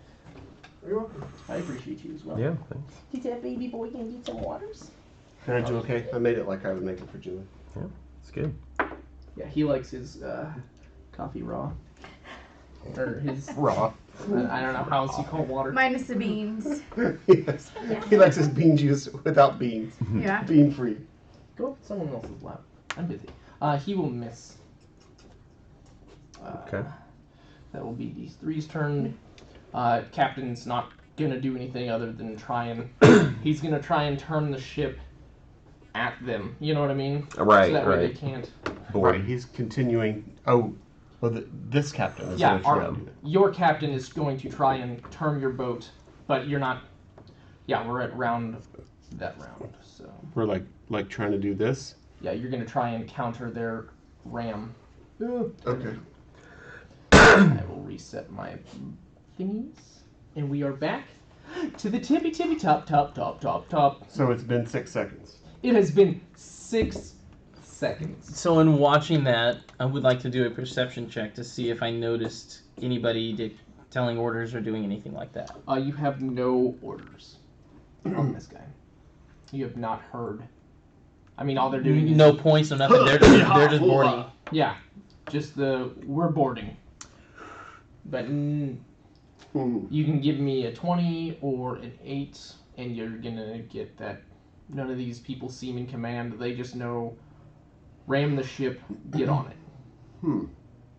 You're welcome. I appreciate you as well. Yeah, thanks. Did that baby boy gonna get some waters? Can I do okay? I made it like I would make it for Julie. It's good. Yeah, he likes his coffee raw. Or his Raw. I don't know how else you call water. Minus the beans. Yes. He likes his bean juice without beans. Yeah. Bean free. Go up someone else's lap. I'm busy. He will miss. Okay. That will be these 3's turn. Captain's not gonna do anything other than try and he's gonna try and turn the ship at them. You know what I mean? Right, So that way they right. can't. Right. He's continuing. Oh, well, this captain is Yeah, going to try to do that. your captain is going to try and turn your boat, but you're not. Yeah, we're at that round. So We're like trying to do this. yeah, you're gonna try and counter their ram. Okay. I will reset my thingies, and we are back to the tippy top. So it's been 6 seconds. It has been 6 seconds. So in watching that, I would like to do a perception check to see if I noticed anybody telling orders or doing anything like that. You have no orders on this guy. You have not heard. I mean, all they're doing is No points, no nothing. They're just boarding. Yeah, just we're boarding. But you can give me a 20 or an 8, and you're gonna get that. None of these people seem in command. They just know, ram the ship, get on it.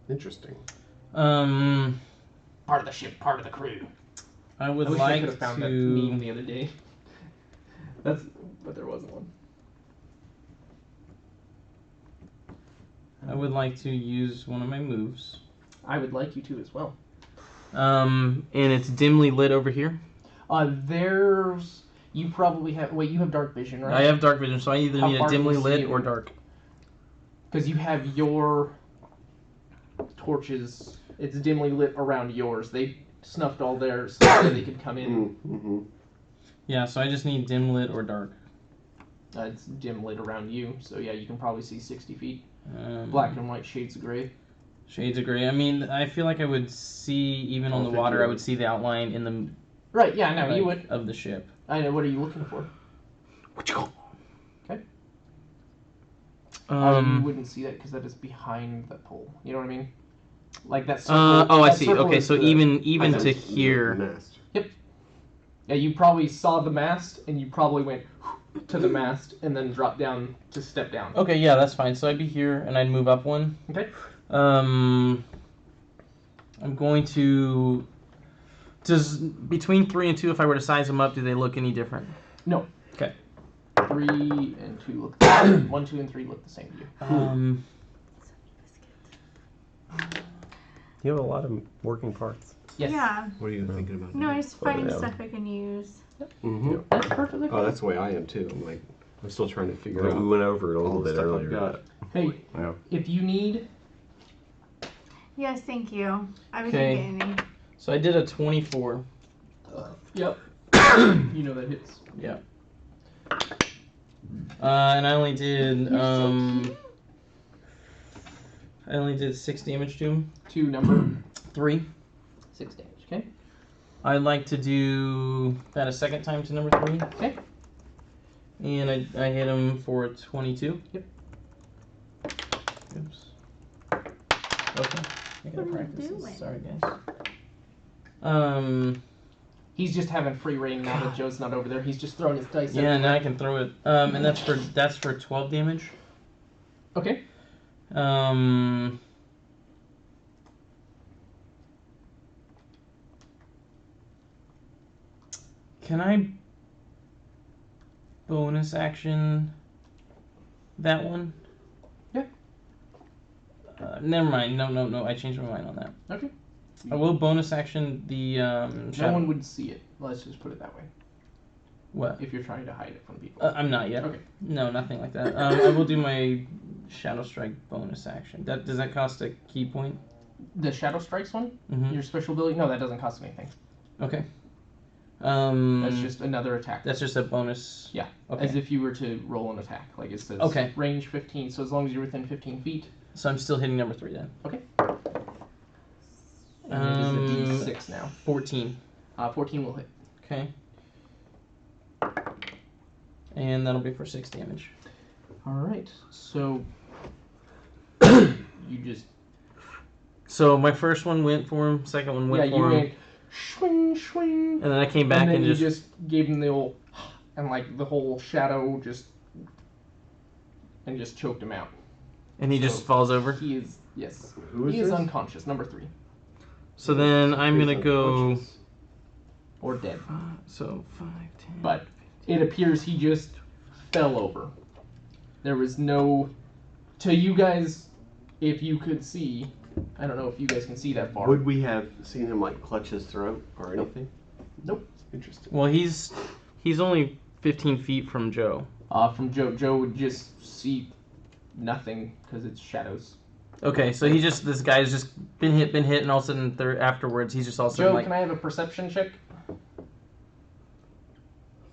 Interesting. Part of the ship, part of the crew. I would I wish I like could have found that meme the other day. But there wasn't one. I would like to use one of my moves. I would like you to as well. And it's dimly lit over here. You probably have. Wait, you have dark vision, right? I have dark vision, so I either How need far a can dimly you see lit it? or dark. Because you have your torches. It's dimly lit around yours. They snuffed all theirs so they could come in. Yeah, so I just need dim lit or dark. It's dim lit around you, so yeah, you can probably see 60 feet. Um, Black and white shades of gray. Shades of gray. I mean, I feel like I would see, even on the water, I would see the outline in the Right, yeah, no, you would. of the ship. I know, what are you looking for? Okay. You wouldn't see that because that is behind the pole. You know what I mean? Like that circle. Oh, I that see. circle Okay, is so the- even to here. Mast. Yeah, you probably saw the mast, and you probably went to the mast, and then dropped down to step down. Okay, yeah, that's fine. So I'd be here, and I'd move up one. Okay. I'm going to. Does between 3 and 2, if I were to size them up, do they look any different? No. Okay. 3 and 2 look the same. 1, 2, and 3 look the same to you. You have a lot of working parts. Yes. Yeah. What are you thinking about? No, that? I'm just finding Yeah. stuff I can use. That's perfectly fine. Oh, that's the way I am too. I'm still trying to figure out We went over it a all little the bit stuff earlier. I've got. Hey, Yeah. if you need, Yes, thank you. I was Okay. getting any. So I did a 24. yep, you know that hits. Yeah. And I only did I only did 6 damage to him. 2 number 3. 6 damage. Okay. I'd like to do that a second time to number 3. Okay. And I hit him for a 22. Yep. Oops. Okay. I gotta What are you practice this. doing? Sorry, guys. He's just having free reign now that Joe's not over there. He's just throwing his dice. Yeah, now I can throw it. And that's for 12 damage. Okay. Can I bonus action that one? Yeah. Never mind. No. I changed my mind on that. Okay. I will bonus action the No shadow. one would see it. Let's just put it that way. What? If you're trying to hide it from people. I'm not yet. Okay. No, nothing like that. I will do my shadow strike bonus action. Does that cost a key point? The Shadow Strikes one? Mm-hmm. Your special ability? No, that doesn't cost anything. Okay. That's just another attack. That's just a bonus. Yeah. Okay. As if you were to roll an attack. Like it says Okay. range 15, so as long as you're within 15 feet. So I'm still hitting number 3 then. Okay. And it is a D6 now. 14. 14 will hit. Okay. And that'll be for 6 damage. Alright, so you just So my first one went for him, second one went for him. went swing, swing. And then I came back and then and you just gave him the old, and like the whole shadow just choked him out. and he so just falls over. He is, yes. Who is He is this? unconscious, number 3. So then I'm He's gonna go. unconscious. Or dead. So 5, 10. But it appears he just fell over. There was no. To you guys, if you could see, I don't know if you guys can see that far. Would we have seen him clutch his throat or anything? Nope. Interesting. Well, he's only 15 feet from Joe. From Joe. Joe would just see nothing because it's shadows. Okay, so this guy's just been hit, and all of a sudden afterwards he's just all of a sudden Joe, like. can I have a perception check?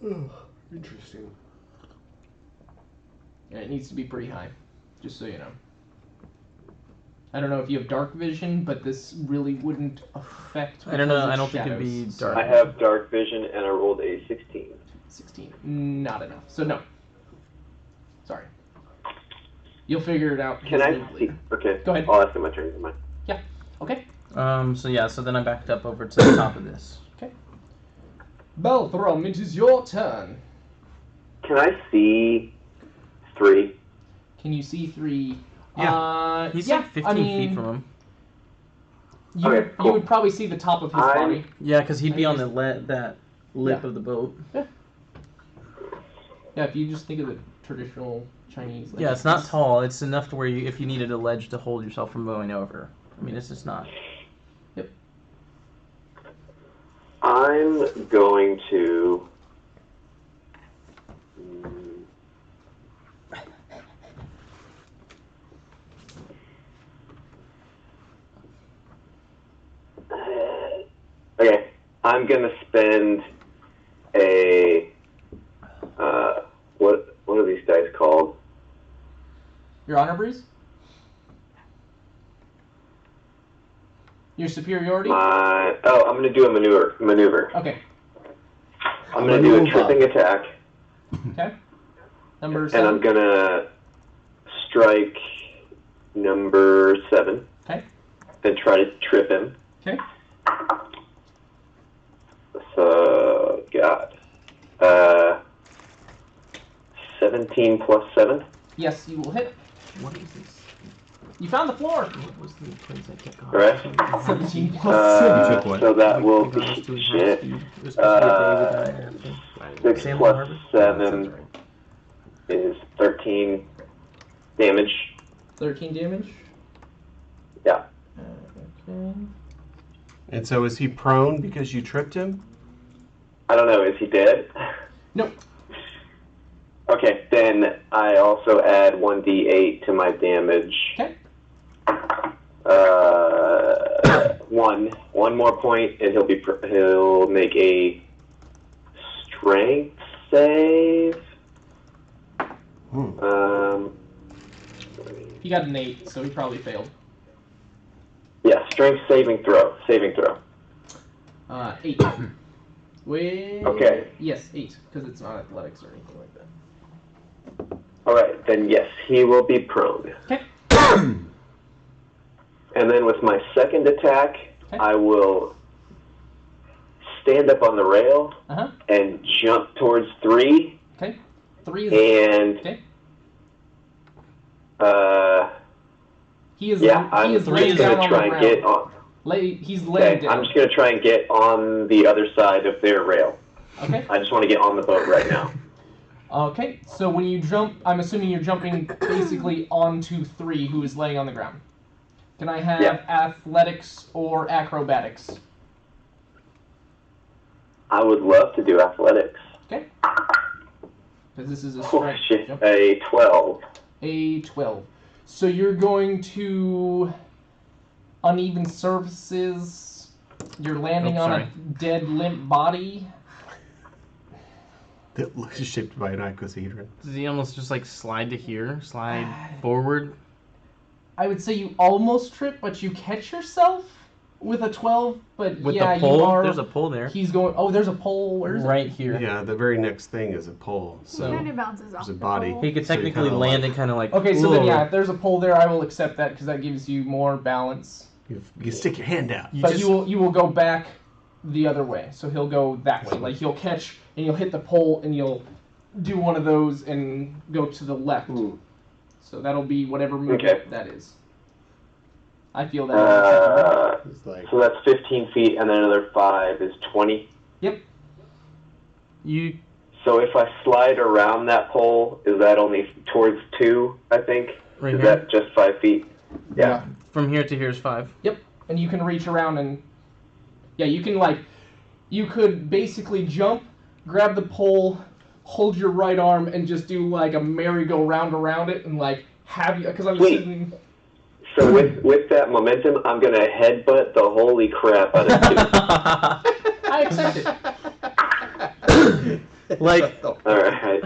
Oh, interesting. Yeah, it needs to be pretty high, just so you know. I don't know if you have dark vision, but this really wouldn't affect. I don't know. because I of don't think it'd be shadows. dark. I have dark vision, and I rolled a 16. 16. Not enough. So no. Sorry. You'll figure it out. Can I presumably. see? Okay. Go ahead. I'll ask him my turn. Never mind. Okay. So then I backed up over to the top of this. Belthrum, it is your turn. Can I see 3? Can you see 3? He's yeah, like 15 feet from him. You, Okay, would, cool. you would probably see the top of his body. Yeah, because he'd be on that lip Yeah. of the boat. Yeah, if you just think of the traditional Chinese. Like, Yeah, it's not tall. It's enough to where if you needed a ledge to hold yourself from going over. I mean, it's just not. I'm going to. Okay, I'm gonna spend a. What are these dice called? Your honor breeze? Your superiority? I'm gonna do a maneuver. Okay. I'm gonna do a tripping attack, Okay. Number and 7. I'm gonna strike number 7. Okay. And try to trip him. Okay. So, God. 17 plus 7. Yes, you will hit. What is this? You found the floor. What was the place I kept going? Right. 17 plus 7. took what? So that will We got us be doing half shit. speed. It was supposed to be a day we got 6 Salem plus Harbor? 7 That's right. is 13 damage. 13 damage. Yeah. Okay. And so is he prone because you tripped him? I don't know, is he dead? Nope. Okay, then I also add 1d8 to my damage. Okay. One more point, and he'll make a strength save. He got an 8, so he probably failed. Yeah, strength saving throw. 8. Wait. Okay. Yes, 8, because it's not athletics or anything like that. All right, then yes, he will be prone. Okay. And then with my second attack, Okay. I will stand up on the rail Uh-huh. and jump towards 3. Okay. 3 is... And Okay. He is, I'm he is just laying down gonna on try the and ground. get on. He's laying Okay, down. I'm just gonna try and get on the other side of their rail. Okay. I just want to get on the boat right now. Okay, so when you jump, I'm assuming you're jumping basically onto 3 who is laying on the ground. Can I have Yeah. athletics or acrobatics? I would love to do athletics. Okay. Because this is a Oh strength shit, jump. a 12. A 12. So you're going to uneven surfaces. You're landing Oh, on sorry. a dead, limp body. That looks shaped by an icosahedron. Does he almost just like slide to here, slide forward? I would say you almost trip, but you catch yourself with a 12. But With yeah, the pole? you are. There's a pole there. He's going. Oh, there's a pole. Where is it? Right here. Yeah, the very next thing is a pole. So Kind of bounces off there's a the body. pole. He could So you technically kinda land like- and kind of like. Okay, so then whoa. yeah, if there's a pole there, I will accept that because that gives you more balance. you stick your hand out. You But just, you will go back the other way. So he'll go that way. Like he'll catch and you'll hit the pole and you'll do one of those and go to the left. Ooh. So that'll be whatever movement Okay. that is. I feel that is acceptable. It's like So that's 15 feet, and then another 5 is 20. you So if I slide around that pole, is that only towards 2, I think? right Is here. that just 5 feet? Yeah. From here to here is 5. And you can reach around and yeah, you can you could basically jump, grab the pole, hold your right arm, and just do like a merry-go-round around it, and like have you because I'm Sweet. sitting. So with that momentum, I'm going to headbutt the holy crap out of 2. I accept it. Like. Alright.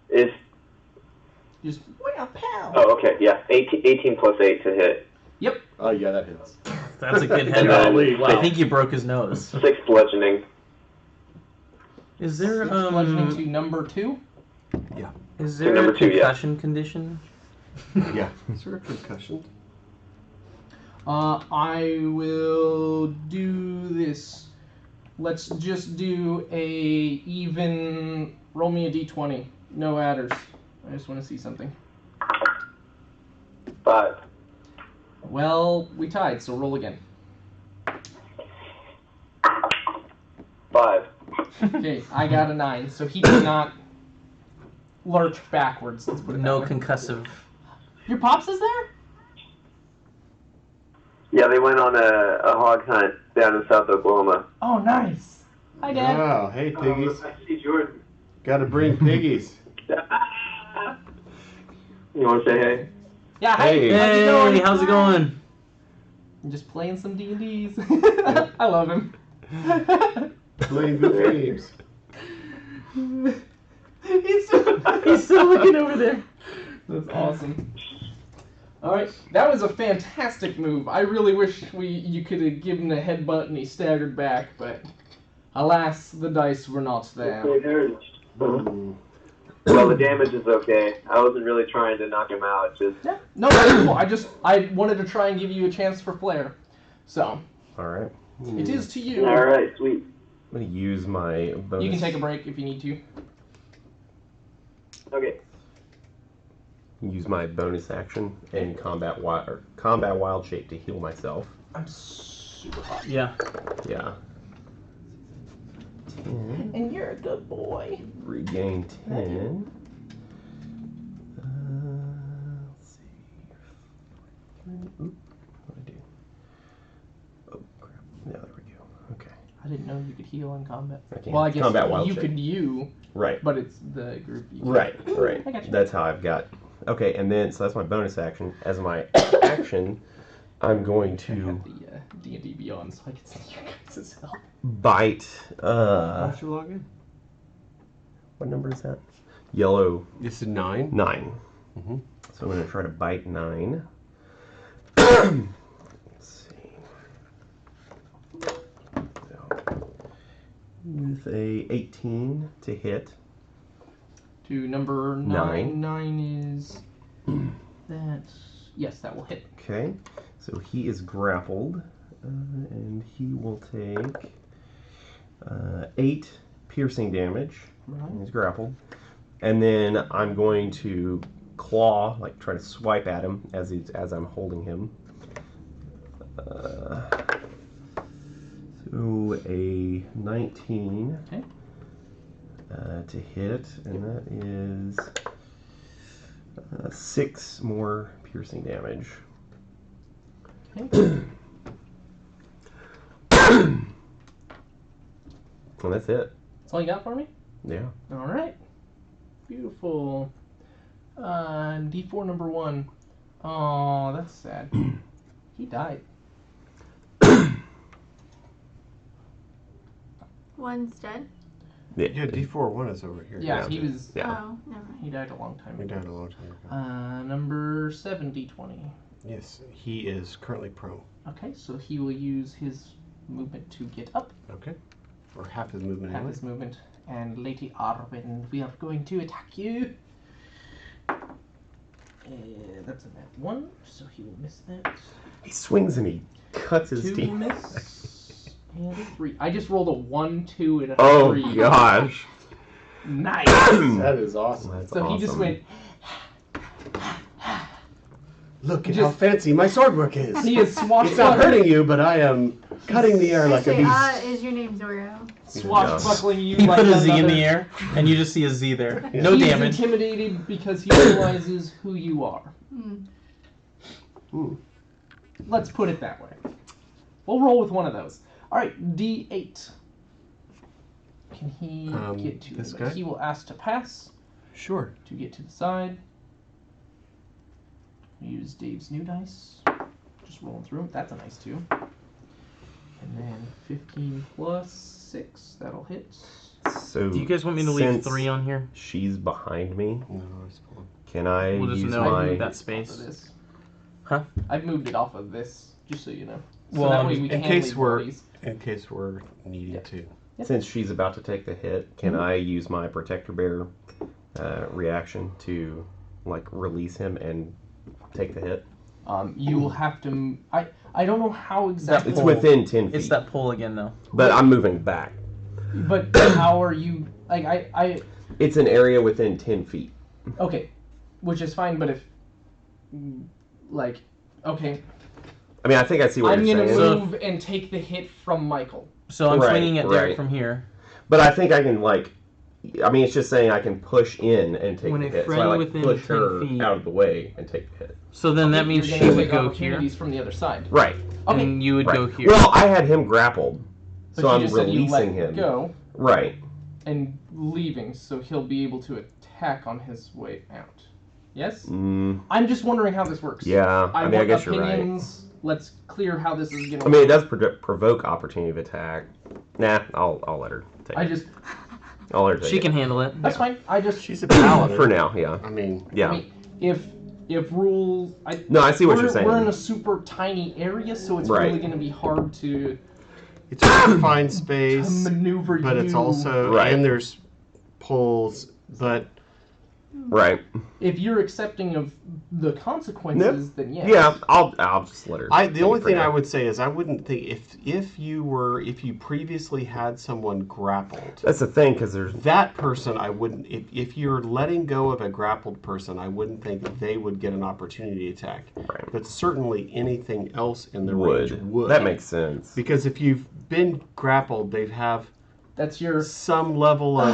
Is Just wow, pow. Oh, okay, yeah. 18 plus 8 to hit. Yep. Oh yeah, that hits. That's a good And head then roll. Wow. I think you broke his nose. 6 bludgeoning. Is there Bludgeoning to number 2. is there number a 2, yeah. concussion condition? Yeah. Is there a concussion? I will do this. Let's just do a even. Roll me a d20. No adders. I just want to see something. 5. Well, we tied, so roll again. 5. Okay, I got a 9, so he did not lurch backwards. Let's put it No that way. concussive. Your pops is there? Yeah, they went on a hog hunt down in South Oklahoma. Oh, nice. Hi, Dad. Wow. Hey, piggies. I see Jordan. Got to bring piggies. You want to say hey? Yeah, hi. Hey. How's it going? Hey, how's it going? I'm just playing some D&Ds. I love him. Playing good games. He's still looking over there. That's awesome. All right, that was a fantastic move. I really wish you could have given a headbutt and he staggered back, but alas, the dice were not there. Mm. Well, the damage is okay. I wasn't really trying to knock him out. Just Yeah. No, that's cool. I wanted to try and give you a chance for flair. So, All right. it is to you. all right, sweet. I'm gonna use my bonus. You can take a break if you need to. Okay. Use my bonus action and combat wild shape to heal myself. I'm super hot. Yeah. Yeah. 10. And you're a good boy. Regain 10. Let's see. Oop, what did I do? Oh crap! Yeah, there we go. Okay. I didn't know you could heal in combat. I can. Well, I guess Combat wild you shape. could Right. but it's the group you Right. Right. I got you. That's how I've got. Okay, and then so that's my bonus action. As my action, I'm going I to have the D&D Beyond so I can see you guys' help. bite. Why don't you log in? What number is that? Yellow This is 9. 9. Mhm. So I'm going to try to bite 9. Let's see. So, with a 18 to hit. To number 9. 9 is that. Yes, that will hit. Okay, so he is grappled, and he will take 8 piercing damage. Right. He's grappled, and then I'm going to claw, like try to swipe at him as I'm holding him. So a 19 Okay. to hit, and that is 6 more piercing damage. Okay. And that's it. That's all you got for me? Yeah. All right. Beautiful. D4 number 1. Oh, that's sad. He died. One's dead. Yeah, D4-1 is over here. Yeah, he was. Yeah. Oh, never mind. He died a long time We ago. died a long time ago. Number 7, D20. Yes, he is currently prone. Okay, so he will use his movement to get up. Okay. Or half his movement Have anyway. his movement. And Lady Arwen, we are going to attack you. That's a nat 1, so he will miss that. He swings and he cuts his 2 teeth. miss. And a 3. I just rolled a 1, 2, and a 3. Oh gosh. Nice! That is awesome. That's So he just awesome. went. Look at Just- how fancy my sword work is. He is It's not swashbuckling, hurting you, but I am cutting the air like a Say, beast. is your name Zoro? swashbuckling you He like put a Z in another- the air, and you just see a Z there. Yeah. No He's damage. intimidated because he realizes who you are. Ooh. Let's put it that way. We'll roll with one of those. All right, D8. Can he get to this it? guy? He will ask to pass Sure. to get to the side. Use Dave's new dice. Just rolling through. That's a nice 2. And then 15 plus 6. That'll hit. So Do you guys want me to leave since 3 on here? She's behind me. No, it's cool. Can I We'll just use know my... that Off space. of this. Huh? I've moved it off of this, just so you know. So Well, that way we in can case leave we're- bodies. In case we're needing to. Since she's about to take the hit, can I use my Protector Bear reaction to, like, release him and take the hit? You will have to. I don't know how exactly. It's within 10 feet. It's that pole again, though. But I'm moving back. But how are you? Like I. It's an area within 10 feet. Okay, which is fine. But if, like, okay, I mean, I think I see what I'm you're gonna saying. move and take the hit from Michael. So I'm Right, swinging at Derek right. from here. But I think I can, like... I mean, it's just saying I can push in and take When the a hit. So friend I, like, within push 10 her feet- out of the way and take the hit. So then that means You're she gonna would take go here, opportunities from the other side. Right. Okay, and you would right. go here. Well, I had him grappled. but So you I'm just said you let releasing him. go Right. and leaving, so he'll be able to attack on his way out. Yes. Mm, I'm just wondering how this works. yeah. I mean, I want guess you're right. opinions. Let's clear how this is gonna. I mean, it does provoke opportunity of attack. Nah, I'll let her take I it. just. I'll let her take She it. can handle it. That's fine. I just. She's a paladin. For now, yeah. I mean, Yeah. I mean, if rules. No, I see what we're, you're saying. We're in a super tiny area, so it's Right. really going to be hard to it's a confined space, maneuver. but it's you. also Right. and there's pulls, but Right. If you're accepting of the consequences, then yes. Yeah, I'll just let her. the take only it for thing now. I would say is I wouldn't think if you previously had someone grappled, That's the thing, because there's... that person I wouldn't if you're letting go of a grappled person, I wouldn't think that they would get an opportunity attack. Right. But certainly anything else in the range would. That makes sense. Because if you've been grappled, they have That's your. some level of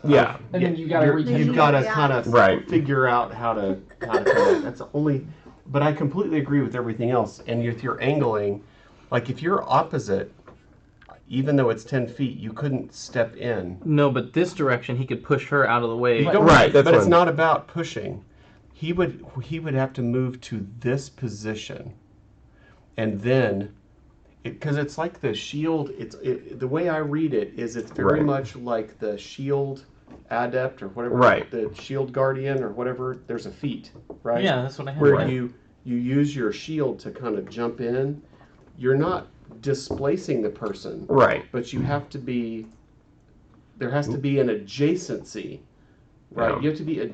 Yeah. And then you gotta you've got to Yeah. kind of Right. figure out how to connect. That's the only. But I completely agree with everything else. And if you're angling, like if you're opposite, even though it's 10 feet, you couldn't step in. No, but this direction, he could push her out of the way. You don't- Right, that's but what it's I'm- not about pushing. He would have to move to this position, and then, because it's like the shield. The way I read it is it's very Right. much like the shield adept or whatever. Right. The shield guardian or whatever. There's a feat, right? Yeah, that's what I had. Where Right. you use your shield to kind of jump in. You're not displacing the person, Right. but you have to be. There has to be an adjacency, right? Yeah. You have to be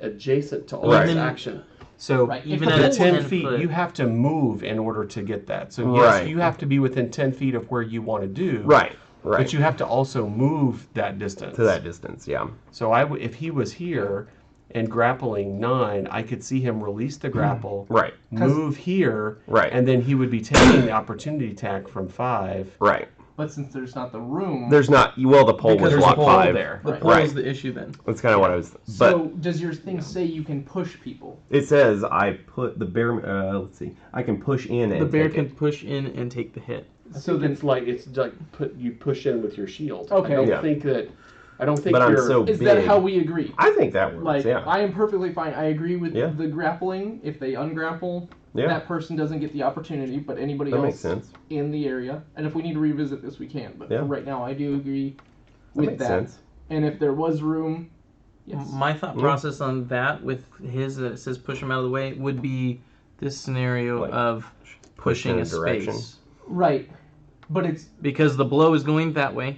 adjacent to all Right. this action. So Right. Even If at the a the whole- 10 10 feet, foot. you have to move in order to get that. So yes, Right. you have to be within 10 feet of where you want to do. Right. Right. But you have to also move that distance. to that distance, yeah. So if he was here and grappling 9, I could see him release the grapple, Right. move here, Right. and then he would be taking the opportunity attack from 5. Right. But since there's not the room, There's not... Well, the pole Because was there's a block pole 5. there. The Right. pole is Right. the issue then. That's kind of what I was... But so does your thing say you can push people? it says I put the bear... let's see. I can push in and The bear take can it. push in and take the hit. So it's like you push in with your shield. Okay. I don't Yeah. think that. I don't think But I'm you're. so Is big. that how we agree? I think that works, Like, yeah. I am perfectly fine. I agree with Yeah. the grappling. If they ungrapple, Yeah. that person doesn't get the opportunity, but anybody That else makes sense. in the area. And if we need to revisit this, we can. But Yeah. for right now, I do agree That with makes that. sense. And if there was room, yes. My thought Yeah. process on that with his that it says push him out of the way would be this scenario Like, of push in pushing a a direction. space. Right. But it's Because the blow is going that way.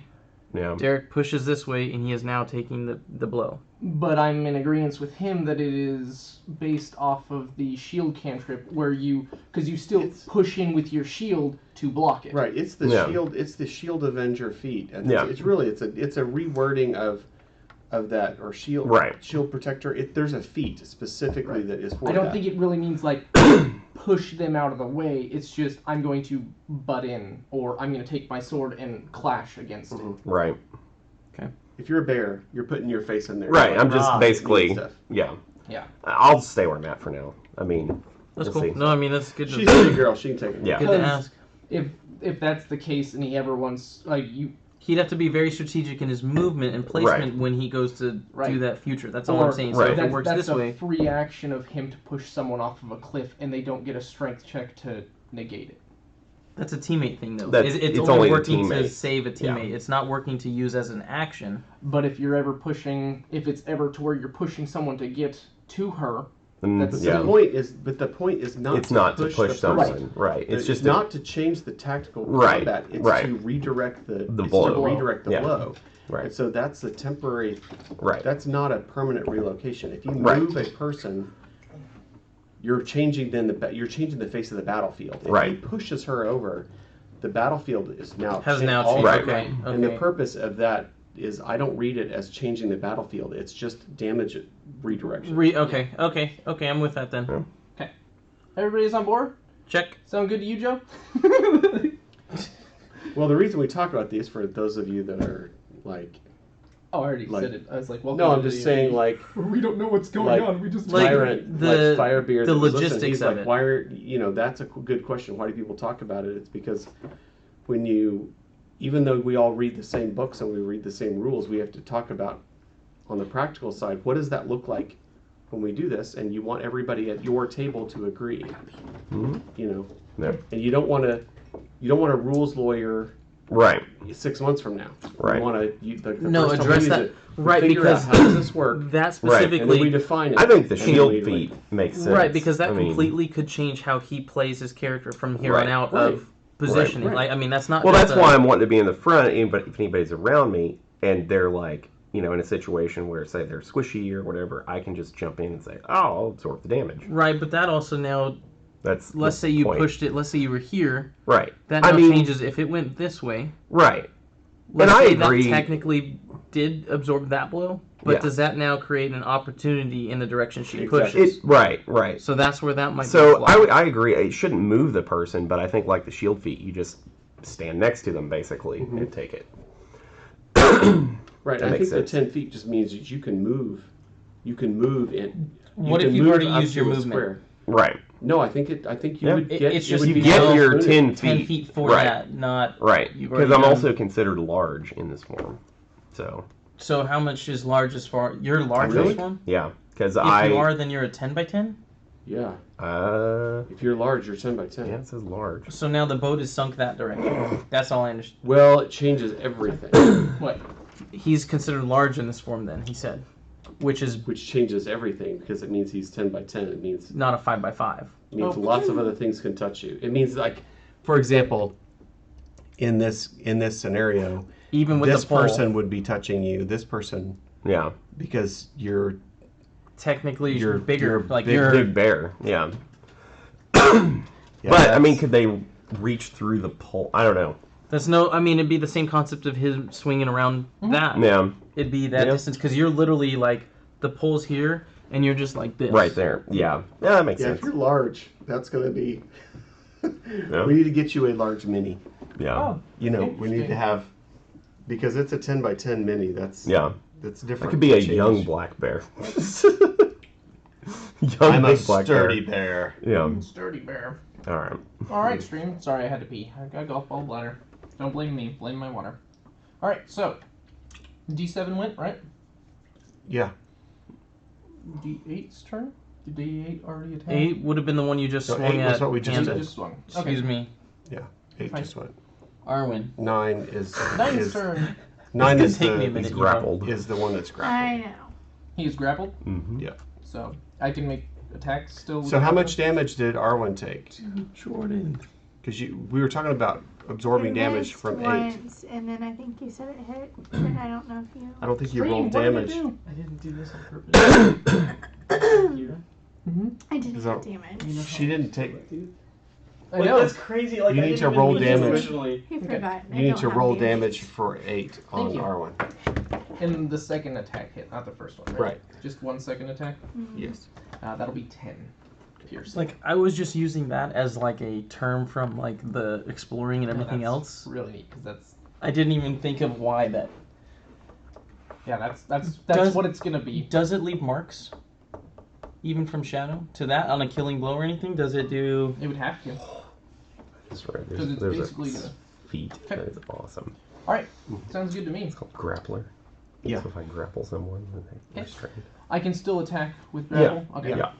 Yeah. Derek pushes this way, and he is now taking the blow. but I'm in agreement with him that it is based off of the shield cantrip where because you still push in with your shield to block it. Right. It's the Yeah. shield. It's the shield avenger feat. And Yeah. It's really it's a rewording of that or shield. Right. Shield protector. There's a feat specifically that is for I don't that. think it really means like push them out of the way. It's just I'm going to butt in, or I'm going to take my sword and clash against it. Right. If you're a bear, you're putting your face in there. Right. Like, I'm just "Ah," basically... and stuff. Yeah. Yeah. I'll stay where I'm at for now. I mean... That's we'll cool. see. No, I mean that's good. She's a big girl. She can take it. Yeah. Good to Because- ask. If that's the case, and he ever wants He'd have to be very strategic in his movement and placement Right. when he goes to Right. do that future. That's all or I'm saying. So Right. if it that's, works that's this a way, free action of him to push someone off of a cliff, and they don't get a strength check to negate it. that's a teammate thing though. That's- It's it's only only the working to teammate. save a Yeah. teammate. It's not working to use as an action. But if you're ever pushing, if it's ever to where you're pushing someone to get to her. But The point is not. It's not to push the someone, person. right? It's just not to change the tactical Right, combat. It's right. to redirect the blow. To redirect the Yeah. blow. Right. And so that's a temporary. Right. That's not a permanent relocation. If you Right. move a person, you're changing you're changing the face of the battlefield. If Right. he pushes her over, the battlefield is now Has now altered. changed. Right. Okay. And the Okay. purpose of that is I don't read it as changing the battlefield. It's just damage redirection. Okay. I'm with that then. Yeah. Everybody's on board? Check. Sound good to you, Joe? Well, the reason we talk about these for those of you that are like, Oh, I already Like- said it. I was like, well, no, I'm just saying like we don't know what's going like- on. We just Like, Tyrant, the- like Firebeard. the that was listening, logistics he's of like, it. why are that's a good question. Why do people talk about it? It's because when even though we all read the same books and we read the same rules, we have to talk about on the practical side. What does that look like when we do this? And you want everybody at your table to agree. Mhm. No. And you don't want a rules lawyer Right. 6 months from now. Right. You want to No, address that. Right, figure because out how does this work, that and then specifically. we define it. I think the and shield then we, feat makes sense. Right, because that I mean, completely could change how he plays his character from here Right, on out right, of positioning. right. Like, I mean, that's not. Well, just that's why I'm wanting to be in the front. If anybody's around me and they're like, in a situation where, say, they're squishy or whatever, I can just jump in and say, "Oh, I'll absorb the damage." Right, but that also now. That's Let's the say you point. pushed it. Let's say you were here. Right. That I now mean- changes if it went this way. Right. Let's And I say agree. that technically did absorb that blow, but Yeah. does that now create an opportunity in the direction she Exactly. pushes? Right. So that's where that might be. So a flaw. I agree. It shouldn't move the person, but I think like the shield feat, you just stand next to them basically and take it. Right. That I makes think sense. the 10 feet just means that you can move. You can move in. What can if you've move already up used to your a movement? square. Right. No, I think you Yeah. would It- get. it's it just would You be get well your printed. 10 10 feet. feet for Right. that, not Right. you've Because already I'm done- also considered large in this form. So So how much is large as far? You're large Really? as one. yeah, because If I you are, then you're a 10 by 10. Yeah. uh If you're large, you're 10 by 10. yeah, it says large. So now the boat is sunk that direction. That's all I understand. Well, it changes everything, What? He's considered large in this form. Then he said, which is which changes everything because it means he's 10 by 10. It means not a 5 by 5. lots of other things can touch you. It means like, for example, in this scenario, Even with this the pole, person would be touching you. This person, Yeah. because you're technically you're bigger. you're like big, you're Big bear. Yeah. yeah, But I mean, that's- could they reach through the pole? I don't know. That's no. I mean, it'd be the same concept of him swinging around that. Yeah. It'd be that Yeah. distance because you're literally like the pole's here and you're just like this. Right there. Yeah. Yeah, that makes yeah, sense. if you're large, that's going to be. Yeah. We need to get you a large mini. Yeah. Oh, We need to Interesting. have, because it's a 10 by 10 mini. That's Yeah. That's different. That could be a Change. young black bear. young I'm a big black sturdy bear. bear. Yeah. Sturdy bear. All right. All right, stream. Sorry, I had to pee. I got a golf ball bladder. Don't blame me. Blame my water. All right, so D7 went right. Yeah. D8's turn. Did D8 already attack? 8 would have been the one you just So swung 8 at. was what we just Panda. said. Just swung. Excuse me, 8 Fine. just went. Arwen. 9 is. Nine's is turn. 9 It's is gonna take me a the, minute. He's grappled. is the one that's I grappled. know. He is grappled, Mm-hmm. Yeah. so I can make attacks still. So how much damage did Arwen take? Jordan. Because we were talking about absorbing It damage missed from 8. once, and then I think you said it hit. And I don't know if you. I don't think you Stream, rolled what did damage. you do? I didn't do this on purpose. Here. I didn't So- hit damage. She didn't take. I know. That's crazy. Like You I need didn't to even roll do this damage. originally. He Okay. forgot. I You need don't to have roll damage for 8 on Thank you. Arwen. In the second attack hit, not the first one. Right. Right. Just 1 second attack. Yes. That'll be 10 pierce. Like I was just using that as like a term from like the exploring and everything else. Really neat because that's I didn't even think of why that. that's Does- what it's gonna be. Does it leave marks? Even from shadow to that on a killing blow or anything? Does it do? It would have to. That's right. Because it's There's basically a gonna- feat. That is awesome. All right, sounds good to me. It's called grappler. Yeah. So if I grapple someone, then they're Okay. restrained. I can still attack with grapple. Okay. Yeah.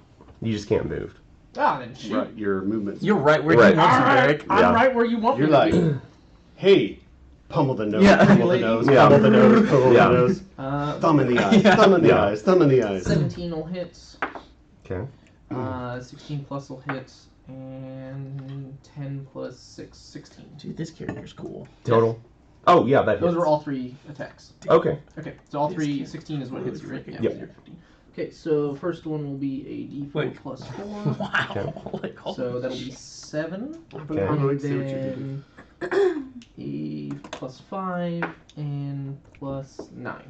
You just can't move. Ah, then shoot. Right. Your movements. You're right where Right. you want All to, right, Derek. I'm Yeah. right where you want You're me like, to be. hey, pummel the nose, Yeah. pummel the nose, Yeah. pummel the nose, pummel Yeah. the nose. Thumb in the eyes, Yeah. thumb in the Yeah. eyes, thumb in the eyes. 17 will hit. Okay. 16 plus will hit, and 10 plus 6, 16. Dude, this character's cool. Total. Oh yeah, that Those hits. were all 3 attacks. Okay. Okay, so all This 3, kid 16 is what hits you, right? freaking Yeah, Yep. 15. Okay, so first one will be a d4 Wait. plus 4. Wow. Like, So that'll be 7. Okay. I'm And going to see what you can do. then a plus 5 and plus 9.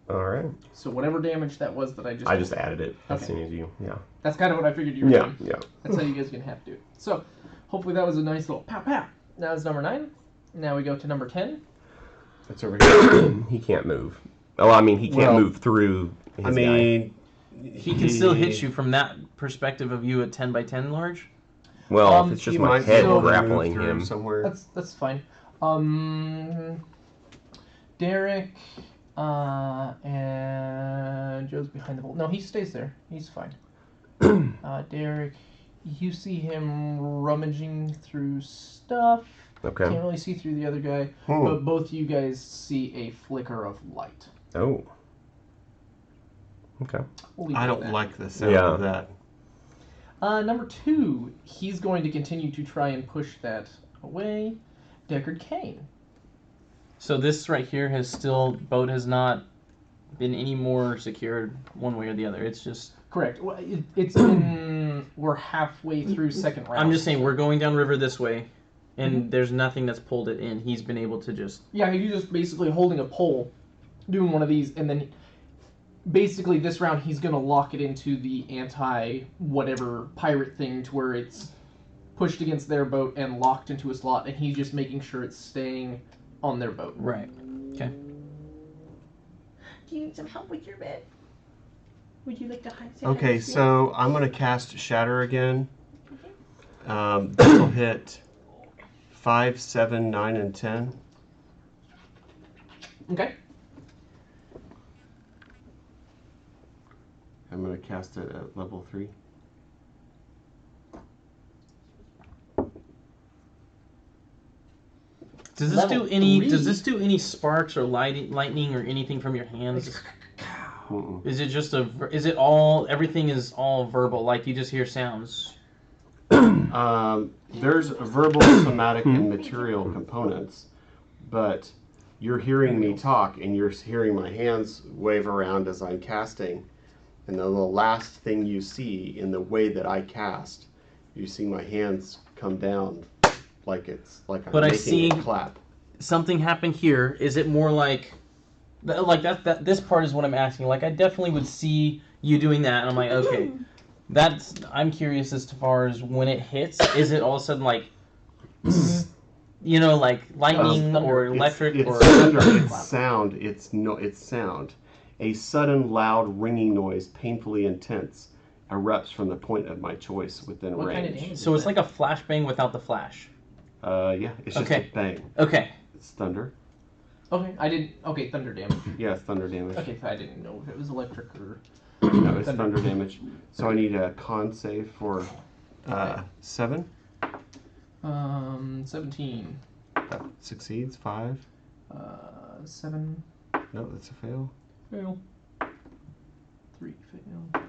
All right. So whatever damage that was that I just... I just added it as Okay. soon as you. Yeah. That's kind of what I figured you were Yeah. doing. Yeah. That's how you guys are going to have to do it. So, hopefully that was a nice little pow pow. Now it's number 9. Now we go to number 10. That's over here. He can't move. Oh, I mean, he can't Well, move through. His I mean, he can still hit you from that perspective of you at 10 by 10 large. guy. Well, if it's he just my might head be able to grappling move through him. somewhere. That's fine. Derek, and Joe's behind the wall. No, he stays there. He's fine. Derek, you see him rummaging through stuff. Okay. Can't really see through the other guy, Hmm. but both you guys see a flicker of light. Oh. Okay. We'll leave it I at don't that. like the sound Yeah. of that. Number 2, he's going to continue to try and push that away. Deckard Kane. So this right here boat has not been any more secured one way or the other. It's just, Correct. Well, it's been... We're halfway through second round. I'm just saying, we're going down river this way, and there's nothing that's pulled it in. He's been able to just... Yeah, he's just basically holding a pole, doing one of these, and then basically this round he's going to lock it into the anti-whatever pirate thing to where it's pushed against their boat and locked into a slot, and he's just making sure it's staying on their boat. Right. Okay. Do you need some help with your bed? Would you like to hide? Okay, so I'm going to cast Shatter again. This will hit 5, 7, 9, and 10. Okay. I'm going to cast it at level 3. Does this Level do any? 3? Does this do any sparks or lightning or anything from your hands? Mm-mm. Is it just a? Is it all? Everything is all verbal. Like you just hear sounds. There's verbal, somatic, and material components, but you're hearing me talk and you're hearing my hands wave around as I'm casting, and then the last thing you see in the way that I cast, you see my hands come down like I'm But I making see- a clap. Something happened here. Is it more like that? This part is what I'm asking. Like I definitely would see you doing that, and I'm like, okay. I'm curious as to far as when it hits, is it all of a sudden like, you know, like lightning or electric it's or thunder, it's sound. It's sound. A sudden, loud, ringing noise, painfully intense, erupts from the point of my choice within What kind of range. damage? So it's like a flashbang without the flash. Yeah, it's just Okay. a bang. Okay. It's thunder. Okay, I didn't... Okay, thunder damage. Yeah, it's thunder damage. Okay, I didn't know if it was electric or... No, it's thunder damage. So I need a con save for 7. 17. That succeeds. 5. 7. No, that's a fail. Fail. 3. Fail. I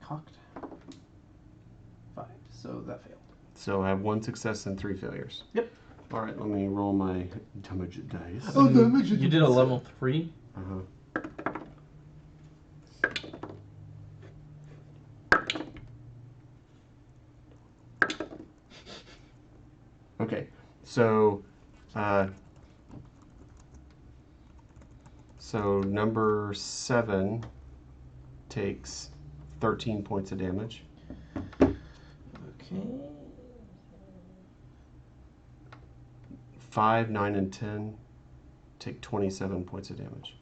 cocked. 5. So that failed. So I have 1 success and 3 failures. Yep. All right, let me roll my damage dice. You did a level 3. Uh-huh. Okay, so number 7 takes 13 points of damage. Okay. 5, 9, and 10 take 27 points of damage.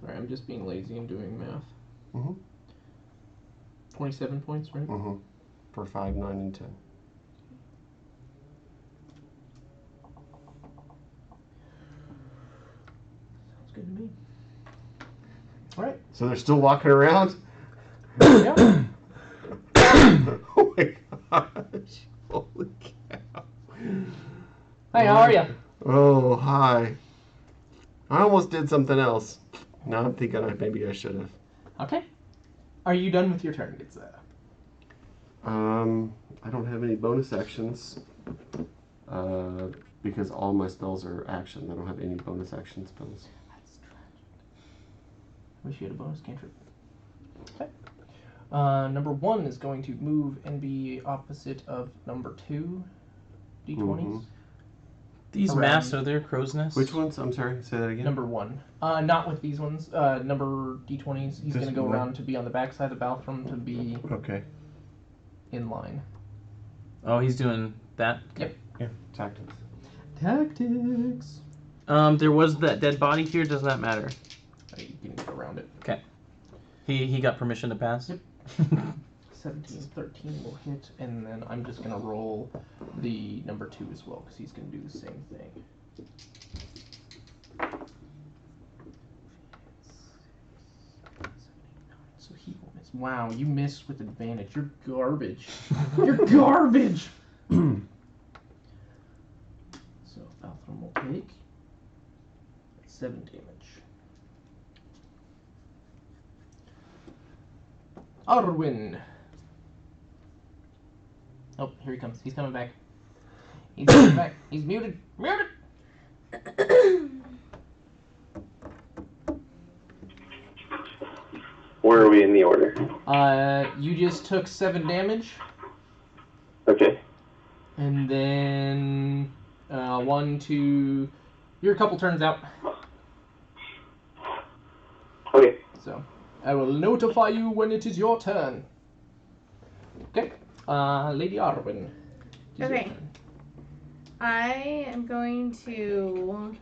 Sorry, I'm just being lazy and doing math. Mhm. 27 points, right? Mm-hmm. For 5, 9, and 10. Sounds good to me. Alright. So they're still walking around? Yeah. Oh my god. gosh. Holy cow. Hi, how are you? Oh, hi. I almost did something else. Now I'm thinking maybe I should have. Okay. Are you done with your turn, Gitza? I don't have any bonus actions. Because all my spells are action. I don't have any bonus action spells. That's tragic. Wish you had a bonus cantrip. Okay. Number 1 is going to move and be opposite of number 2. D20s. Mm-hmm. These Around. masks, are there crow's nests? Which ones? I'm sorry, say that again. Number 1. Not with these ones. Number D20s. He's This going to go one? around to be on the backside of Balthram to be Okay. in line. Oh, he's doing that? Yep. Yeah, tactics. Tactics. There was that dead body here. Does that matter? You can go around it. He got permission to pass? Yep. 17, 13 will hit, and then I'm just going to roll the number 2 as well, because he's going to do the same thing. So he will miss. Wow, you missed with advantage. You're garbage. You're garbage! So Balthram will take 7 damage. Arwen. Oh, here he comes. He's coming back. He's coming back. He's muted. Muted! Where are we in the order? You just took 7 damage, Okay. and then 1, 2. You're a couple turns out, Okay. so I will notify you when it is your turn. Okay, Lady Arwen. it is your Okay. turn. I am going to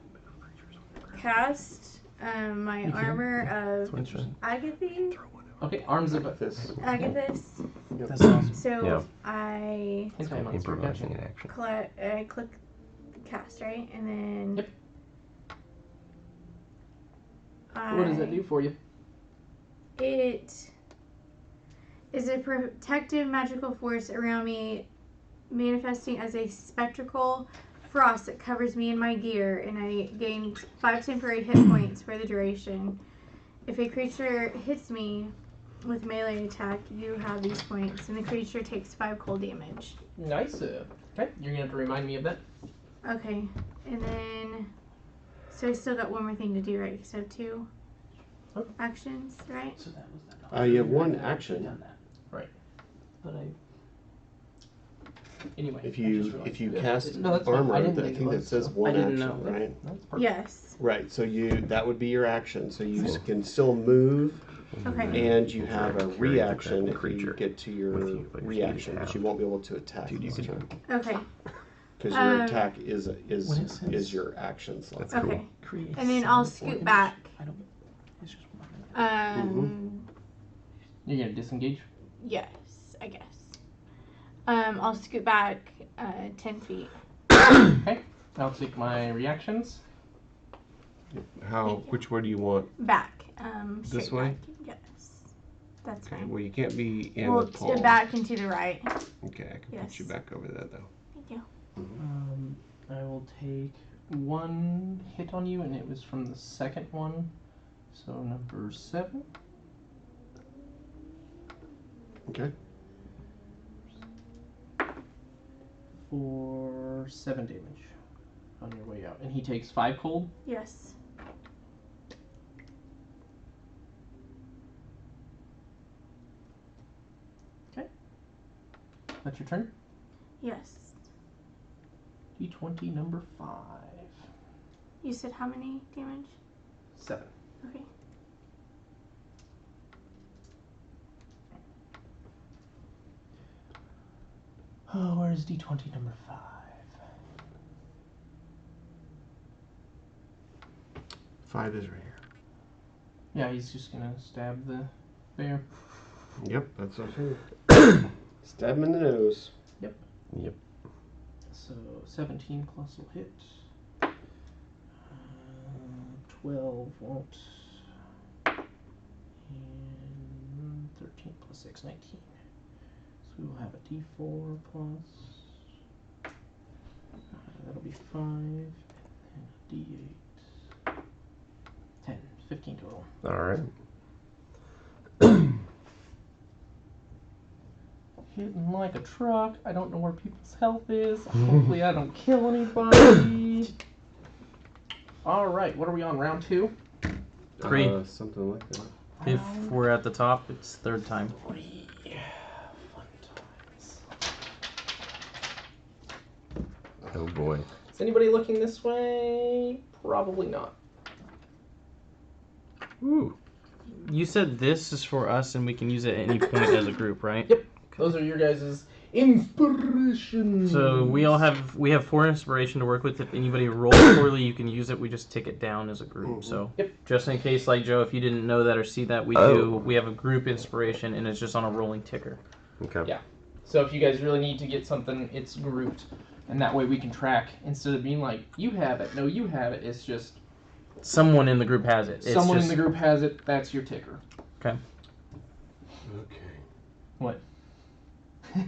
cast my You can. armor of That's what Agatha. Okay, arms of This. Agathis. That's awesome. So Yeah. I anti-monster. Improvising Gotcha. in action. click cast, right? And then Yep. I, What does that do for you? It is a protective magical force around me, manifesting as a spectral frost that covers me and my gear, and I gain 5 temporary hit points for the duration. If a creature hits me with melee attack, you have these points, and the creature takes 5 cold damage. Nice. Okay, you're gonna have to remind me of that. Okay, and then so I still got one more thing to do, right? Because I have 2 actions, right? So that was that. You have one action. Done that. Right. But anyway. If I you just realized cast that. No, that's fine. armor, I I didn't think think it that was, says so. one I didn't action, know. right? That's perfect. Yes. Right. So that would be your action. So you can still move, Okay. and you have a Carry the reaction if you creature get to your with you, but you reaction, have- but you won't be able to attack Dude, you this can- turn Okay. because your Um, attack is What is this? your action slot. That's cool. Okay. Create And then I'll sound scoot organism. back. I don't. It's just one. You're gonna disengage. Yes, I guess. I'll scoot back 10 feet. Okay. I'll take my reactions. How? Which way do you want? Back. This straight way? back. Yes. That's Okay. fine. Well, you can't be in Well, the pole. back and to the right. Okay, I can Yes. put you back over there though. Thank you. I will take 1 hit on you, and it was from the second one. So number 7. Okay. For 7 damage on your way out, and he takes 5 cold. Yes. That's your turn. Yes. D20 number 5. You said how many damage? 7. Okay. Oh, where's D20 number 5? 5 is right here. Yeah, he's just gonna stab the bear. Yep, that's what I figured. Stab him in the nose. So 17 plus will hit. 12 won't. And 13 plus 6, 19. So we will have a D4 plus. That'll be 5 and a D8. 10, 15 total. All right. Hitting like a truck. I don't know where people's health is. Hopefully I don't kill anybody. Alright, what are we on? Round 2? 3. Something like that. If we're at the top, it's third time. 3 fun times. Oh boy. Is anybody looking this way? Probably not. Ooh. You said this is for us and we can use it at any point as a group, right? Yep. Those are your guys' inspirations. So we have 4 inspiration to work with. If anybody rolls poorly, you can use it. We just tick it down as a group. So just in case, like Joe, if you didn't know that or see that, we have a group inspiration and it's just on a rolling ticker. Okay. Yeah. So if you guys really need to get something, it's grouped, and that way we can track instead of being like, you have it, no, you have it. It's just someone in the group has it. Someone in the group has it. That's your ticker. Okay. Okay. What?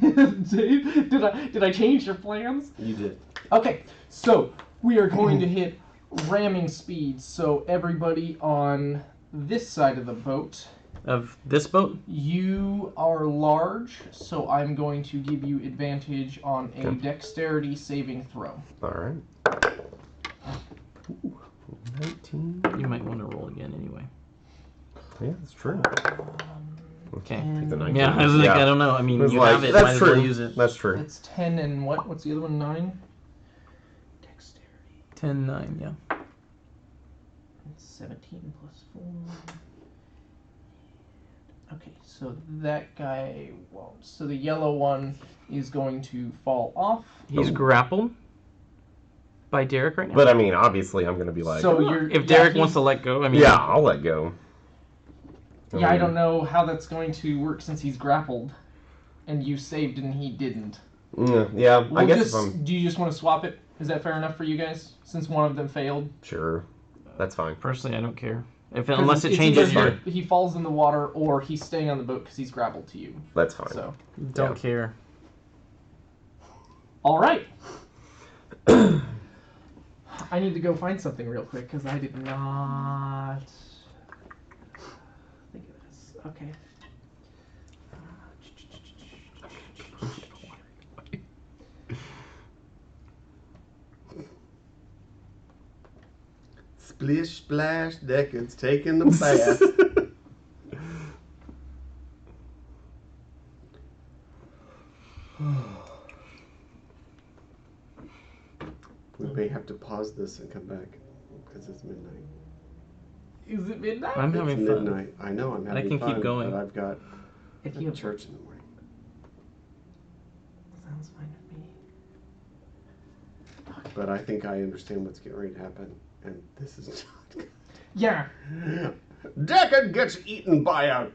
Did I change your plans? You did. Okay, so we are going to hit ramming speed. So everybody on this side of the boat. Of this boat? You are large, so I'm going to give you advantage on a dexterity saving throw. All right. Ooh, 19. You might want to roll again anyway. Yeah, that's true. Okay. Take the 19. Yeah, I was like, I don't know. I mean, you have it. That's might as true. well use it. That's true. It's 10 and what? What's the other one? 9? Dexterity. 10, 9, yeah. It's 17 plus 4. Okay, so that guy won't. So the yellow one is going to fall off. He's grappled by Derek right now. But I mean, obviously, I'm gonna be like, So you're, if Derek wants to let go, I mean, yeah, I'll let go. Yeah, I don't know how that's going to work since he's grappled, and you saved and he didn't. Yeah, I guess if Do you just want to swap it? Is that fair enough for you guys? Since one of them failed. Sure, that's fine. Personally, I don't care. Unless it It's changes either your... he falls in the water or he's staying on the boat because he's grappled to you. That's fine. So Don't care. all right. I need to go find something real quick because I did not think of this. Okay. Splish splash, Deckard's taking the bath. We may have to pause this and come back because it's midnight. Is it midnight? I'm It's having fun. midnight. I know I'm having I can fun, keep going. but I've got If you have church in the morning. sounds fine with me. But I think I understand what's getting ready to happen, and this is not good. Yeah. Deckard gets eaten by a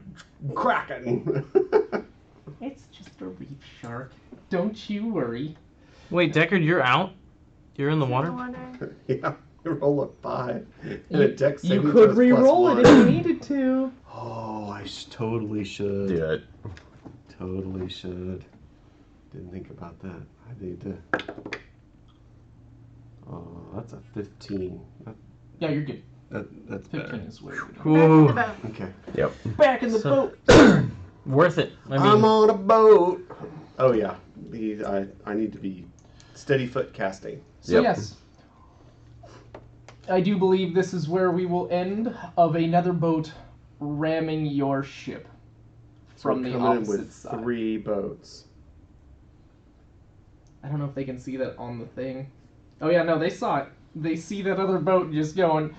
kraken. It's just a reef shark. Don't you worry. Wait, Deckard, you're out? You're in the water? Yeah, you roll a 5. And a dex You saving could throws re-roll it +1. if you needed to. Oh, I totally should. Do it. Totally should. Didn't think about that. I need to. Oh, that's a 15. Yeah, you're good. That's 15 better. is where Back we're in the boat. Okay. Yep. back in the So- boat. Worth it. I mean, I'm on a boat. Oh yeah. I need to be steady foot casting. So yes, I do believe this is where we will end of another boat ramming your ship from So the we're coming in opposite with side. 3 boats. I don't know if they can see that on the thing. Oh yeah, no, they saw it. They see that other boat just going.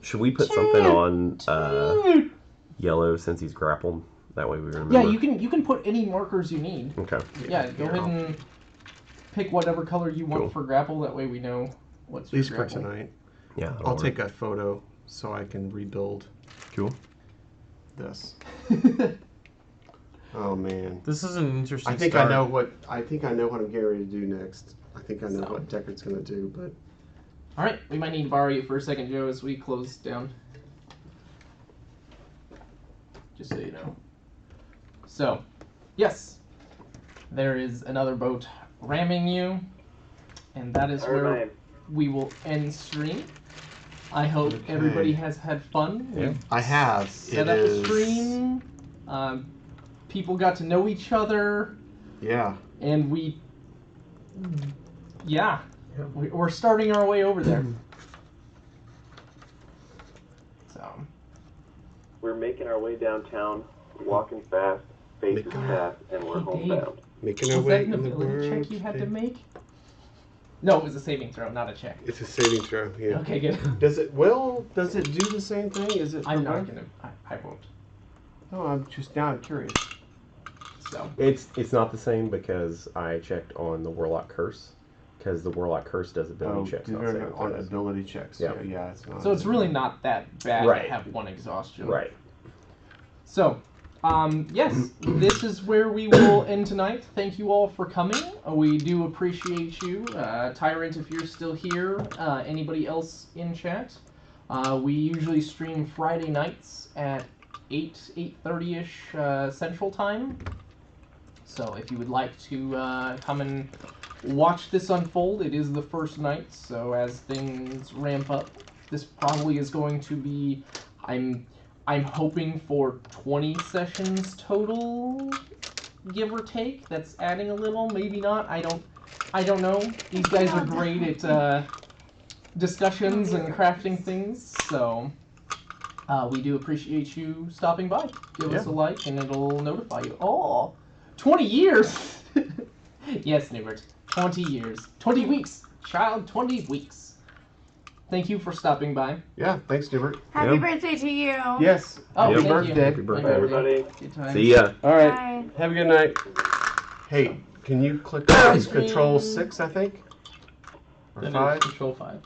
Should we put something on yellow since he's grappled? That way we remember. Yeah, you can put any markers you need. Okay. Yeah, go ahead and pick whatever color you want Cool. for grapple. That way we know what's At your least for grapple. tonight. Yeah. I'll take a photo so I can rebuild Cool. this. Oh man. this is an interesting I think start. I know what I'm getting ready to do next. I think I know what Deckard's gonna do, but All right, we might need to borrow you for a second, Joe, as we close down. Just so you know. So, Yes. There is another boat ramming you, and that is All where right. we will end stream. I hope everybody has had fun. Yeah. I have. Set up a stream. People got to know each other, Yeah. and we're starting our way over there. So, We're making our way downtown, walking fast, faces Making- fast, and we're Hey, Dave. homebound. Making our was that way an in the ability world. check you had to make? No, it was a saving throw, not a check. It's a saving throw. Yeah. Okay, good. Does it do the same thing? Is it? I'm not prevent? gonna. I won't. No, I'm curious. So. It's not the same because I checked on the Warlock Curse, because the Warlock Curse does ability checks, not saving on throws. ability checks. Yeah. Yeah, it's not. So it's really not that bad Right. to have one exhaustion. Right. So, yes, this is where we will end tonight. Thank you all for coming. We do appreciate you. Tyrant, if you're still here, anybody else in chat. We usually stream Friday nights at 8:30ish Central Time. So if you would like to come and watch this unfold, it is the first night. So as things ramp up, this probably is going to be, I'm hoping for 20 sessions total, give or take. That's adding a little, maybe not. I don't know. These guys are great at discussions and crafting things. So we do appreciate you stopping by. Give us a like and it'll notify you. Oh, 20 years! Yes, Newbert. 20 years. 20 weeks. Child, 20 weeks. Thank you for stopping by. Yeah. Thanks, Gilbert. Happy birthday to you. Yes. Oh, Happy thank birthday. you. Happy birthday. Bye, everybody. Good times. See ya. All right. Bye. Have a good night. Hey, can you click Ice on cream. Control 6? I think. Or That is 5. Control 5.